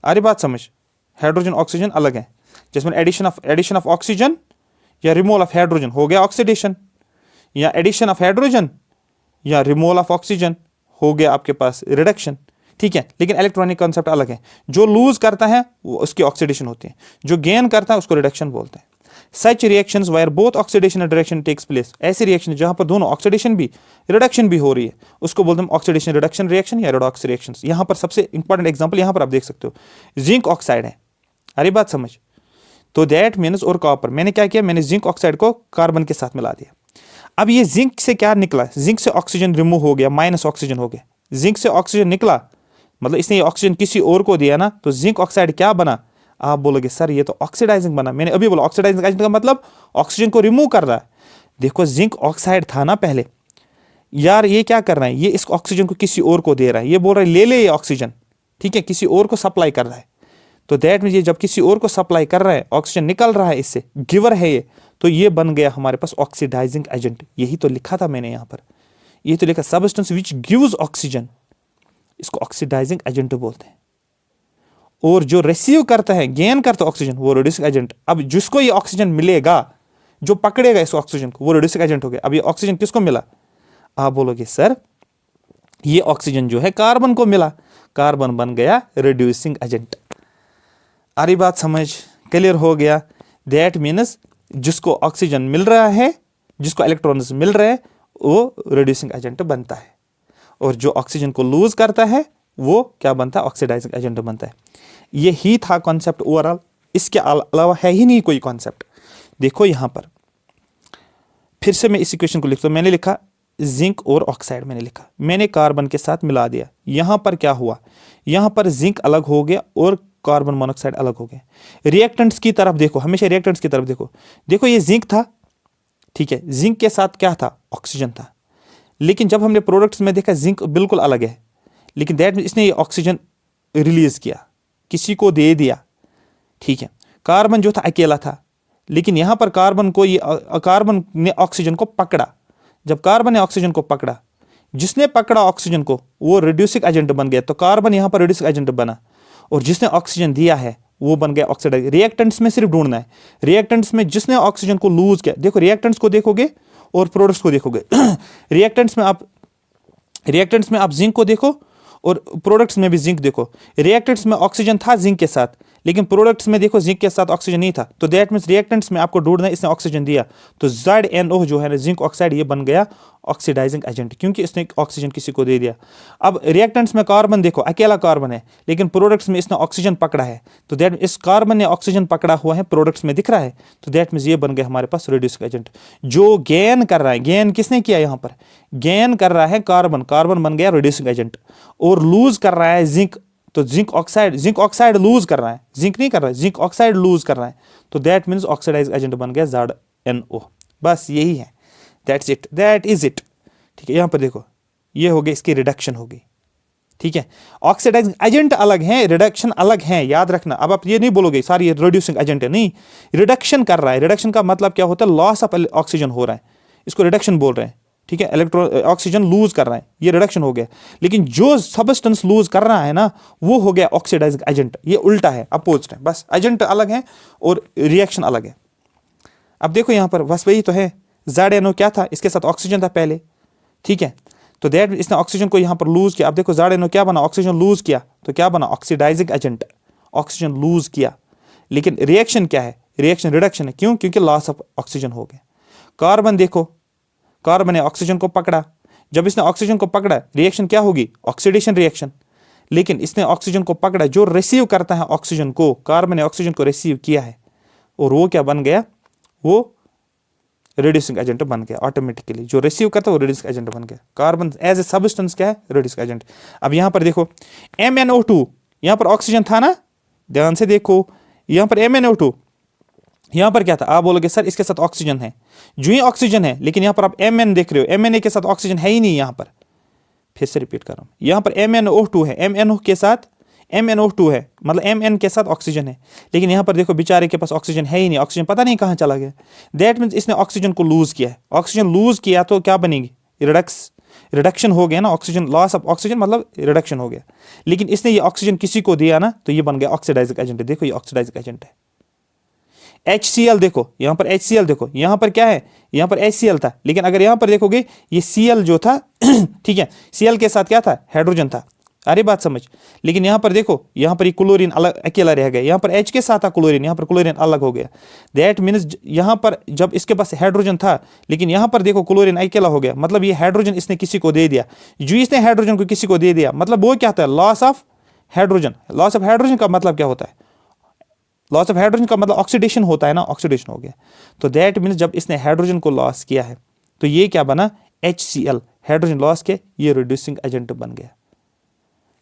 अरे बात समझ, हाइड्रोजन ऑक्सीजन अलग है, जिसमें एडिशन ऑफ ऑक्सीजन या रिमूवल ऑफ हाइड्रोजन हो गया ऑक्सीडेशन, या एडिशन ऑफ हाइड्रोजन या रिमूवल ऑफ ऑक्सीजन हो गया आपके पास रिडक्शन। ठीक है, लेकिन इलेक्ट्रॉनिक कॉन्सेप्ट अलग है, जो लूज करता है वो उसकी ऑक्सीडेशन होती है, जो गेन करता है उसको रिडक्शन बोलते हैं। Such reactions where both oxidation and reduction takes place, ऐसे रिएक्शन जहां पर दोनों ऑक्सीडेशन भी रिडक्शन भी हो रही है, उसको बोलते हैं ऑक्सीडेशन रिडक्शन रिएक्शन या रेडॉक्स रिएक्शन। यहां पर सबसे इंपॉर्टेंट एग्जांपल यहां पर आप देख सकते हो, जिंक ऑक्साइड है, अरे बात समझ, तो दैट मीन्स, और कॉपर, मैंने क्या किया, मैंने जिंक ऑक्साइड को कार्बन के साथ मिला दिया। अब ये जिंक से क्या निकला, जिंक से ऑक्सीजन रिमूव हो गया, माइनस ऑक्सीजन हो गया, जिंक से ऑक्सीजन निकला, मतलब इसने ये ऑक्सीजन किसी और को दिया ना, तो जिंक ऑक्साइड क्या बना, आप बोलोगे सर ये तो ऑक्सीडाइजिंग बना, मैंने अभी बोला ऑक्सीडाइजिंग एजेंट का मतलब ऑक्सीजन को रिमूव कर रहा है। देखो जिंक ऑक्साइड था ना पहले, यार ये क्या कर रहा है, ये इस ऑक्सीजन को किसी और को दे रहा है, ये बोल रहा है ले ले ये ऑक्सीजन, ठीक है, किसी और को सप्लाई कर रहा है, तो दैट मीन ये जब किसी और को सप्लाई कर रहा है, ऑक्सीजन निकल रहा है इससे, गिवर है ये, तो ये बन गया हमारे पास ऑक्सीडाइजिंग एजेंट। यही तो लिखा था मैंने यहाँ पर, ये तो लिखा सब्सटेंस विच गिव्स ऑक्सीजन, इसको ऑक्सीडाइजिंग एजेंट बोलते हैं। और जो रिसीव करता है, गेन करता है ऑक्सीजन, वो रिड्यूसिंग एजेंट। अब जिसको ये ऑक्सीजन मिलेगा, जो पकड़ेगा इस ऑक्सीजन को, वो रिड्यूसिंग एजेंट हो गया। अब ये ऑक्सीजन किसको मिला, आप बोलोगे सर ये ऑक्सीजन जो है कार्बन को मिला, कार्बन बन गया रिड्यूसिंग एजेंट। अरे बात समझ, क्लियर हो गया। दैट मीन्स जिसको ऑक्सीजन मिल रहा है, जिसको इलेक्ट्रॉन्स मिल रहे हैं, वो रिड्यूसिंग एजेंट बनता है, और जो ऑक्सीजन को लूज करता है वो क्या बनता है, ऑक्सीडाइजिंग एजेंट बनता है। ये ही था कॉन्सेप्ट ओवरऑल, इसके अलावा है ही नहीं कोई कॉन्सेप्ट। देखो यहां पर फिर से मैं इस इक्वेशन को लिखता हूं, मैंने लिखा जिंक और ऑक्साइड, मैंने लिखा, मैंने कार्बन के साथ मिला दिया, यहां पर क्या हुआ, यहां पर जिंक अलग हो गया और कार्बन मोनोऑक्साइड अलग हो गया। रिएक्टेंट्स की तरफ देखो, हमेशा रिएक्टेंट्स की तरफ देखो, देखो ये जिंक था, ठीक है, जिंक के साथ क्या था, ऑक्सीजन था, लेकिन जब हमने प्रोडक्ट्स में देखा जिंक बिल्कुल अलग है, लेकिन दैट इसने ये ऑक्सीजन रिलीज किया, किसी को दे दिया, ठीक है। कार्बन जो था अकेला था, लेकिन यहां पर कार्बन को, ये कार्बन ने ऑक्सीजन को पकड़ा, जब कार्बन ने ऑक्सीजन को पकड़ा, जिसने पकड़ा ऑक्सीजन को वो रिड्यूसिंग एजेंट बन गया, तो कार्बन यहां पर रिड्यूसिंग एजेंट बना, और जिसने ऑक्सीजन दिया है वो बन गया ऑक्सीडाइज। रिएक्टेंट्स में सिर्फ ढूंढना है, रिएक्टेंट्स में जिसने ऑक्सीजन को लूज किया, देखो रिएक्टेंट्स को देखोगे और प्रोडक्ट्स को देखोगे रिएक्टेंट्स में आप जिंक को देखो और प्रोडक्ट्स में भी जिंक देखो। रिएक्टेंट्स में ऑक्सीजन था जिंक के साथ, लेकिन प्रोडक्ट्स में देखो जिंक के साथ ऑक्सीजन नहीं था, तो दैट मीन्स रिएक्टेंट्स में आपको ढूंढना है, इसने ऑक्सीजन दिया, तो ZnO जो है ना, जिंक ऑक्साइड, ये बन गया ऑक्सीडाइजिंग एजेंट, क्योंकि इसने ऑक्सीजन किसी को दे दिया। अब रिएक्टेंट्स में कार्बन देखो, अकेला कार्बन है, लेकिन प्रोडक्ट्स में इसने ऑक्सीजन पकड़ा है, तो दैट इस कार्बन ने ऑक्सीजन पकड़ा हुआ है, प्रोडक्ट्स में दिख रहा है, तो दैट मीन्स ये बन गया हमारे पास रिड्यूसिंग एजेंट। जो गेन कर रहा है, गेन किसने किया, यहां पर गेन कर रहा है कार्बन, कार्बन बन गया रिड्यूसिंग एजेंट, और लूज कर रहा है जिंक, तो जिंक ऑक्साइड लूज कर रहा है, जिंक नहीं कर रहा है, जिंक ऑक्साइड लूज कर रहा है, तो दैट मीन्स ऑक्सीडाइज एजेंट बन गया ZnO। बस यही है, that's it, that is it, ठीक है। यहां पर देखो ये हो गई, इसकी रिडक्शन हो गई, ठीक है। ऑक्सीडाइजिंग एजेंट अलग है, रिडक्शन अलग है, याद रखना। अब आप ये नहीं बोलोगे सारी ये रिड्यूसिंग एजेंट है, नहीं, रिडक्शन कर रहा है। रिडक्शन का मतलब क्या होता है, लॉस ऑफ ऑक्सीजन हो रहा है, इसको रिडक्शन बोल रहे हैं, ठीक है। इलेक्ट्रॉन ऑक्सीजन लूज कर रहा है, ये रिडक्शन हो गया, लेकिन जो सब्सटेंस लूज कर रहा है ना, वो हो गया ऑक्सीडाइजिंग एजेंट। ये उल्टा है, अपोजिट है, बस एजेंट अलग है और रिएक्शन अलग है। अब देखो यहां पर बस वही तो है, ZnO क्या था, इसके साथ ऑक्सीजन था पहले, ठीक है, तो दैट इसने ऑक्सीजन को यहां पर लूज किया। अब देखो ZnO क्या बना, ऑक्सीजन लूज किया, तो क्या बना, ऑक्सीडाइजिंग एजेंट, ऑक्सीजन लूज किया। लेकिन रिएक्शन क्या है, रिएक्शन रिडक्शन है, क्यों, क्योंकि लॉस ऑफ ऑक्सीजन हो गया। कार्बन देखो, कार्बन ने ऑक्सीजन को पकड़ा, जब इसने ऑक्सीजन को पकड़ा, रिएक्शन क्या होगी, ऑक्सीडेशन रिएक्शन। लेकिन इसने ऑक्सीजन को पकड़ा, जो रिसीव करता है ऑक्सीजन को, कार्बन ने ऑक्सीजन को रिसीव किया है, और वो क्या बन गया, वो रिड्यूसिंग एजेंट बन गया ऑटोमेटिकली। जो रिसीव करता है वो रिड्यूसिंग एजेंट बन गया। कार्बन एज ए सब्सटेंस क्या है, रिड्यूसिंग एजेंट। अब यहां पर देखो MnO2, यहां पर ऑक्सीजन था ना, ध्यान से देखो, यहां पर MnO2, यहां पर क्या था, आप बोलोगे सर इसके साथ ऑक्सीजन है, जो ही ऑक्सीजन है, लेकिन यहां पर आप Mn देख रहे हो, MnA के साथ ऑक्सीजन है ही नहीं यहां पर। फिर से रिपीट कर रहा हूं, यहां पर MnO2 है, MnO के साथ MnO2 है, मतलब Mn के साथ ऑक्सीजन है, लेकिन यहां पर देखो बेचारे के पास ऑक्सीजन है ही नहीं, ऑक्सीजन पता नहीं कहां चला गया। दैट मीन्स इसने ऑक्सीजन को लूज किया है, ऑक्सीजन लूज किया तो क्या बनेगी, रिडक्शन हो गया ना, ऑक्सीजन लॉस ऑफ ऑक्सीजन मतलब रिडक्शन हो गया। लेकिन इसने ये ऑक्सीजन किसी को दिया ना, तो ये बन गया ऑक्सीडाइजिंग एजेंट। देखो ये ऑक्सीडाइजिंग एजेंट है। HCl देखो, यहां पर HCl देखो, यहां पर क्या है, यहां पर HCl था, लेकिन अगर यहां पर देखोगे ये Cl जो था ठीक है, Cl के साथ क्या था, हाइड्रोजन था, अरे बात समझ। लेकिन यहाँ पर देखो, यहाँ पर ये क्लोरीन अलग अकेला रह गया, यहाँ पर H के साथ था क्लोरीन, यहाँ पर क्लोरीन अलग हो गया। दैट मीन्स यहाँ पर जब इसके पास हाइड्रोजन था, लेकिन यहाँ पर देखो क्लोरीन अकेला हो गया, मतलब ये हाइड्रोजन इसने किसी को दे दिया। जो इसने हाइड्रोजन को किसी को दे दिया, मतलब वो क्या होता है, loss of hydrogen. Loss of hydrogen का मतलब क्या होता है, लॉस ऑफ हाइड्रोजन का मतलब ऑक्सीडेशन होता है ना, ऑक्सीडेशन हो गया। तो दैट मीन्स जब इसने हाइड्रोजन को लॉस किया है तो ये क्या बना, HCl, हाइड्रोजन लॉस के ये रिड्यूसिंग एजेंट बन गया।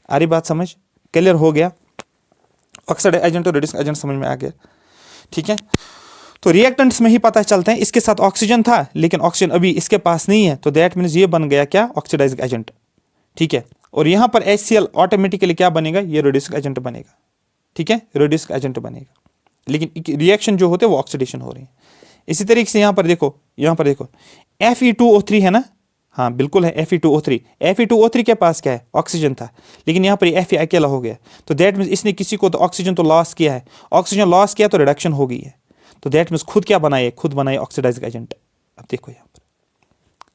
आ रही बात समझ, क्लियर हो गया। ऑक्सीडाइजिंग एजेंट और रिड्यूसिंग एजेंट समझ में आ गया, ठीक है। तो रिएक्टेंट्स में ही पता चलता है, इसके साथ ऑक्सीजन था लेकिन ऑक्सीजन अभी इसके पास नहीं है, तो दैट मीन्स ये बन गया क्या, ऑक्सीडाइजिंग एजेंट, ठीक है। और यहाँ पर HCl ऑटोमेटिकली क्या बनेगा, ये रिड्यूसिंग एजेंट बनेगा, ठीक है, रिड्यूसिंग एजेंट बनेगा। लेकिन रिएक्शन जो होते हैं वो ऑक्सीडेशन हो रही है। इसी तरीके से यहाँ पर देखो, यहाँ पर देखो Fe2O3 है ना, हाँ बिल्कुल है Fe2O3। Fe2O3 के पास क्या है, ऑक्सीजन था, लेकिन यहाँ पर Fe अकेला हो गया। तो दैट मीन्स इसने किसी को तो ऑक्सीजन तो लॉस किया है, ऑक्सीजन लॉस किया तो रिडक्शन हो गई है। तो दैट मीन्स खुद क्या बनाए, खुद बनाए ऑक्सीडाइजिंग एजेंट। अब देखो यहाँ पर,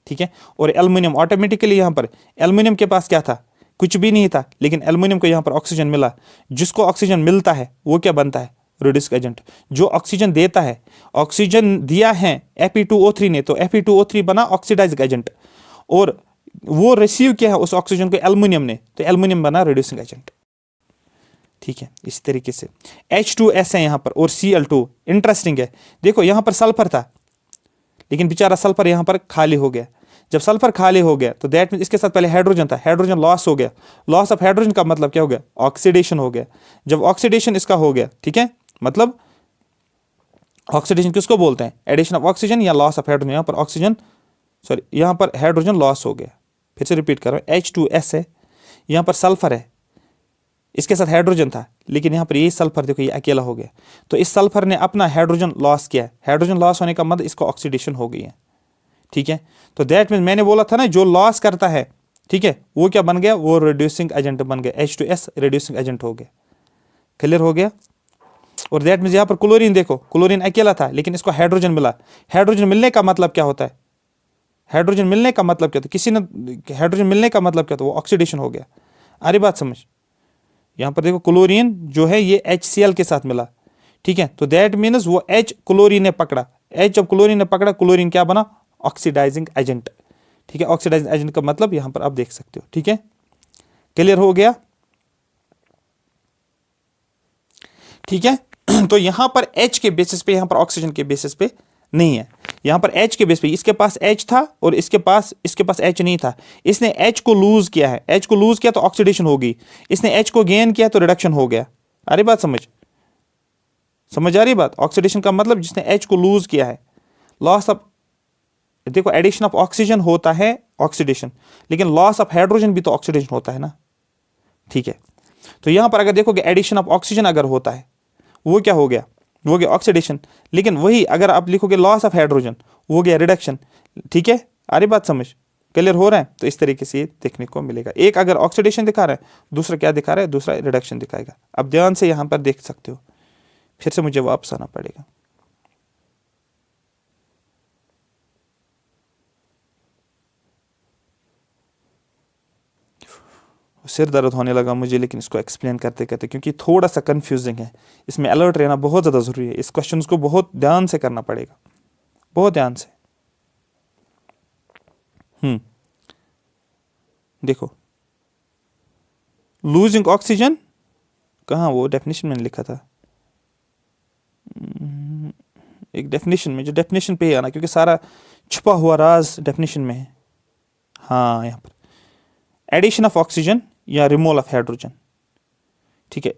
ठीक है। और एल्युमिनियम ऑटोमेटिकली, यहाँ पर एल्युमिनियम के पास क्या था, कुछ भी नहीं था, लेकिन एल्युमिनियम को यहाँ पर ऑक्सीजन मिला। जिसको ऑक्सीजन मिलता है वो क्या बनता है, रिड्यूसिंग एजेंट। जो ऑक्सीजन देता है, ऑक्सीजन दिया है Fe2O3 ने, तो Fe2O3 बना ऑक्सीडाइजिंग एजेंट। और वो रिसीव किया है उस ऑक्सीजन को एल्युमिनियम ने, तो एल्युमिनियम बना रिड्यूसिंग एजेंट, ठीक है। इस तरीके से H2S है यहाँ पर और Cl2। इंटरेस्टिंग है, देखो यहाँ पर सल्फर था, लेकिन बेचारा सल्फर यहाँ पर खाली हो गया। जब सल्फर खाली हो गया तो दैट मीन इसके साथ पहले हाइड्रोजन था, हाइड्रोजन लॉस हो गया। लॉस ऑफ हाइड्रोजन का मतलब क्या हो गया, ऑक्सीडेशन हो गया। जब ऑक्सीडेशन इसका हो गया, ठीक है, मतलब ऑक्सीडेशन किसको बोलते हैं, एडिशन ऑफ ऑक्सीजन या लॉस ऑफ हाइड्रोजन। यहाँ पर ऑक्सीजन, सॉरी यहाँ पर हाइड्रोजन लॉस हो गया। फिर से रिपीट कर रहा हूँ, H2S है, यहाँ पर सल्फर है, इसके साथ हाइड्रोजन था, लेकिन यहाँ पर ये सल्फर देखो ये अकेला हो गया। तो इस सल्फर ने अपना हाइड्रोजन लॉस किया है। हाइड्रोजन लॉस होने का मतलब इसको ऑक्सीडेशन हो गई है, ठीक है। तो दैट मीन मैंने बोला था ना, जो लॉस करता है, ठीक है, वो क्या बन गया, वो रिड्यूसिंग एजेंट बन गया। H2S रिड्यूसिंग एजेंट हो गया, क्लियर हो गया। और दैट मीन यहाँ पर क्लोरीन देखो, क्लोरीन अकेला था लेकिन इसको हाइड्रोजन मिला। हाइड्रोजन मिलने का मतलब क्या होता है, हाइड्रोजन मिलने का मतलब क्या होता है, किसी ने हाइड्रोजन मिलने का मतलब क्या होता है, वो ऑक्सीडेशन हो गया। अरे बात समझ, यहाँ पर देखो क्लोरीन जो है ये HCl के साथ मिला, ठीक है। तो दैट मीन्स वो H क्लोरीन ने पकड़ा, H जब क्लोरीन ने पकड़ा, क्लोरीन क्या बना, ऑक्सीडाइजिंग एजेंट, ठीक है। ऑक्सीडाइजिंग एजेंट का मतलब यहाँ पर आप देख सकते हो, ठीक है, क्लियर हो गया, ठीक है। तो यहाँ पर H के बेसिस पे, यहाँ पर ऑक्सीजन के बेसिस पे नहीं है, यहाँ पर H के बेस पे। इसके पास H था और इसके पास H नहीं था। इसने H को लूज किया है, H को लूज किया तो ऑक्सीडेशन होगी, इसने H को गेन किया तो रिडक्शन हो गया। अरे बात समझ आ रही बात। ऑक्सीडेशन का मतलब जिसने H को लूज किया है, लॉस ऑफ, देखो एडिशन ऑफ ऑक्सीजन होता है ऑक्सीडेशन, लेकिन लॉस ऑफ हाइड्रोजन भी तो ऑक्सीडेशन होता है ना, ठीक है। तो यहाँ पर अगर देखोगे एडिशन ऑफ ऑक्सीजन अगर होता है, वो क्या हो गया, वो हो गया ऑक्सीडेशन। लेकिन वही अगर आप लिखोगे लॉस ऑफ हाइड्रोजन, वो हो गया रिडक्शन, ठीक है। अरे बात समझ, क्लियर हो रहा है। तो इस तरीके से ये देखने को मिलेगा, एक अगर ऑक्सीडेशन दिखा रहा है, दूसरा क्या दिखा रहा है, दूसरा रिडक्शन दिखाएगा। अब ध्यान से यहाँ पर देख सकते हो, फिर से मुझे वापस आना पड़ेगा। सिर दर्द होने लगा मुझे, लेकिन इसको एक्सप्लेन करते करते, क्योंकि थोड़ा सा कंफ्यूजिंग है, इसमें अलर्ट रहना बहुत ज़्यादा ज़रूरी है। इस क्वेश्चन को बहुत ध्यान से करना पड़ेगा, बहुत ध्यान से। देखो लूजिंग ऑक्सीजन कहाँ, वो डेफिनेशन मैंने लिखा था, एक डेफिनेशन में, जो डेफिनेशन पे ही आना, क्योंकि सारा छुपा हुआ राज डेफिनेशन में है। हाँ, यहाँ पर एडिशन ऑफ ऑक्सीजन या रिमूवल ऑफ हाइड्रोजन, ठीक है।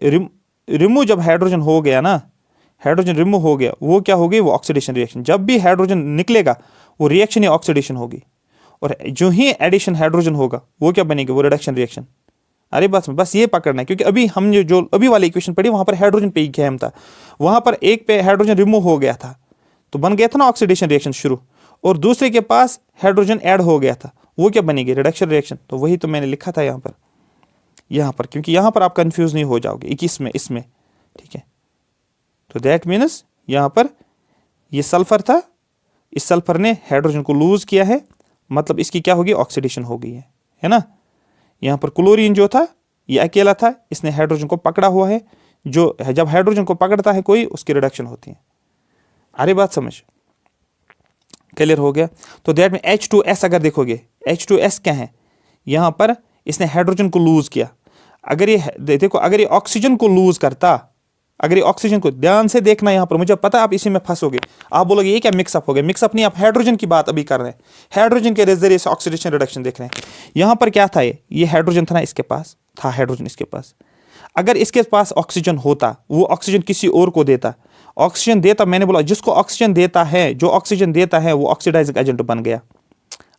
रिमूव जब हाइड्रोजन हो गया ना, हाइड्रोजन रिमूव हो गया, वो क्या हो गई, वो ऑक्सीडेशन रिएक्शन। जब भी हाइड्रोजन निकलेगा वो रिएक्शन या ऑक्सीडेशन होगी, और जो ही एडिशन हाइड्रोजन होगा वो क्या बनेगी, वो रिडक्शन रिएक्शन। अरे बस ये पकड़ना है, क्योंकि अभी हम जो अभी वाली इक्वेशन पढ़ी वहाँ पर हाइड्रोजन पे ही गेम था, वहाँ पर एक पे हाइड्रोजन रिमूव हो गया था तो बन गया था ना ऑक्सीडेशन रिएक्शन शुरू, और दूसरे के पास हाइड्रोजन ऐड हो गया था, वो क्या बनेगी, रिडक्शन रिएक्शन। तो वही तो मैंने लिखा था यहाँ पर, क्योंकि यहाँ पर आप कंफ्यूज नहीं हो जाओगे 21 में, इसमें, ठीक है। तो दैट मीन्स यहाँ पर ये सल्फर था, इस सल्फर ने हाइड्रोजन को लूज किया है, मतलब इसकी क्या होगी, ऑक्सीडेशन हो गई है ना। यहाँ पर क्लोरीन जो था ये अकेला था, इसने हाइड्रोजन को पकड़ा हुआ है, जो जब हाइड्रोजन को पकड़ता है कोई, उसकी रिडक्शन होती है। अरे बात समझ, क्लियर हो गया। तो दैट में H2S अगर देखोगे, H2S क्या है, यहाँ पर इसने हाइड्रोजन को लूज किया। अगर ये देखो, अगर ये ऑक्सीजन को लूज करता, अगर ये ऑक्सीजन को, ध्यान से देखना यहाँ पर, मुझे पता है आप इसी में फंसोगे, आप बोलोगे ये क्या मिक्सअप हो गया। मिक्सअप नहीं, आप हाइड्रोजन की बात अभी कर रहे हैं, हाइड्रोजन के जरिए से ऑक्सीडेशन रिडक्शन देख रहे हैं। यहाँ पर क्या था, ये हाइड्रोजन था ना, इसके पास था हाइड्रोजन, इसके पास, अगर इसके पास ऑक्सीजन होता, वो ऑक्सीजन किसी और को देता, ऑक्सीजन देता, मैंने बोला जिसको ऑक्सीजन देता है, जो ऑक्सीजन देता है वो ऑक्सीडाइजिंग एजेंट बन गया।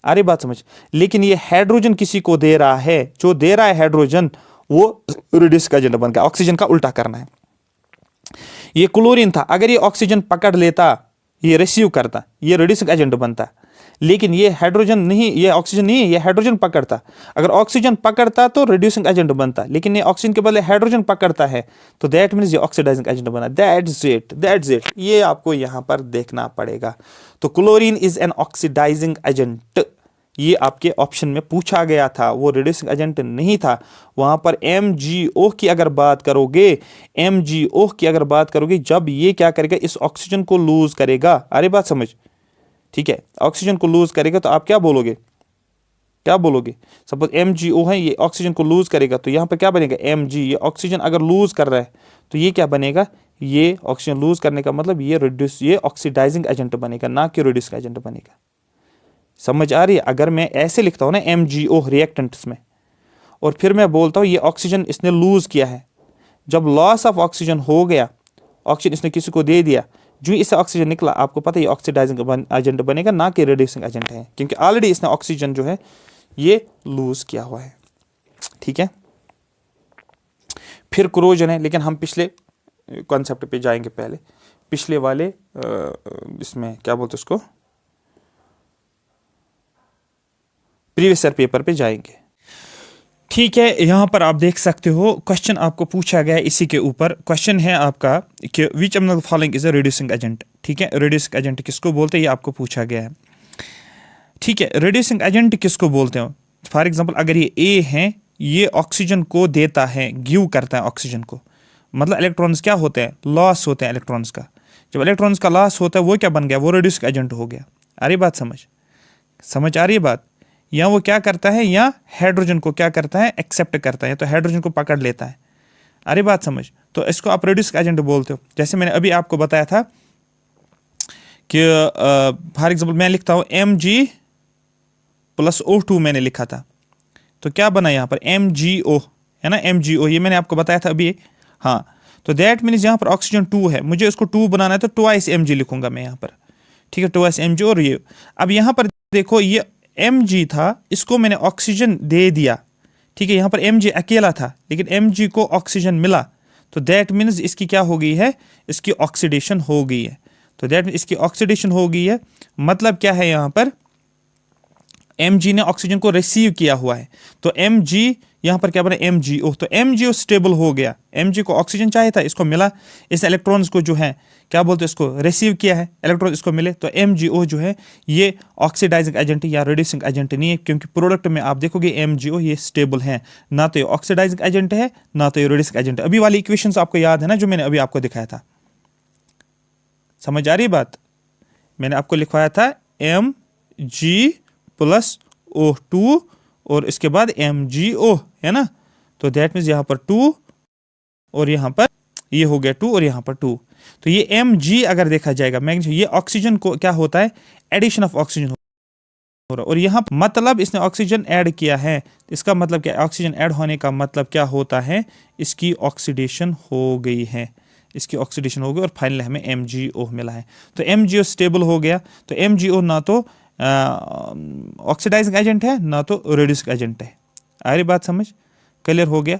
अरे बात समझ, लेकिन ये हाइड्रोजन किसी को दे रहा है, जो दे रहा है हाइड्रोजन वो रिड्यूसिंग एजेंट बन गया। ऑक्सीजन का उल्टा करना है। ये क्लोरीन था, अगर ये ऑक्सीजन पकड़ लेता, ये रिसीव करता, ये रिड्यूसिंग एजेंट बनता। लेकिन ये हाइड्रोजन नहीं, ये ऑक्सीजन नहीं, ये हाइड्रोजन पकड़ता। अगर ऑक्सीजन पकड़ता तो रिड्यूसिंग एजेंट बनता, लेकिन ये ऑक्सीजन के बदले हाइड्रोजन पकड़ता है, तो दैट मीन्स ये ऑक्सीडाइजिंग एजेंट बना। दैट्स इट, ये आपको यहाँ पर देखना पड़ेगा। तो chlorine is an oxidising agent, ये आपके ऑप्शन में पूछा गया था, वो रिड्यूसिंग एजेंट नहीं था। वहां पर MgO की अगर बात करोगे, MgO की अगर बात करोगे, जब ये क्या करेगा, इस ऑक्सीजन को लूज करेगा। अरे बात समझ, ठीक है, ऑक्सीजन को लूज करेगा तो आप क्या बोलोगे, सपोज MgO है, ये ऑक्सीजन को लूज करेगा, तो यहाँ पर क्या बनेगा, Mg, ये ऑक्सीजन अगर लूज कर रहा है तो ये क्या बनेगा, ये ऑक्सीजन लूज करने का मतलब ये ऑक्सीडाइजिंग एजेंट बनेगा, ना कि रिड्यूसिंग एजेंट बनेगा। समझ आ रही है। अगर मैं ऐसे लिखता हूं ना MgO रिएक्टेंट्स में, और फिर मैं बोलता हूं ये ऑक्सीजन इसने लूज किया है, जब लॉस ऑफ ऑक्सीजन हो गया, ऑक्सीजन इसने किसी को दे दिया, जो इससे ऑक्सीजन निकला, आपको पता है ये ऑक्सीडाइजिंग एजेंट बनेगा, ना कि रिड्यूसिंग एजेंट है, क्योंकि ऑलरेडी इसने ऑक्सीजन जो है ये लूज किया हुआ है। ठीक है, फिर क्रोजन है, लेकिन हम पिछले कॉन्सेप्ट पे जाएंगे, पहले पिछले वाले इसमें क्या बोलते उसको, प्रीवियस ईयर पेपर पे जाएंगे। ठीक है, यहाँ पर आप देख सकते हो क्वेश्चन आपको पूछा गया है, इसी के ऊपर क्वेश्चन है आपका कि which among the following is a reducing agent. ठीक है, रिड्यूसिंग एजेंट किसको बोलते हैं, ये आपको पूछा गया है। ठीक है, रिड्यूसिंग एजेंट किसको बोलते हो, फॉर एग्जांपल अगर ये A है, ये ऑक्सीजन को देता है, गिव करता है ऑक्सीजन को, मतलब इलेक्ट्रॉन्स क्या होते हैं, लॉस होते हैं इलेक्ट्रॉन्स का। जब इलेक्ट्रॉन्स का लॉस होता है वो क्या बन गया, वो रिड्यूसिंग एजेंट हो गया। अरे बात समझ आ रही है बात। या वो क्या करता है, या हाइड्रोजन को क्या करता है, एक्सेप्ट करता है, तो हाइड्रोजन को पकड़ लेता है। अरे बात समझ, तो इसको आप रिड्यूसिंग एजेंट बोलते हो। जैसे मैंने अभी आपको बताया था कि फॉर एग्जांपल मैं लिखता हूँ Mg+O2 मैंने लिखा था, तो क्या बना यहाँ पर MgO, है ना, MgO, ये मैंने आपको बताया था अभी। हाँ, तो दैट मीन्स यहाँ पर ऑक्सीजन 2 है, मुझे उसको 2 बनाना है, तो ट्वाइस Mg लिखूंगा मैं यहाँ पर। ठीक है, ट्वाइस Mg। और ये अब यहाँ पर देखो, ये Mg था, इसको मैंने ऑक्सीजन दे दिया। ठीक है, यहाँ पर Mg अकेला था, लेकिन Mg को ऑक्सीजन मिला, तो दैट मीन्स इसकी क्या हो गई है, इसकी ऑक्सीडेशन हो गई है। तो दैट मीन्स इसकी ऑक्सीडेशन हो गई है, मतलब क्या है, यहाँ पर Mg ने ऑक्सीजन को रिसीव किया हुआ है, तो Mg यहाँ पर क्या बना, MgO, तो MgO स्टेबल हो गया। Mg को ऑक्सीजन चाहिए था, इसको मिला, इस इलेक्ट्रॉन्स को जो है क्या बोलते हैं, इसको रिसीव किया है, इलेक्ट्रॉन इसको मिले, तो MgO जो है ये ऑक्सीडाइजिंग एजेंट या रिड्यूसिंग एजेंट नहीं है, क्योंकि प्रोडक्ट में आप देखोगे MgO ये स्टेबल है, ना तो ये ऑक्सीडाइजिंग एजेंट है, ना तो ये रिड्यूसिंग एजेंट है। अभी वाली इक्वेशन आपको याद है ना, जो मैंने अभी आपको दिखाया था। समझ आ रही बात, मैंने आपको लिखवाया था Mg+O2 और इसके बाद MgO, है ना, तो दैट मीन्स यहाँ पर 2 और यहाँ पर ये हो गया 2 और यहाँ पर 2, तो ये Mg अगर देखा जाएगा, मैग्नीशियम, ये ऑक्सीजन को क्या होता है, एडिशन ऑफ ऑक्सीजन हो रहा, और यहाँ मतलब इसने ऑक्सीजन ऐड किया है, इसका मतलब क्या, ऑक्सीजन ऐड होने का मतलब क्या होता है, इसकी ऑक्सीडेशन हो गई है, इसकी ऑक्सीडेशन हो गई, और फाइनली हमें MgO मिला है। तो MgO स्टेबल हो गया, तो MgO ना तो ऑक्सीडाइजिंग एजेंट है, ना तो रिड्यूसिंग एजेंट है। आ रही बात समझ, क्लियर हो गया।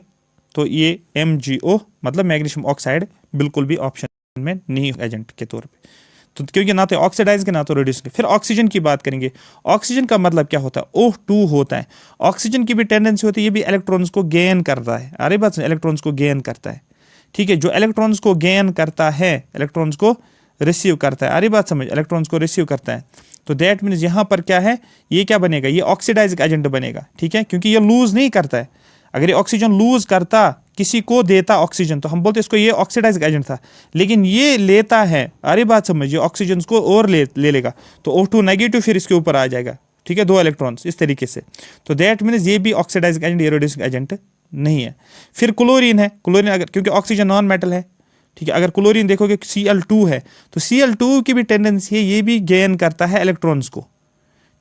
तो ये MgO मतलब मैग्नीशियम ऑक्साइड बिल्कुल भी ऑप्शन में नहीं एजेंट के तौर पे, तो क्योंकि ना तो ऑक्सीडाइज के ना तो रिड्यूस के। फिर ऑक्सीजन की बात करेंगे, ऑक्सीजन का मतलब क्या होता है, O2 होता है। ऑक्सीजन की भी टेंडेंसी होती है, ये भी इलेक्ट्रॉन्स को गेन करता है। अरे बात, इलेक्ट्रॉन्स को गेन करता है, ठीक है, जो इलेक्ट्रॉन्स को गेन करता है, इलेक्ट्रॉन्स को रिसीव करता है। अरे बात समझ, इलेक्ट्रॉन्स को रिसीव करता है, तो दैट मीन्स यहाँ पर क्या है, ये क्या बनेगा, ये ऑक्सीडाइजिंग एजेंट बनेगा, ठीक है, क्योंकि ये लूज नहीं करता है। अगर ये ऑक्सीजन लूज करता, किसी को देता ऑक्सीजन, तो हम बोलते इसको ये ऑक्सीडाइजिंग एजेंट था। लेकिन ये लेता है, अरे बात समझिए, ऑक्सीजन को और ले लेगा, तो O2 नेगेटिव फिर इसके ऊपर आ जाएगा, ठीक है, 2 इलेक्ट्रॉन्स इस तरीके से। तो दैट मीन्स ये भी ऑक्सीडाइजिंग एजेंट, ये रिड्यूसिंग एजेंट नहीं है। फिर क्लोरीन है, क्लोरीन अगर, क्योंकि ऑक्सीजन नॉन मेटल है, ठीक है, अगर क्लोरीन देखोगे Cl2 है, तो Cl2 की भी टेंडेंसी है, ये भी गेन करता है इलेक्ट्रॉन्स को,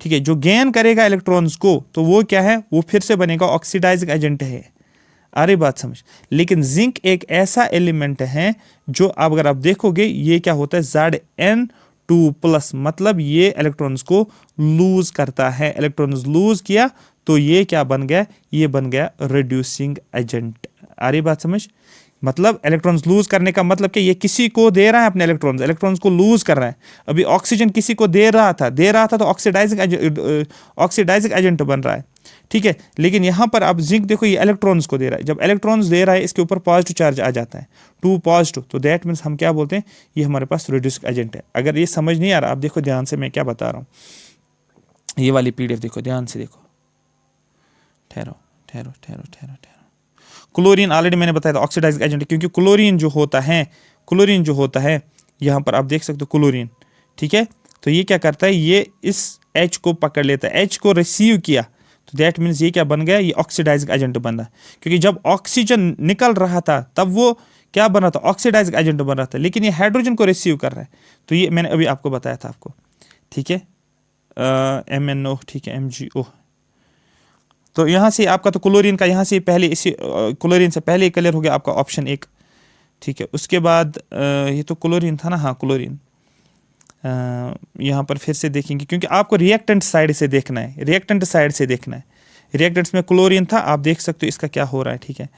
ठीक है। जो गेन करेगा इलेक्ट्रॉन्स को, तो वो क्या है, वो फिर से बनेगा ऑक्सीडाइजिंग एजेंट है। अरे बात समझ। लेकिन जिंक एक ऐसा एलिमेंट है जो अब अगर आप देखोगे ये क्या होता है, Zn2+, मतलब ये इलेक्ट्रॉन्स को लूज करता है। इलेक्ट्रॉन्स लूज किया तो ये क्या बन गया, ये बन गया रिड्यूसिंग एजेंट। अरे बात समझ। मतलब इलेक्ट्रॉन्स लूज करने का मतलब कि ये किसी को दे रहा है अपने इलेक्ट्रॉन्स को लूज कर रहा है। अभी ऑक्सीजन किसी को दे रहा था तो ऑक्सीडाइजिंग एजेंट बन रहा है, ठीक है। लेकिन यहाँ पर आप जिंक देखो, ये इलेक्ट्रॉन्स को दे रहा है। जब इलेक्ट्रॉन्स दे रहा है, इसके ऊपर पॉजिटिव चार्ज आ जाता है, 2 पॉजिटिव, तो दैट मीन्स हम क्या बोलते हैं, ये हमारे पास रिड्यूसिंग एजेंट है। अगर ये समझ नहीं आ रहा, आप देखो ध्यान से मैं क्या बता रहा हूँ। ये वाली पीडीएफ देखो, ध्यान से देखो। ठहरो। क्लोरीन ऑलरेडी मैंने बताया था ऑक्सीडाइजिंग एजेंट, क्योंकि क्लोरीन जो होता है यहाँ पर आप देख सकते हो क्लोरीन, ठीक है। तो ये क्या करता है, ये इस H को पकड़ लेता है, H को रिसीव किया, तो दैट मीन्स ये क्या बन गया, ये ऑक्सीडाइजिंग एजेंट बन रहा। क्योंकि जब ऑक्सीजन निकल रहा था तब वो क्या बन रहा था, ऑक्सीडाइजिंग एजेंट बन रहा था। लेकिन ये हाइड्रोजन को रिसीव कर रहा है, तो ये मैंने अभी आपको बताया था आपको, ठीक है, MnO, ठीक है, MgO। तो यहाँ से आपका तो क्लोरीन का यहाँ से पहले, इसी क्लोरीन से पहले क्लियर हो गया आपका ऑप्शन 1, ठीक है। उसके बाद ये तो क्लोरीन था ना, हाँ क्लोरीन। यहाँ पर फिर से देखेंगे, क्योंकि आपको रिएक्टेंट साइड से देखना है, रिएक्टेंट्स में क्लोरीन था, आप देख सकते हो इसका क्या हो रहा है, ठीक है।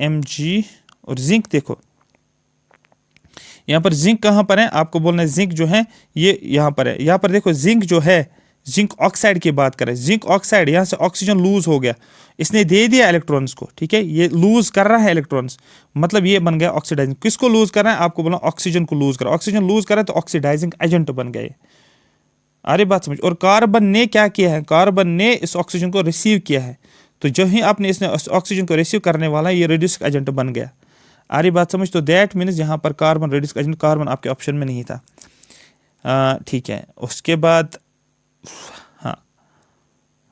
Mg और जिंक देखो, यहाँ पर जिंक कहाँ पर है, आपको बोलना है जिंक जो है ये यहाँ पर है। यहाँ पर देखो जिंक जो है, जिंक ऑक्साइड की बात करें, जिंक ऑक्साइड, यहाँ से ऑक्सीजन लूज हो गया, इसने दे दिया इलेक्ट्रॉन्स को, ठीक है, ये लूज कर रहा है इलेक्ट्रॉन्स, मतलब ये बन गया ऑक्सीडाइजिंग। किसको लूज कर रहा है, आपको बोला ऑक्सीजन को लूज कर, ऑक्सीजन लूज कर रहा है तो ऑक्सीडाइजिंग एजेंट बन गए। अरे बात समझ। और कार्बन ने क्या किया है, कार्बन ने इस ऑक्सीजन को रिसीव किया है, तो जो ही आपने इसने ऑक्सीजन को रिसीव करने वाला ये रिड्यूसिंग एजेंट बन गया। अरे बात समझ। तो दैट मीन्स यहाँ पर कार्बन रिड्यूसिंग एजेंट, कार्बन आपके ऑप्शन में नहीं था, ठीक है। उसके बाद हाँ,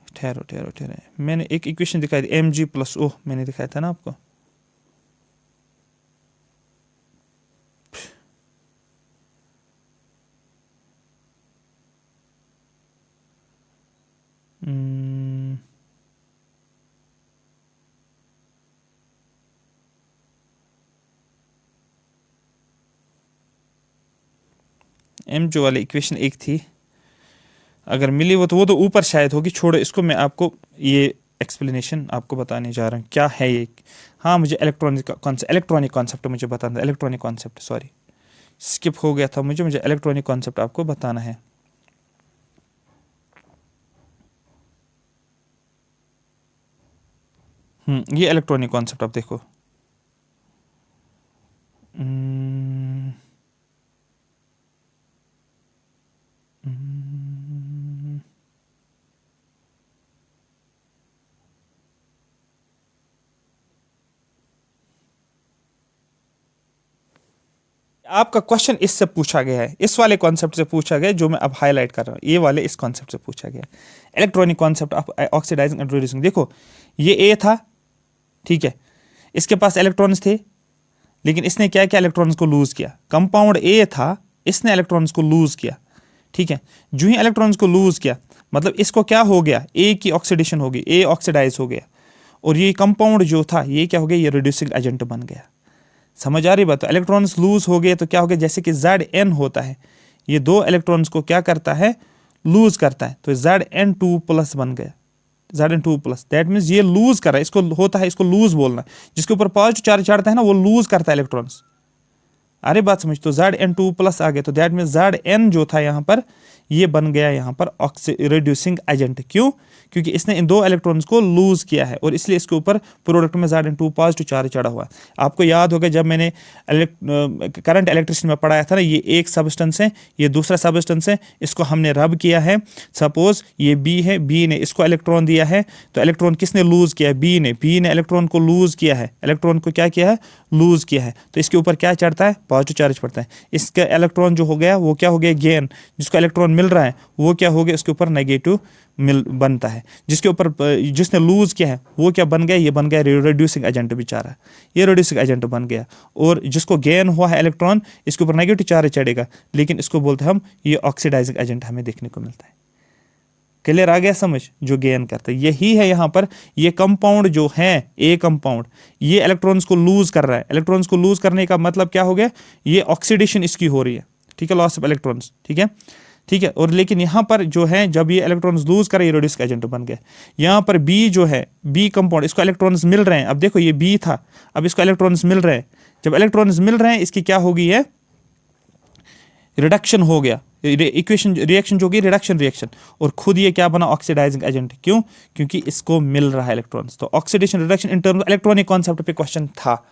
ठहरो, मैंने एक इक्वेशन दिखाई थी, Mg+O मैंने दिखाया था ना आपको। Mg वाली इक्वेशन एक थी, अगर मिली वो तो ऊपर शायद होगी, छोड़ो इसको, मैं आपको ये एक्सप्लेनेशन आपको बताने जा रहा हूँ क्या है ये। हाँ, मुझे इलेक्ट्रॉनिक कॉन्सेप्ट मुझे बताना था, इलेक्ट्रॉनिक कॉन्सेप्ट, सॉरी स्किप हो गया था, मुझे इलेक्ट्रॉनिक कॉन्सेप्ट आपको बताना है। ये इलेक्ट्रॉनिक कॉन्सेप्ट आप देखो, आपका क्वेश्चन इससे पूछा गया है, इस वाले कॉन्सेप्ट से पूछा गया जो मैं अब हाईलाइट कर रहा हूँ, ये वाले इस कॉन्सेप्ट से पूछा गया। Electronic concept of oxidising and reducing. देखो ये ए था, ठीक है, इसके पास इलेक्ट्रॉन्स थे, लेकिन इसने क्या किया, इलेक्ट्रॉन्स को लूज किया। कंपाउंड ए था, इसने इलेक्ट्रॉन्स को लूज किया, ठीक है। जो ही इलेक्ट्रॉन्स को लूज किया, मतलब इसको क्या हो गया, ए की ऑक्सीडेशन हो गई, ए ऑक्सीडाइज हो गया, और ये कंपाउंड जो था ये क्या हो गया, ये रिड्यूसिंग एजेंट बन गया। समझ आ रही बात। तो इलेक्ट्रॉन्स लूज हो गए तो क्या हो गया, जैसे कि Zn होता है, ये 2 इलेक्ट्रॉन्स को क्या करता है, लूज करता है, तो Zn2+ बन गया, Zn2+। दैट मीन्स ये लूज कर रहा है, इसको होता है, इसको लूज बोलना, जिसके ऊपर पॉजिटिव चार्ज चढ़ता है ना, वो लूज करता है इलेक्ट्रॉन्स। अरे बात समझ। तो Zn2+ आ गया, तो दैट मीन्स Zn जो था यहाँ पर, ये बन गया यहाँ पर रिड्यूसिंग एजेंट। क्यों? क्योंकि इसने इन 2 इलेक्ट्रॉन्स को लूज किया है और इसलिए इसके ऊपर प्रोडक्ट में Zn2 पॉजिटिव चार्ज चढ़ा हुआ है। आपको याद होगा जब मैंने करंट इलेक्ट्रिसिटी में पढ़ाया था ना, ये एक सबस्टेंस है, ये दूसरा सबस्टेंस है, इसको हमने रब किया है। सपोज ये बी है, बी ने इसको इलेक्ट्रॉन दिया है, तो इलेक्ट्रॉन किसने लूज किया है? बी ने इलेक्ट्रॉन को लूज किया है, इलेक्ट्रॉन को क्या किया है? लूज किया है। तो इसके ऊपर क्या चढ़ता है? पॉजिटिव चार्ज पड़ता है। इसका इलेक्ट्रॉन जो हो गया वो क्या हो गया? गेन। जिसको इलेक्ट्रॉन मिल रहा है वो क्या हो गया? इसके ऊपर नेगेटिव बनता है। जिसके ऊपर जिसने लूज किया है वो क्या बन गया? ये बन गया रिड्यूसिंग एजेंट बेचारा, ये रिड्यूसिंग एजेंट बन गया। और जिसको गेन हुआ है इलेक्ट्रॉन, इसके ऊपर नेगेटिव चार्ज चढ़ेगा, लेकिन इसको बोलते हैं हम ये ऑक्सीडाइजिंग एजेंट हमें देखने को मिलता है। क्लियर आ गया समझ? जो गेन करता है यही है यहाँ पर। ये कंपाउंड जो है, ए कंपाउंड, ये इलेक्ट्रॉन्स को लूज कर रहा है। इलेक्ट्रॉन्स को लूज करने का मतलब क्या हो गया? ये ऑक्सीडेशन इसकी हो रही है, ठीक है, लॉस ऑफ इलेक्ट्रॉन्स, ठीक है, ठीक है। और लेकिन यहाँ पर जो है जब ये इलेक्ट्रॉन्स लूज करे ये रिड्यूसिंग एजेंट बन गया। यहाँ पर बी जो है, बी कंपाउंड, इसको इलेक्ट्रॉन्स मिल रहे हैं। अब देखो ये बी था, अब इसको इलेक्ट्रॉन्स मिल रहे हैं। जब इलेक्ट्रॉन्स मिल रहे हैं इसकी क्या हो गई है? रिडक्शन हो गया। इक्वेशन रिएक्शन जो होगी रिडक्शन रिएक्शन, और खुद ये क्या बना? Oxidising agent. क्यों? क्योंकि इसको मिल रहा है इलेक्ट्रॉन्स। तो oxidation reduction in terms electronic concept पे क्वेश्चन था।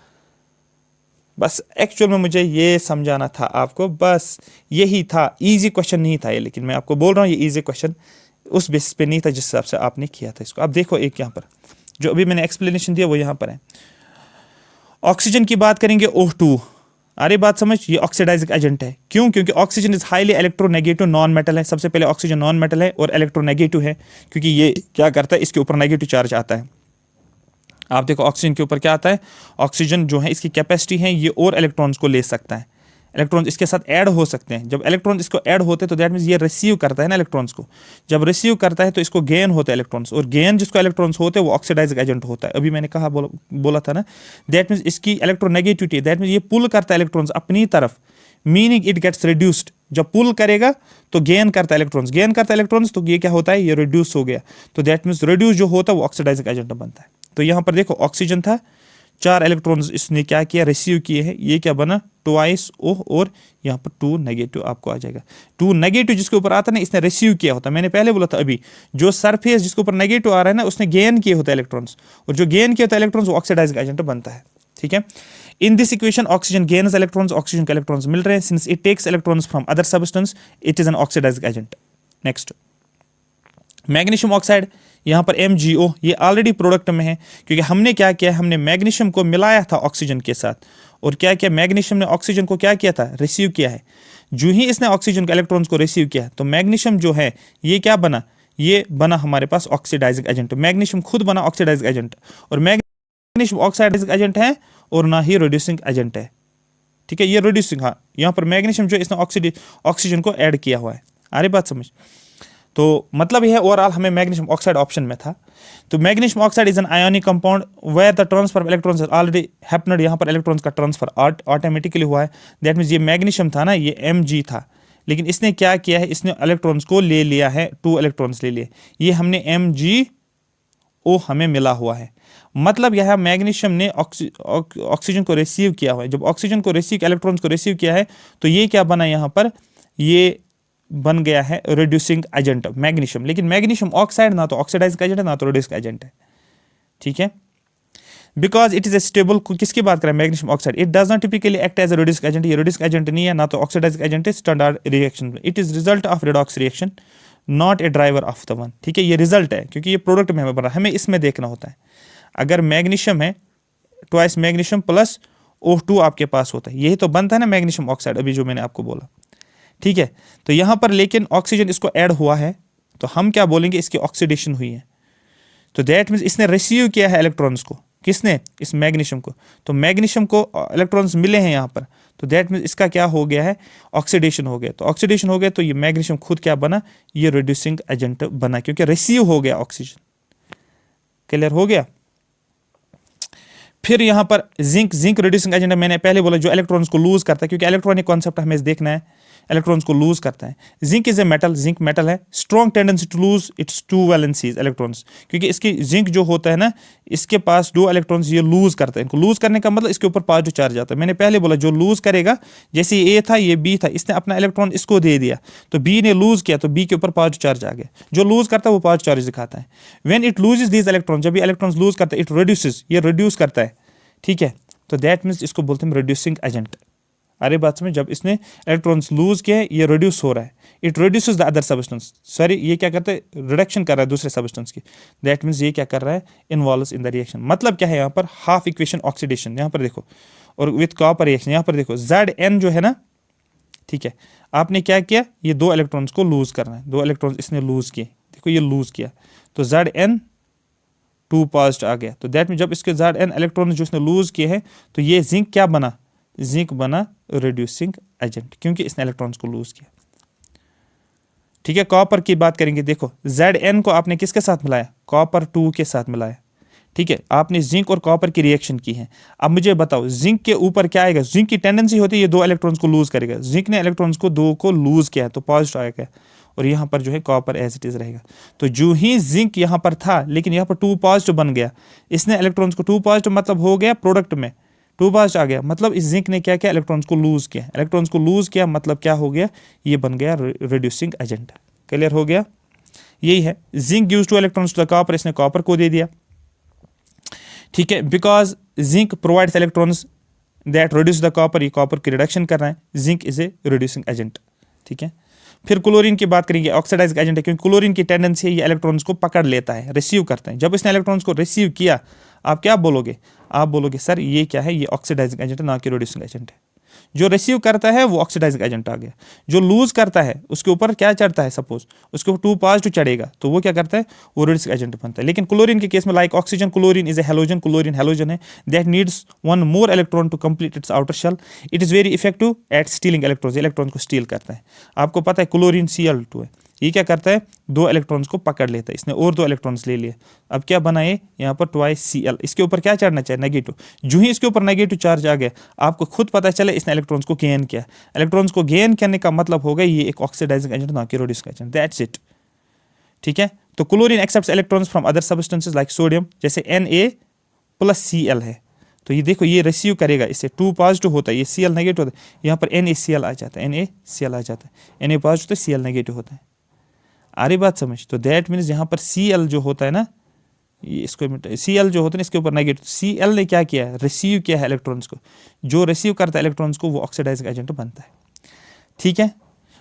बस एक्चुअल में मुझे ये समझाना था आपको, बस यही था। इजी क्वेश्चन नहीं था ये, लेकिन मैं आपको बोल रहा हूँ ये इजी क्वेश्चन उस बेसिस पे नहीं था जिस हिसाब से आपने किया था इसको। अब देखो एक यहाँ पर जो अभी मैंने एक्सप्लेनेशन दिया वो यहाँ पर है। ऑक्सीजन की बात करेंगे O2। अरे बात समझ, ये ऑक्सीडाइजिंग एजेंट है। क्यों? क्योंकि oxygen is highly electronegative non metal है। सबसे पहले ऑक्सीजन नॉन मेटल है और इलेक्ट्रोनेगेटिव है, क्योंकि ये क्या करता है? इसके ऊपर नेगेटिव चार्ज आता है। आप देखो ऑक्सीजन के ऊपर क्या आता है? ऑक्सीजन जो है इसकी कैपेसिटी है ये और इलेक्ट्रॉन्स को ले सकता है, इलेक्ट्रॉन्स इसके साथ ऐड हो सकते हैं। जब इलेक्ट्रॉन्स इसको ऐड होते हैं तो दैट मीन्स ये रिसीव करता है ना इलेक्ट्रॉन्स को। जब रिसीव करता है तो इसको गेन होता है इलेक्ट्रॉन्स, और गेन जिसको इलेक्ट्रॉन्स होते हैं वो ऑक्सीडाइजिंग एजेंट होता है। अभी मैंने कहा बोला था ना, दैट मीन्स इसकी इलेक्ट्रोनेगेटिविटी, दैट मीन्स ये पुल करता है इलेक्ट्रॉन्स अपनी तरफ, मीनिंग इट गेट्स रिड्यूस्ड। जब पुल करेगा तो गेन करता है इलेक्ट्रॉन्स, गेन करता है इलेक्ट्रॉन्स, तो ये क्या होता है? ये रिड्यूस हो गया। तो दैट मीन्स रिड्यूस जो होता है वो ऑक्सीडाइजिंग एजेंट बनता है। तो यहाँ पर देखो ऑक्सीजन था, 4 इलेक्ट्रॉन्स इसने क्या किया? रिसीव किए हैं। ये क्या बना? ट्वाइस O, और यहाँ पर 2 नेगेटिव आपको आ जाएगा। 2 नेगेटिव जिसके ऊपर आता है ना, इसने रिसीव किया होता है। मैंने पहले बोला था अभी, जो सरफेस जिसके ऊपर नेगेटिव आ रहा है ना, उसने गेन किए होता है इलेक्ट्रॉन्स, और जो गेन किया होता है इलेक्ट्रॉन्स वो ऑक्सीडाइजिंग एजेंट बनता है, ठीक है। In this equation oxygen gains electrons, oxygen के इलेक्ट्रॉन्स मिल रहे हैं। Since it takes electrons from other substance it is an oxidising agent. Next magnesium oxide, यहाँ पर MgO, ये ऑलरेडी प्रोडक्ट में है, क्योंकि हमने क्या किया? हमने मैग्नीशियम को मिलाया था ऑक्सीजन के साथ, और क्या किया? मैग्नीशियम ने ऑक्सीजन को क्या किया था? रिसीव किया है। जो ही इसने ऑक्सीजन के इलेक्ट्रॉन्स को रिसीव किया तो मैग्नीशियम जो है ये क्या बना? ये बना हमारे पास ऑक्सीडाइजिंग एजेंट। मैग्नीशियम खुद बना ऑक्सीडाइजिंग एजेंट, और मैग्नीशियम ऑक्साइडाइजिंग एजेंट है और ना ही रिड्यूसिंग एजेंट है, ठीक है। ये रिड्यूसिंग, हाँ, यहाँ पर मैग्नीशियम जो इसने ऑक्सीजन को ऐड किया हुआ है। आ रही बात समझ? तो मतलब यह ओवरऑल हमें मैग्नीशियम ऑक्साइड ऑप्शन में था। तो magnesium oxide is an ionic compound where the transfer of electrons already happened. यहाँ पर इलेक्ट्रॉन्स का ट्रांसफर ऑटोमेटिकली हुआ है। दैट मीन्स ये मैग्नीशियम था ना, ये Mg था, लेकिन इसने क्या किया है? इसने इलेक्ट्रॉन्स को ले लिया है, 2 इलेक्ट्रॉन्स ले लिए। ये हमने MgO हमें मिला हुआ है। मतलब यह मैग्नीशियम ने ऑक्सीजन को रिसीव किया हुआ है। जब ऑक्सीजन को रिसीव, इलेक्ट्रॉन्स को रिसीव किया है, तो ये क्या बना? यहाँ पर ये बन गया है रिड्यूसिंग एजेंट मैग्नीशियम। लेकिन मैग्नीशियम ऑक्साइड ना तो ऑक्सीडाइजिंग एजेंट है ना तो रिड्यूसिंग एजेंट है, ठीक है। Because it is a stable, किसकी बात करें? Magnesium oxide. It does not typically act as a reducing agent. ये रिड्यूसिंग एजेंट नहीं है, ना तो ऑक्सीडाइजिंग एजेंट है। Standard reaction, it is result of redox reaction, not a driver of the one, ठीक है। ये रिजल्ट है, क्योंकि ये प्रोडक्ट में हमें बन रहा है, हमें इसमें देखना होता है। अगर मैग्नीशियम है, ट्वाइस मैग्नीशियम प्लस O2 आपके पास होता है, यही तो बनता है ना मैग्नीशियम ऑक्साइड, अभी जो मैंने आपको बोला, ठीक है। तो यहाँ पर लेकिन ऑक्सीजन इसको ऐड हुआ है, तो हम क्या बोलेंगे? इसकी ऑक्सीडेशन हुई है। तो दैट मीन्स इसने रिसीव किया है इलेक्ट्रॉन्स को, किसने? इस मैग्नीशियम को। तो मैग्नीशियम को इलेक्ट्रॉन्स मिले हैं यहाँ पर, तो दैट मीन्स इसका क्या हो गया है? ऑक्सीडेशन हो गया। तो ऑक्सीडेशन हो गया तो ये मैग्नीशियम खुद क्या बना? ये रिड्यूसिंग एजेंट बना, क्योंकि रिसीव हो गया ऑक्सीजन। क्लियर हो गया? फिर यहाँ पर जिंक रिड्यूसिंग एजेंट, मैंने पहले बोला जो इलेक्ट्रॉन्स को लूज करता है, क्योंकि इलेक्ट्रॉनिक कॉन्सेप्ट हमें देखना है। इलेक्ट्रॉन्स को लूज करता है। Zinc is a metal, zinc metal है, strong tendency to lose its two valencies electrons, क्योंकि इसकी जिंक जो होता है ना, इसके पास 2 इलेक्ट्रॉन्स ये लूज करते हैं। इनको लूज करने का मतलब इसके ऊपर पॉजिटिव चार्ज आता है। मैंने पहले बोला जो लूज करेगा, जैसे ए था ये बी था, इसने अपना इलेक्ट्रॉन इसको दे दिया तो बी ने लूज किया तो बी के ऊपर पॉजिटिव चार्ज आ गया। जो लूज करता है वो पॉजिटिव चार्ज दिखाता है। When it loses these electron, जब ये इलेक्ट्रॉन्स लूज करता है, इट रिड्यूसेस, ये रिड्यूस करता है, ठीक है, तो दैट मीन्स इसको बोलते हैं रिड्यूसिंग एजेंट। अरे बात समझ, जब इसने इलेक्ट्रॉन्स लूज किए ये रिड्यूस हो रहा है, it reduces the other substance, sorry ये क्या करता है, रिडक्शन कर रहा है दूसरे सबस्टेंस की, दैट मीन्स ये क्या कर रहा है, इन्वॉल्व्स इन द रिएक्शन। मतलब क्या है यहाँ पर, हाफ इक्वेशन ऑक्सीडेशन, यहाँ पर देखो, और विथ कॉपर रिएक्शन, यहाँ पर देखो Zn जो है ना, ठीक है, आपने क्या किया, ये 2 इलेक्ट्रॉन्स को लूज करना है, 2 इलेक्ट्रॉन्स इसने लूज किए, देखो ये लूज किया तो Zn 2 पॉजिटिव आ गया, तो दैट मीन जब इसके Zn इलेक्ट्रॉन जो इसने लूज किए हैं तो ये जिंक क्या बना, जिंक बना रिड्यूसिंग एजेंट, क्योंकि इसने इलेक्ट्रॉन्स को लूज किया। ठीक है, कॉपर की बात करेंगे, देखो Zn को आपने किसके साथ मिलाया, कॉपर 2 के साथ मिलाया, ठीक है, आपने जिंक और कॉपर की रिएक्शन की है। अब मुझे बताओ जिंक के ऊपर क्या आएगा, जिंक की टेंडेंसी होती है ये 2 इलेक्ट्रॉन्स को लूज करेगा, जिंक ने इलेक्ट्रॉन्स को 2 को लूज किया है तो पॉजिटिव आएगा, और यहाँ पर जो है कॉपर एज इट इज रहेगा। तो जो ही जिंक यहाँ पर था लेकिन यहाँ पर 2 पॉजिटिव बन गया, इसने इलेक्ट्रॉन्स को 2 पॉजिटिव मतलब हो गया प्रोडक्ट में 2 पॉजिटिव आ गया, मतलब इस जिंक ने क्या किया, इलेक्ट्रॉन्स को लूज किया, इलेक्ट्रॉन्स को लूज किया मतलब क्या हो गया, ये बन गया रिड्यूसिंग एजेंट। क्लियर हो गया, यही है zinc gives 2 electrons to the copper, इसने कॉपर को दे दिया, ठीक है, because zinc provides electrons that reduce the copper, ये कॉपर की रिडक्शन कर रहा है, zinc is a reducing agent, ठीक है। फिर क्लोरीन की बात करेंगे, ऑक्सीडाइजिंग एजेंट है, क्योंकि क्लोरीन की टेंडेंसी है ये इलेक्ट्रॉन्स को पकड़ लेता है, रिसीव करता है। जब इसने इलेक्ट्रॉन्स को रिसीव किया, आप क्या बोलोगे, आप बोलोगे सर ये क्या है, ये ऑक्सीडाइजिंग एजेंट है ना कि रिड्यूसिंग एजेंट है। जो रिसीव करता है वो ऑक्सीडाइजिंग एजेंट आ गया, जो लूज करता है उसके ऊपर क्या चढ़ता है, सपोज उसके ऊपर 2 पॉजिटिव चढ़ेगा तो वो क्या करता है, वो रिड्यूसिंग एजेंट बनता है। लेकिन क्लोरीन के केस में like oxygen, chlorine is a halogen, chlorine halogen है, that needs 1 more electron to complete its outer shell, it is very effective at stealing electrons, electron को स्टील करता है। आपको पता है क्लोरीन Cl2 है, ये क्या करता है, 2 इलेक्ट्रॉन्स को पकड़ लेता है, इसने और 2 इलेक्ट्रॉन्स ले लिए, अब क्या बना ये, यहाँ पर ट्वाइस Cl, इसके ऊपर क्या चढ़ना चाहिए, नेगेटिव। जो ही इसके ऊपर नेगेटिव चार्ज आ गया, आपको खुद पता चले इसने इलेक्ट्रॉन्स को गेन किया, इलेक्ट्रॉन्स को गेन करने का मतलब होगा ये एक ऑक्सीडाइजिंग एजेंट ना कि रिड्यूसिंग एजेंट, दैट्स इट, ठीक है। तो chlorine accepts electrons from other substances like sodium, जैसे Na+Cl है, तो ये देखो ये रिसीव करेगा, इससे 2 पॉजिटिव होता है, ये Cl नेगेटिव होता है, यहाँ पर NaCl आ जाता है, NaCl आ जाता है, Na पॉजिटिव तो Cl नेगेटिव होता है। आ रही बात समझ, तो दैट मीन्स यहाँ पर Cl जो होता है ना, ये इसको Cl जो होता है ना इसके ऊपर नेगेटिव, Cl ने क्या किया है, रिसीव किया है इलेक्ट्रॉन्स को, जो रिसीव करता है इलेक्ट्रॉन्स को वो ऑक्सीडाइजिंग एजेंट बनता है, ठीक है।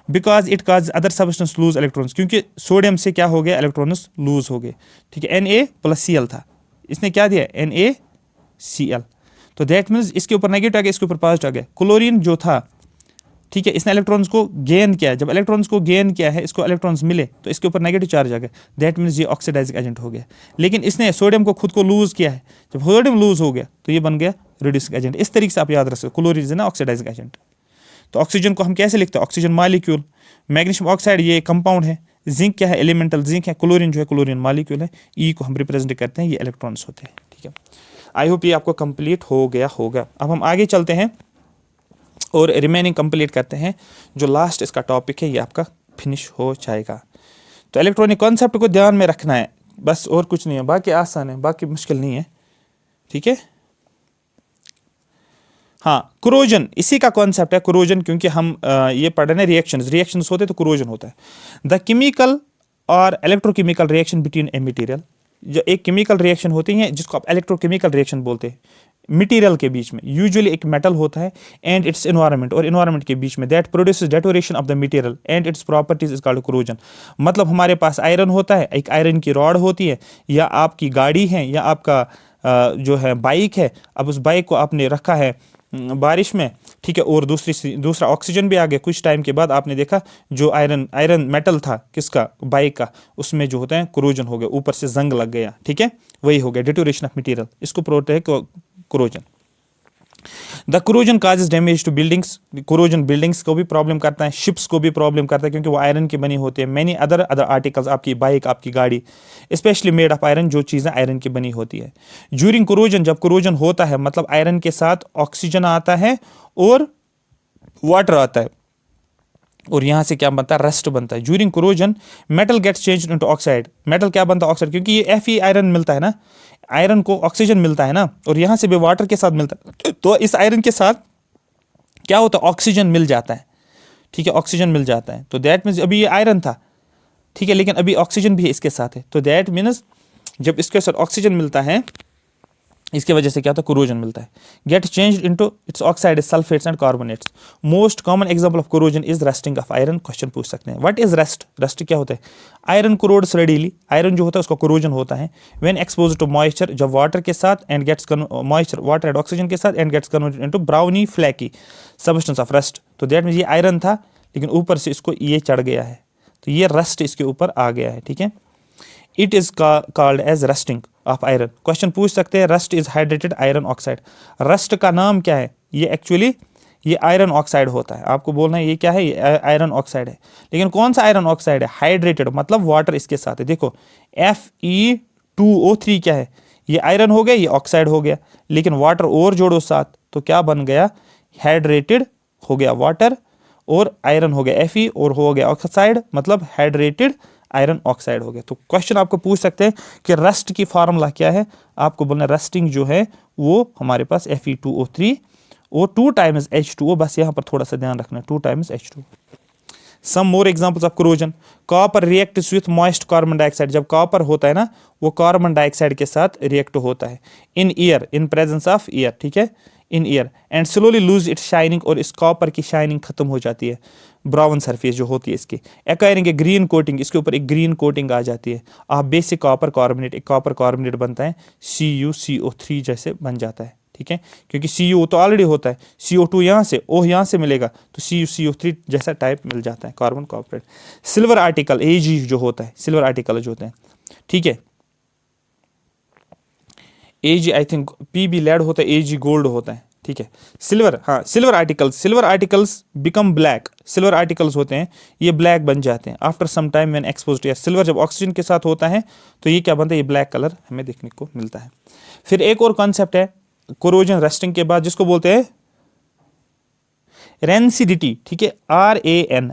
Because it cause other substance loose electrons, क्योंकि सोडियम से क्या हो गया, इलेक्ट्रॉन्स लूज हो गए, ठीक है। Na+Cl था, इसने क्या दिया, NaCl, तो दैट मीन्स इसके ऊपर नेगेटिव आ गया, इसके ऊपर पॉजिटिव आ गया। क्लोरीन जो था, ठीक है, इसने इलेक्ट्रॉन्स को गेन किया, जब इलेक्ट्रॉन्स को गेन किया है, इसको इलेक्ट्रॉन्स मिले तो इसके ऊपर नेगेटिव चार्ज आ गया, दैट मीन्स ये ऑक्सीडाइजिंग एजेंट हो गया। लेकिन इसने सोडियम को खुद को लूज किया है, जब सोडियम लूज हो गया तो ये बन गया रिड्यूसिंग एजेंट। इस तरीके से आप याद रख सकते, क्लोरीन इज ना ऑक्सीडाइजिंग एजेंट। तो ऑक्सीजन को हम कैसे लिखते हैं, ऑक्सीजन मॉलिक्यूल, मैग्नीशियम ऑक्साइड ये कंपाउंड है, जिंक क्या है, एलिमेंटल जिंक है, क्लोरीन जो है क्लोरीन मॉलिक्यूल है, ई को हम रिप्रेजेंट करते हैं, ये इलेक्ट्रॉन्स होते हैं, ठीक है। आई होप ये आपको कंप्लीट हो गया होगा। अब हम आगे चलते हैं और रिमेनिंग कंप्लीट करते हैं, जो लास्ट इसका टॉपिक है ये आपका फिनिश हो जाएगा। तो इलेक्ट्रॉनिक कॉन्सेप्ट को ध्यान में रखना है बस, और कुछ नहीं है, बाकी आसान है, बाकी मुश्किल नहीं है, ठीक है। हाँ, क्रोजन इसी का कॉन्सेप्ट है, क्रोजन, क्योंकि हम ये पढ़ रहे हैं रिएक्शंस होते तो क्रोजन होता है, द केमिकल और electrochemical reaction between a material, जो एक केमिकल रिएक्शन होती है जिसको आप इलेक्ट्रोकेमिकल रिएक्शन बोलते हैं, मटेरियल के बीच में, यूजुअली एक मेटल होता है एंड इट्स एनवायरनमेंट, और एनवायरनमेंट के बीच में, that produces deterioration of the material and its properties is called corrosion. मतलब हमारे पास आयरन होता है, एक आयरन की रॉड होती है, या आपकी गाड़ी है, या आपका जो है बाइक है, अब उस बाइक को आपने रखा है बारिश में, ठीक है, और दूसरा ऑक्सीजन भी आ गया, कुछ टाइम के बाद आपने देखा जो आयरन मेटल था किसका, बाइक का, उसमें जो होता है क्रोजन हो गया, ऊपर से जंग लग गया, ठीक है, वही हो गया डेटोरेशन ऑफ मटेरियल, इसको protect corrosion. The corrosion causes damage to buildings, corrosion buildings को भी प्रॉब्लम करता है, शिप्स को भी प्रॉब्लम करता है, क्योंकि वो आयरन की बनी होती है, मैनी अदर आर्टिकल्स, आपकी बाइक, आपकी गाड़ी स्पेशली मेड ऑफ आयरन, जो चीज़ें आयरन की बनी होती है। ज्यूरिंग क्रोजन, जब क्रोजन होता है मतलब आयरन के साथ ऑक्सीजन आता है और वाटर आता है, और यहाँ से क्या बनता है, रस्ट बनता है। During corrosion metal gets change into oxide, metal क्या बनता है, ऑक्साइड, क्योंकि ये Fe आयरन मिलता है ना, आयरन को ऑक्सीजन मिलता है ना, और यहाँ से भी वाटर के साथ मिलता है, तो इस आयरन के साथ क्या होता है, ऑक्सीजन मिल जाता है, ठीक है, ऑक्सीजन मिल जाता है। तो दैट मीन्स अभी ये आयरन था, ठीक है, लेकिन अभी ऑक्सीजन भी इसके साथ है, तो दैट मीन्स जब इसके साथ ऑक्सीजन मिलता है, इसके वजह से क्या होता है, कोरोजन मिलता है। Get change into its oxide sulphates and carbonates. Most common example of corrosion is rusting of iron. Question पूछ सकते हैं, व्हाट इज रस्ट, रस्ट क्या होता है। आयरन कोरोड्स रेडिली, आयरन जो होता है उसका कोरोजन होता है व्हेन एक्सपोज टू मॉइस्चर, जब वाटर के साथ, and gets moisture, water and oxygen के साथ, and gets converted into browny flaky substance of rust. तो दैट मीन्स ये आयरन था लेकिन ऊपर से इसको ये चढ़ गया है, तो ये रस्ट इसके ऊपर आ गया है, ठीक है। It is called as rusting of iron. Question पूछ सकते हैं, rust is hydrated iron oxide, rust का नाम क्या है, ये एक्चुअली ये आयरन ऑक्साइड होता है। आपको बोलना है ये क्या है, ये आयरन ऑक्साइड है, लेकिन कौन सा आयरन ऑक्साइड है, हाइड्रेटेड, मतलब वाटर इसके साथ है। देखो Fe2O3 क्या है, ये आयरन हो गया, ये ऑक्साइड हो गया, लेकिन वाटर और जोड़ो साथ तो क्या बन गया, हाइड्रेटेड हो गया वाटर, और आयरन हो गया Fe, और हो गया ऑक्साइड, मतलब हाइड्रेटेड आयरन ऑक्साइड हो गया। तो क्वेश्चन आपको पूछ सकते हैं कि रस्ट की फार्मूला क्या है, आपको बोलना रस्टिंग जो है वो हमारे पास Fe2O3 और 2 टाइम्स H2O, बस यहाँ पर थोड़ा सा ध्यान रखना, 2 times H2O। Some more examples of corrosion, copper reacts with moist carbon dioxide, जब कॉपर होता है ना वो कार्बन डाइऑक्साइड के साथ रिएक्ट होता है, in air, in presence of air, ठीक है, in air, and slowly lose its shining, और इस कॉपर की शाइनिंग खत्म हो जाती है, ब्राउन सरफेस जो होती है इसकी, एक्वायरिंग ए ग्रीन कोटिंग, इसके ऊपर एक ग्रीन कोटिंग आ जाती है, आप बेसिक कॉपर कार्बोनेट, एक कॉपर कार्बोनेट बनता है, CuCO3 जैसे बन जाता है, ठीक है, क्योंकि Cu तो ऑलरेडी होता है, CO2 यहाँ से, O यहाँ से मिलेगा, तो CuCO3 जैसा टाइप मिल जाता है carbon corporate. Silver article Ag जो होता है, सिल्वर आर्टिकल जो होते हैं, ठीक है, Ag I think Pb lead होता है, Ag गोल्ड होता है, ठीक है। सिल्वर, हाँ, silver articles become black, silver articles होते हैं ये ब्लैक बन जाते हैं after some time when exposed to air. Silver जब ऑक्सीजन के साथ होता है तो ये क्या बनता है, ये ब्लैक कलर हमें देखने को मिलता है। फिर एक और कॉन्सेप्ट है कोरोजन रस्टिंग के बाद, जिसको बोलते हैं रेंसिडिटी, ठीक है, RAN,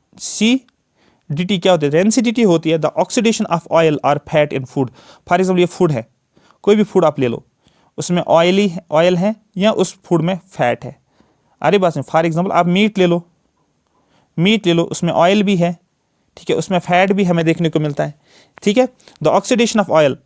रेंसिडिटी क्या होती है, रेंसिडिटी होती है द ऑक्सीडेशन ऑफ ऑयल और fat in food. For example ये फूड है, कोई भी फूड आप ले लो, उसमें ऑयल है या उस फूड में फैट है, अरे बात नहीं, फॉर एग्जाम्पल आप मीट ले लो, उसमें ऑयल भी है, ठीक है, उसमें फैट भी हमें देखने को मिलता है, ठीक है। द ऑक्सीडेशन ऑफ ऑयल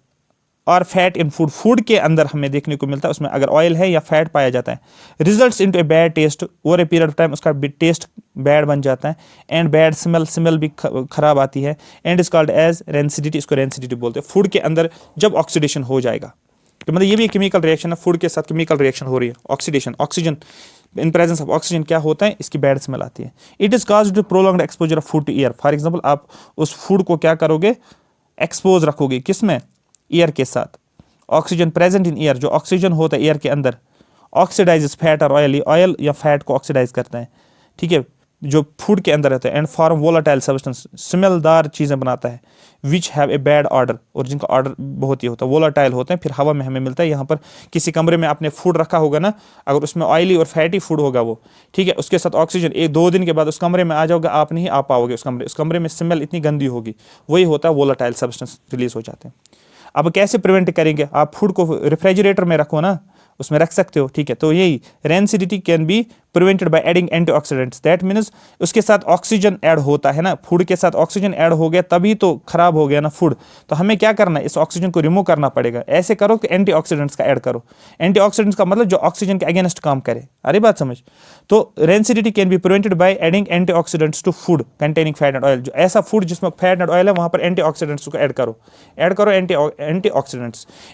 और फैट इन फूड, फूड के अंदर हमें देखने को मिलता है, उसमें अगर ऑयल है या फैट पाया जाता है, results into a bad taste, over a period of time उसका टेस्ट बैड बन जाता है, एंड बैड स्मेल भी खराब आती है, and is called as rancidity, इसको रेंसिडिटी बोलते हैं। फूड के अंदर जब ऑक्सीडेशन हो जाएगा, तो मतलब ये भी केमिकल रिएक्शन है, फूड के साथ केमिकल रिएक्शन हो रही है, oxidation, oxygen in presence of oxygen क्या होता है, इसकी बैड स्मेल आती है। It is caused to prolonged exposure of food to air. For example आप उस फूड को क्या करोगे, एक्सपोज रखोगे, किसमें, एयर के साथ, ऑक्सीजन प्रेजेंट इन एयर, जो ऑक्सीजन होता है एयर के अंदर ऑक्सीडाइजेस फैट और ऑयल या फैट को ऑक्सीडाइज करता है, ठीक है, जो फूड के अंदर रहता है, एंड फॉर्म वोलाटाइल सब्सटेंस, स्मेलदार चीज़ें बनाता है, which have a bad order, और जिनका ऑर्डर बहुत ही होता है, वोलाटाइल होते हैं, फिर हवा में हमें मिलता है। यहाँ पर किसी कमरे में आपने फूड रखा होगा ना, अगर उसमें ऑयली और फैटी फूड होगा वो, ठीक है, उसके साथ ऑक्सीजन, 1-2 दिन के बाद उस कमरे में आ जाओगे, आप नहीं आ पाओगे उस कमरे में स्मेल इतनी गंदी होगी, वही होता है वोलाटाइल सब्सटेंस रिलीज हो जाते हैं। अब कैसे प्रिवेंट करेंगे, आप फूड को रेफ्रिजरेटर में रखो ना, उसमें रख सकते हो, ठीक है, तो यही rancidity can be prevented by adding antioxidants, that means उसके साथ ऑक्सीजन ऐड होता है ना, फूड के साथ ऑक्सीजन ऐड हो गया तभी तो खराब हो गया ना फूड, तो हमें क्या करना है, इस ऑक्सीजन को रिमूव करना पड़ेगा। ऐसे करो कि एंटीऑक्सीडेंट्स का ऐड करो, एंटीऑक्सीडेंट्स का मतलब जो ऑक्सीजन के अगेंस्ट काम करे, अरे बात समझ। तो rancidity can be prevented by adding antioxidants to food containing fat and oil, जो ऐसा फूड जिसमें फैट एंड ऑयल है वहां पर एंटीऑक्सीडेंट्स को ऐड करो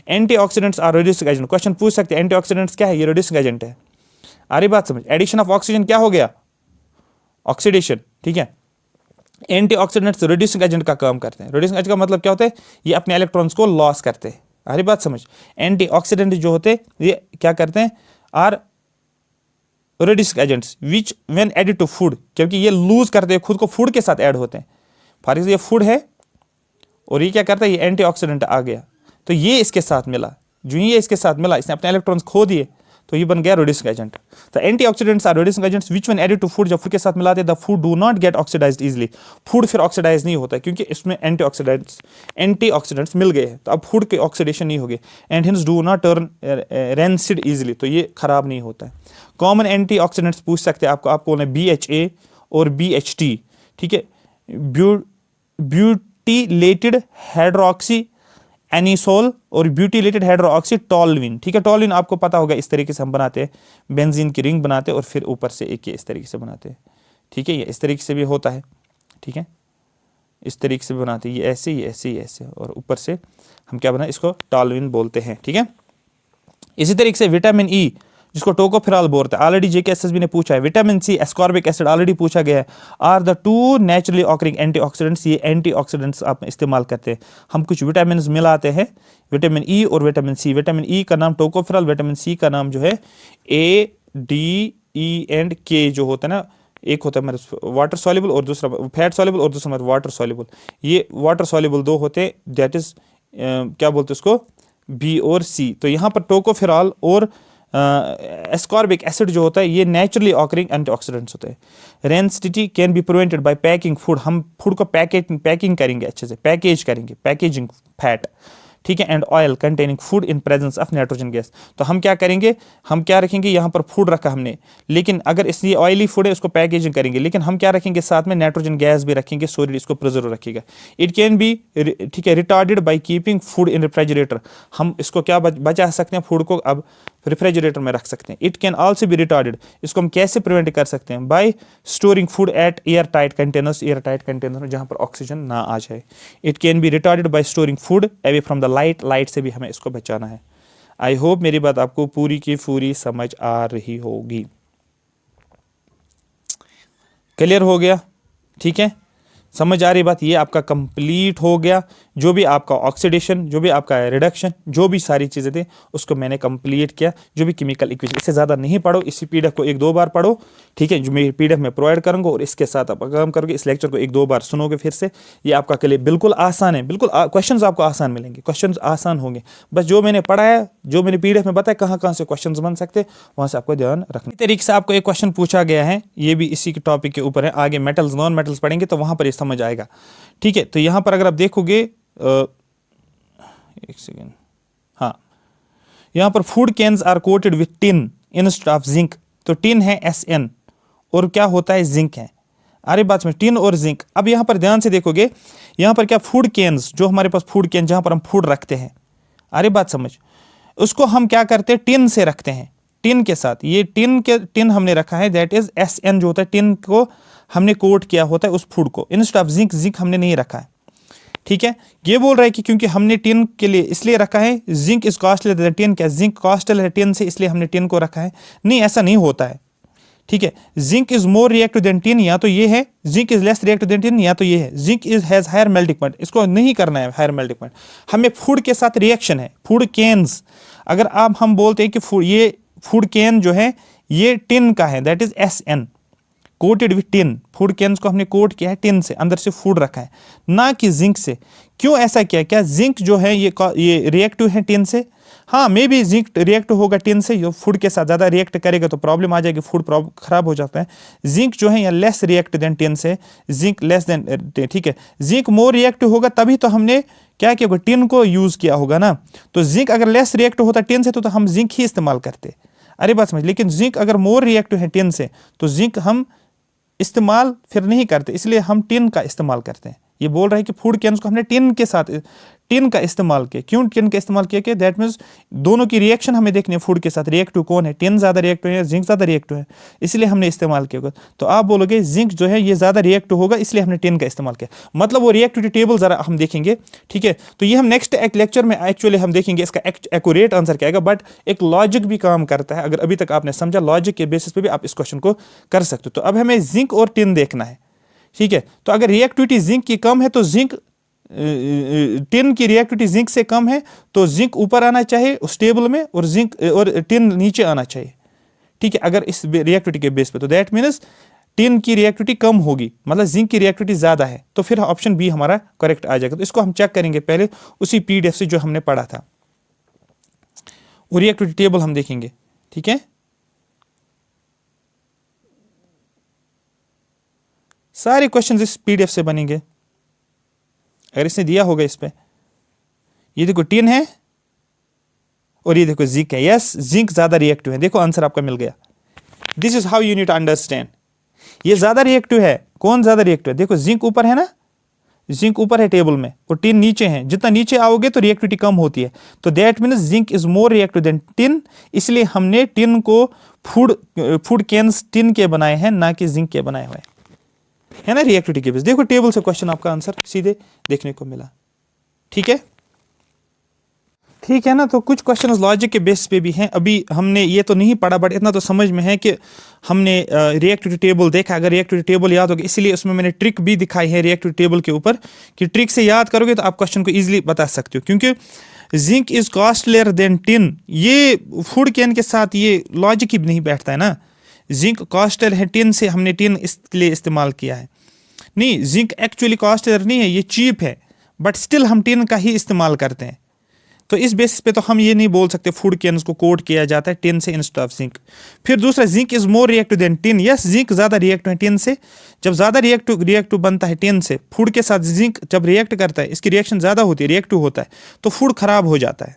antioxidants are reducing agent. Question पूछ सकते हैं एंटीऑक्सीडेंट्स क्या है, ये रेड्यूसिंग एजेंट है, अरे बात समझ। एडिशन ऑफ ऑक्सीजन क्या हो गया, ऑक्सीडेशन, ठीक है। एंटीऑक्सीडेंट्स रेड्यूसिंग एजेंट का काम करते हैं, रेड्यूसिंग एजेंट का मतलब क्या होता है, ये अपने इलेक्ट्रॉन्स को लॉस करते हैं, अरे बात समझ। एंटीऑक्सीडेंट जो होते हैं ये क्या करते हैं, are reducing agents which when added to food, क्योंकि ये लूज करते हैं खुद को, फूड के साथ ऐड होते हैं। फॉर एग्जाम्पल ये फूड है और ये क्या करता है, ये एंटीऑक्सीडेंट आ गया, तो ये इसके साथ मिला, जो ये इसके साथ मिला, इसने अपने इलेक्ट्रॉन्स खो दिए, तो ये बन गया रिड्यूसिंग एजेंट। तो antioxidants are reducing agents which when added to food, जब फूड के साथ मिलाते हैं the food do not get oxidised easily, food फिर ऑक्सीडाइज नहीं होता है क्योंकि इसमें एंटीऑक्सीडेंट्स मिल गए हैं, तो अब फूड के ऑक्सीडेशन नहीं होगी, and hints do not turn rancid easily, तो ये खराब नहीं होता है। कॉमन एंटीऑक्सीडेंट्स पूछ सकते हैं आपको बोलना है BHA और BHT, ठीक है, ब्यूटिलेटेड हाइड्रोक्सी एनिसोल और ब्यूटिलेटेड हाइड्रोक्सी टोल्यूइन, ठीक है। टोल्यूइन आपको पता होगा, इस तरीके से हम बनाते हैं, बेंजीन की रिंग बनाते हैं और फिर ऊपर से एक ये इस तरीके से बनाते हैं, ठीक है, ये इस तरीके से भी होता है, ठीक है, इस तरीके से भी बनाते हैं, ये ऐसे ये ऐसे ये ऐसे, और ऊपर से हम क्या बनाए, इसको टोल्यूइन बोलते हैं, ठीक है। इसी तरीके से विटामिन ई जिसको टोकोफेरॉल बोलते हैं, ऑलरेडी JKSSB ने पूछा है। Vitamin C, ascorbic acid already पूछा गया है। Are the two naturally occurring antioxidants, ये एंटीऑक्सीडेंट्स आप इस्तेमाल करते हैं। हम कुछ विटामिन मिलाते हैं, विटामिन ई और विटामिन सी। विटामिन ई का नाम टोकोफेरॉल, विटामिन सी का नाम जो है ADE&K जो होता है ना, एक होता है हमारे वाटर सॉल्युबल और दूसरा फैट सॉल्युबल और दूसरा हमारे वाटर सॉल्युबल। ये वाटर सॉल्युबल दो होते हैं, दैट इज क्या बोलते हैं उसको, B और C। तो यहाँ पर टोकोफेरॉल और एस्कॉर्बिक एसिड जो होता है ये नेचुरली ऑकरिंग एंटीऑक्सीडेंट्स होते हैं। Rancidity can be prevented bye packing food, हम फूड को पैकिंग करेंगे अच्छे से, पैकेज करेंगे, पैकेजिंग फैट, ठीक है, and oil containing food in presence of nitrogen gas. तो हम क्या करेंगे, हम क्या रखेंगे, यहाँ पर फूड रखा हमने, लेकिन अगर इसलिए ऑयली फूड है उसको पैकेजिंग करेंगे, लेकिन हम क्या रखेंगे साथ में नाइट्रोजन गैस भी रखेंगे, सो इसको प्रिजर्व रखेगा। इट कैन बी, ठीक है, retarded by keeping food in refrigerator, हम इसको क्या बचा सकते हैं, फूड को अब रेफ्रिजरेटर में रख सकते हैं। It can also be retarded, इसको हम कैसे प्रिवेंट कर सकते हैं, bye storing food at air tight containers, air tight container जहाँ पर ऑक्सीजन ना आ जाए। It can be retarded bye storing food away from the light, light से भी हमें इसको बचाना है। आई होप मेरी बात आपको पूरी की पूरी समझ आ रही होगी। क्लियर हो गया, ठीक है, समझ आ रही बात, ये आपका कंप्लीट हो गया। जो भी आपका ऑक्सीडेशन, जो भी आपका रिडक्शन, जो भी सारी चीज़ें थी उसको मैंने कंप्लीट किया। जो भी केमिकल इक्वेशन, इससे ज़्यादा नहीं पढ़ो, इसी PDF को 1-2 बार पढ़ो, ठीक है, जो मैं PDF में प्रोवाइड करूँगा, और इसके साथ आप काम करोगे, इस लेक्चर को 1-2 बार सुनोगे फिर से, ये आपका के लिए बिल्कुल आसान है, बिल्कुल क्वेश्चन आपको आसान मिलेंगे, क्वेश्चन आसान होंगे। बस जो मैंने पढ़ाया, जो मैंने PDF में बताया, कहाँ कहाँ से क्वेश्चन बन सकते हैं, वहाँ से आपको ध्यान रखना। इस तरीके से आपको एक क्वेश्चन पूछा गया है, ये भी इसी के टॉपिक के ऊपर है, आगे मेटल्स नॉन मेटल्स पढ़ेंगे तो वहाँ पर ये समझ आएगा, ठीक है। तो यहाँ पर अगर आप देखोगे, एक सेकेंड, हाँ, यहाँ पर food cans are coated with tin instead of zinc, तो टिन है SN और क्या होता है, जिंक है। अरे बात में टिन और जिंक। अब यहाँ पर ध्यान से देखोगे, यहाँ पर क्या फूड कैन्स, जो हमारे पास फूड कैन जहाँ पर हम फूड रखते हैं, अरे बात समझ, उसको हम क्या करते हैं, टिन से रखते हैं, टिन के साथ, ये टिन हमने रखा है, दैट इज SN जो होता है, टिन को हमने कोट किया होता है उस फूड को, इंस्टेड ऑफ जिंक, जिंक हमने नहीं रखा है, ठीक है। ये बोल रहा है कि क्योंकि हमने टिन के लिए इसलिए रखा है, zinc is costly then tin, क्या जिंक कॉस्टली है टिन से, इसलिए हमने टिन को रखा है, नहीं, ऐसा नहीं होता है, ठीक है। Zinc is more reactive than tin, या तो ये है, zinc is less reactive than tin, या तो ये है, zinc is has higher melting point, इसको नहीं करना है हायर मेल्टिंग पॉइंट, हमें फूड के साथ रिएक्शन है, फूड कैन्स, अगर आप हम बोलते हैं कि ये फूड कैन जो है ये टिन का है, that is SN, coated with tin, food cans को हमने कोट किया है टिन से, अंदर से फूड रखा है, ना कि जिंक से। क्यों ऐसा किया, क्या जिंक जो है ये रिएक्टिव है टिन से, हाँ, मे भी जिंक रिएक्टिव होगा टिन से, जो फूड के साथ ज़्यादा रिएक्ट करेगा तो प्रॉब्लम आ जाएगी, फूड खराब हो जाता है। जिंक जो है या लेस रिएक्ट देन टिन से, जिंक लेस देन, ठीक है, जिंक मोर रिएक्टिव होगा तभी तो हमने क्या किया होगा, टिन को यूज़ किया होगा ना। तो जिंक अगर लेस रिएक्टिव होता टिन से तो हम जिंक ही इस्तेमाल करते, अरे बात समझ, लेकिन जिंक अगर मोर रिएक्टिव है टिन से तो जिंक हम इस्तेमाल फिर नहीं करते, इसलिए हम टिन का इस्तेमाल करते हैं। ये बोल रहा है कि फूड कैन्स को हमने टिन के साथ, टिन का इस्तेमाल किया, क्यों टिन का इस्तेमाल किया, दैट मीन्स दोनों की रिएक्शन हमें देखनी है फूड के साथ, रिएक्टिव कौन है, टिन ज़्यादा रिएक्टिव है, जिंक ज़्यादा रिएक्टिव है, इसलिए हमने इस्तेमाल किया होगा। तो आप बोलोगे जिंक जो है ये ज़्यादा रिएक्टिव होगा, इसलिए हमने टिन का इस्तेमाल किया, मतलब वो रिएक्टिविटी टेबल ज़रा हम देखेंगे, ठीक है। तो ये हम नेक्स्ट एक लेक्चर में एक्चुअली हम देखेंगे इसका एक्यूरेट आंसर क्या आएगा, बट एक लॉजिक भी काम करता है, अगर अभी तक आपने समझा, लॉजिक के बेसिस पे भी आप इस क्वेश्चन को कर सकते हो। तो अब हमें जिंक और टिन देखना है, ठीक है। तो अगर रिएक्टिविटी जिंक की कम है तो जिंक, टिन की रिएक्टिविटी जिंक से कम है तो जिंक ऊपर आना चाहिए उस टेबल में, और जिंक और टिन नीचे आना चाहिए, ठीक है, अगर इस रिएक्टिविटी के बेस पे। तो दैट मीन्स टिन की रिएक्टिविटी कम होगी, मतलब जिंक की रिएक्टिविटी ज़्यादा है, तो फिर ऑप्शन B हमारा करेक्ट आ जाएगा। तो इसको हम चेक करेंगे पहले उसी PDF से जो हमने पढ़ा था, वो रिएक्टिविटी टेबल हम देखेंगे, ठीक है, सारे क्वेश्चन इस पीडीएफ से बनेंगे अगर इसने दिया होगा इस पे। ये देखो टिन है और ये देखो जिंक है। यस, जिंक ज्यादा रिएक्टिव है। देखो आंसर आपका मिल गया। This is how you need to understand. ये ज्यादा रिएक्टिव है। कौन ज्यादा रिएक्टिव है? देखो जिंक ऊपर है ना, जिंक ऊपर है टेबल में और टिन नीचे है। जितना नीचे आओगे तो रिएक्टिविटी कम होती है, तो that means zinc is more reactive than tin. इसलिए हमने टिन को फूड कैंस टिन के बनाए हैं, ना कि जिंक के बनाए हुए है ना, रिएक्टिविटी के बेस। देखो टेबल से क्वेश्चन आपका आंसर सीधे देखने को मिला। ठीक है, ठीक है ना। तो कुछ क्वेश्चन लॉजिक के बेस पे भी हैं। अभी हमने ये तो नहीं पढ़ा, बट इतना तो समझ में है कि हमने रिएक्टिविटी टेबल देखा। अगर रिएक्टिविटी टेबल याद होगा, इसलिए उसमें मैंने ट्रिक भी दिखाई है रिएक्टिविटी टेबल के ऊपर, कि ट्रिक से याद करोगे तो आप क्वेश्चन को इजीली बता सकते हो। क्योंकि zinc is costlier then tin, ये फूड कैन के साथ ये लॉजिक ही नहीं बैठता है ना। जिंक कॉस्टलियर है टिन से, हमने टिन इसके लिए इस्तेमाल किया है। नहीं, जिंक एक्चुअली कॉस्टलियर नहीं है, ये चीप है, बट स्टिल हम टिन का ही इस्तेमाल करते हैं। तो इस बेसिस पे तो हम ये नहीं बोल सकते फूड कैन्स को कोट किया जाता है टिन से इंस्टेड ऑफ जिंक। फिर दूसरा, zinc is more reactive than tin. Yes, zinc ज्यादा रिएक्टिव है टिन से। जब ज्यादा रिएक्टिव बनता है टिन से, फूड के साथ जिंक जब रिएक्ट करता है, इसकी रिएक्शन ज्यादा होती है, रिएक्टिव होता है, तो फूड खराब हो जाता है।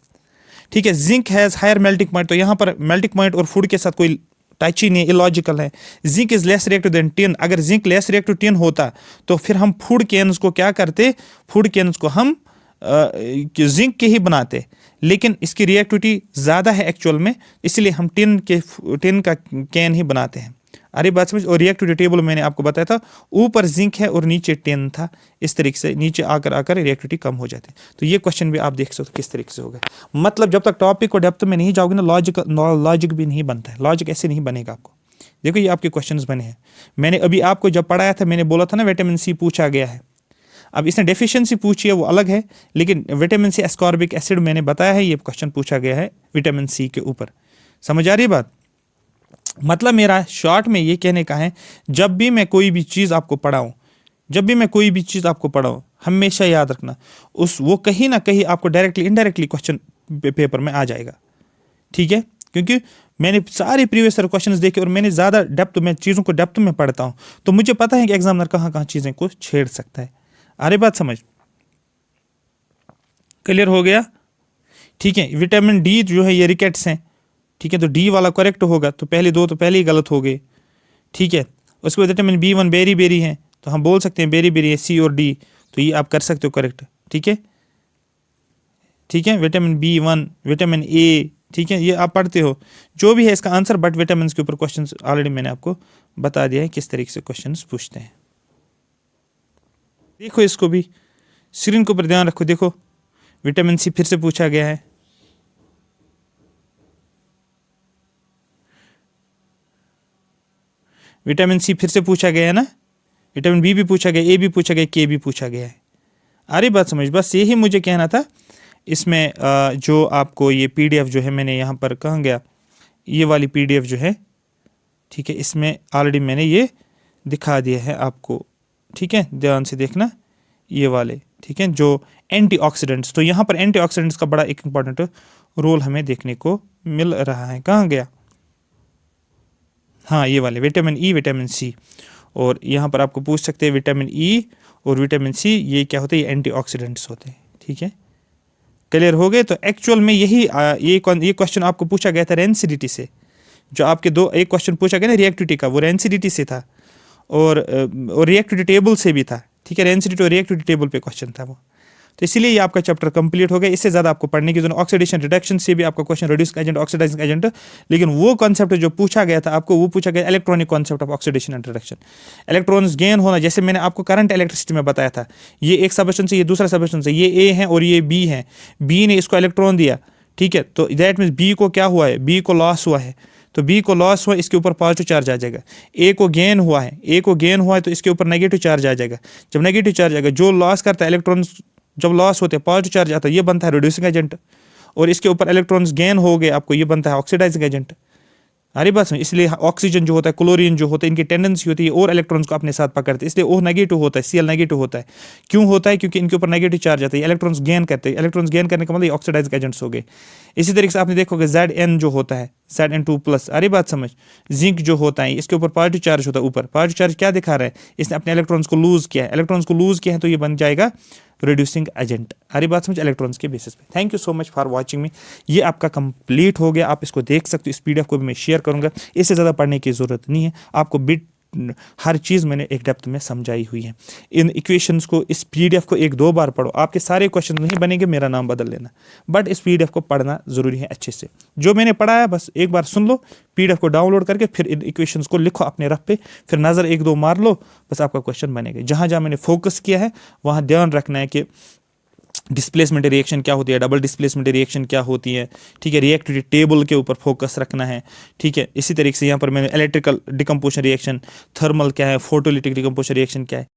ठीक है, zinc has higher melting point, तो यहाँ पर मेल्टिंग पॉइंट और फूड के साथ कोई टच ही नहीं, इलॉजिकल है। Zinc is less reactive than tin. अगर जिंक लेस रिएक्टिव टिन होता तो फिर हम फूड कैन्स को क्या करते, फूड कैन्स को हम जिंक के ही बनाते, लेकिन इसकी रिएक्टिविटी ज़्यादा है एक्चुअल में, इसलिए हम टिन का कैन ही बनाते हैं। अरे बात समझ। और रिएक्टिविटी टेबल मैंने आपको बताया था, ऊपर जिंक है और नीचे टिन था। इस तरीके से नीचे आकर रिएक्टिविटी कम हो जाती है। तो ये क्वेश्चन भी आप देख सकते हो किस तरीके से होगा। मतलब जब तक टॉपिक को डेप्थ में नहीं जाओगे ना, लॉजिक भी नहीं बनता है। लॉजिक ऐसे नहीं बनेगा आपको। देखो ये आपके क्वेश्चंस बने हैं। मैंने अभी आपको जब पढ़ाया था, मैंने बोला था ना विटामिन सी पूछा गया है। अब इसने डेफिशिएंसी पूछी है, वो अलग है, लेकिन विटामिन सी एस्कॉर्बिक एसिड मैंने बताया है, ये क्वेश्चन पूछा गया है विटामिन सी के ऊपर। समझ आ रही बात? मतलब मेरा शॉर्ट में ये कहने का है, जब भी मैं कोई भी चीज़ आपको पढ़ाऊँ, हमेशा याद रखना वो कहीं ना कहीं आपको डायरेक्टली इनडायरेक्टली क्वेश्चन पेपर में आ जाएगा। ठीक है, क्योंकि मैंने सारे प्रीवियस क्वेश्चंस देखे और मैंने ज़्यादा मैं चीज़ों को डेप्थ में पढ़ता हूँ, तो मुझे पता है कि एग्जामिनर कहाँ कहाँ चीज़ें को छेड़ सकता है। अरे बात समझ क्लियर हो गया? ठीक है, विटामिन डी जो है ये रिकेट्स हैं। ठीक है, तो डी वाला करेक्ट होगा, तो पहले दो तो पहले ही गलत हो गए। ठीक है, उसके बाद विटामिन B1 बेरी है, तो हम बोल सकते हैं बेरी है, सी और डी, तो ये आप कर सकते हो करेक्ट। ठीक है, विटामिन B1, विटामिन ए, ठीक है, ये आप पढ़ते हो जो भी है इसका आंसर, बट विटामिन के ऊपर क्वेश्चन ऑलरेडी मैंने आपको बता दिया है किस तरीके से क्वेश्चन पूछते हैं। देखो इसको भी स्क्रीन के ऊपर ध्यान रखो। देखो विटामिन सी फिर से पूछा गया है। विटामिन सी फिर से पूछा गया है ना, विटामिन बी भी पूछा गया, ए भी पूछा गया, के भी पूछा गया है। अरे बात समझ, बस यही मुझे कहना था। इसमें जो आपको ये पीडीएफ जो है, मैंने यहाँ पर कहाँ गया, ये वाली पीडीएफ जो है, ठीक है, इसमें ऑलरेडी मैंने ये दिखा दिया है आपको। ठीक है, ध्यान से देखना ये वाले। ठीक है, जो एंटीऑक्सीडेंट्स, तो यहाँ पर एंटीऑक्सीडेंट्स का बड़ा एक इंपॉर्टेंट रोल हमें देखने को मिल रहा है। कहाँ गया? हाँ, ये वाले विटामिन ई, विटामिन सी। और यहाँ पर आपको पूछ सकते हैं विटामिन ई और विटामिन सी ये क्या होते हैं? ये एंटीऑक्सीडेंट्स होते हैं। ठीक है, क्लियर हो गए? तो एक्चुअल में यही ये क्वेश्चन आपको पूछा गया था रेंसिडिटी से। जो आपके एक क्वेश्चन पूछा गया ना रिएक्टिविटी का, वो रेंसिडिटी से था और रिएक्टिविटी टेबल से भी था। ठीक है, रेंसिडिटी और रिएक्टिविटी टेबल पे क्वेश्चन था वो। तो इसीलिए ये आपका चैप्टर कंप्लीट हो गया। इससे ज़्यादा आपको पढ़ने की जरूरत। ऑक्सीडेशन रिडक्शन से भी आपका question, reducing agent, oxidising agent, लेकिन वो कॉन्सेप्ट जो पूछा गया था आपको, वो पूछा गया electronic concept of oxidation and reduction. Electrons gain होना, जैसे मैंने आपको करंट इलेक्ट्रिसिटी में बताया था, ये एक सबस्टेंस से ये दूसरा सबस्टेंस है, ये ए है और ये बी है। बी ने इसको इलेक्ट्रॉन दिया, ठीक है, तो दैट मीन्स बी को क्या हुआ है? बी को लॉस हुआ है, तो बी को लॉस हुआ, इसके ऊपर पॉजिटिव चार्ज आ जाएगा। ए को गेन हुआ है, तो इसके ऊपर नेगेटिव चार्ज आ जाएगा। जब नेगेटिव चार्ज आएगा, जो लॉस करता है इलेक्ट्रॉन्स, जब लॉस होते हैं पॉजिटिव चार्ज आता है, ये बनता है रिड्यूसिंग एजेंट, और इसके ऊपर इलेक्ट्रॉन्स गेन हो गए आपको, ये बनता है ऑक्सीडाइजिंग एजेंट। अरे बस इसलिए ऑक्सीजन जो होता है, क्लोरीन जो होता है, इनकी टेंडेंसी होती है और इलेक्ट्रॉन्स को अपने साथ पकड़ते हैं, इसलिए O नेगेटिव होता है, Cl नेगेटिव होता है। क्यों होता है? क्योंकि इनके ऊपर नेगेटिव चार्ज आता है, इलेक्ट्रॉन्स गेन करते हैं। इलेक्ट्रॉन्स गेन करने का मतलब ऑक्सीडाइजिंग एजेंट्स हो गए। इसी तरीके से आपने देखोगे Zn जो होता है, Zn2+, अरे बात समझ। जिंक जो होता है, इसके ऊपर पॉजिटिव चार्ज होता है, ऊपर पॉजिटिव चार्ज क्या दिखा रहा है? इसने अपने इलेक्ट्रॉन्स को लूज किया है, इलेक्ट्रॉन्स को लूज किया है तो ये बन जाएगा रिड्यूसिंग एजेंट। अरे बात समझ, इलेक्ट्रॉन्स के बेसिस पे। Thank you so much for watching me. ये आपका कंप्लीट हो गया, आप इसको देख सकते हो। इस पीडीएफ को भी मैं शेयर करूंगा, इससे ज़्यादा पढ़ने की ज़रूरत नहीं है आपको। बिट हर चीज़ मैंने एक डेप्थ में समझाई हुई है। इन इक्वेशंस को, इस पीडीएफ को 1-2 बार पढ़ो, आपके सारे क्वेश्चन नहीं बनेंगे, मेरा नाम बदल लेना, बट इस पीडीएफ को पढ़ना ज़रूरी है अच्छे से। जो मैंने पढ़ाया बस एक बार सुन लो, पीडीएफ को डाउनलोड करके फिर इन इक्वेशंस को लिखो अपने रफ पे, फिर नज़र 1-2 मार लो, बस आपका क्वेश्चन बनेगा। जहाँ जहाँ मैंने फोकस किया है वहाँ ध्यान रखना है कि डिस्प्लेसमेंट रिएक्शन क्या होती है, डबल डिस्प्लेसमेंट रिएक्शन क्या होती है, ठीक है। रिएक्टिविटी टेबल के ऊपर फोकस रखना है, ठीक है। इसी तरीके से यहाँ पर मैंने इलेक्ट्रिकल डिकम्पोजिशन रिएक्शन, थर्मल क्या है, फोटोलिटिक डिकम्पोजिशन रिएक्शन क्या है,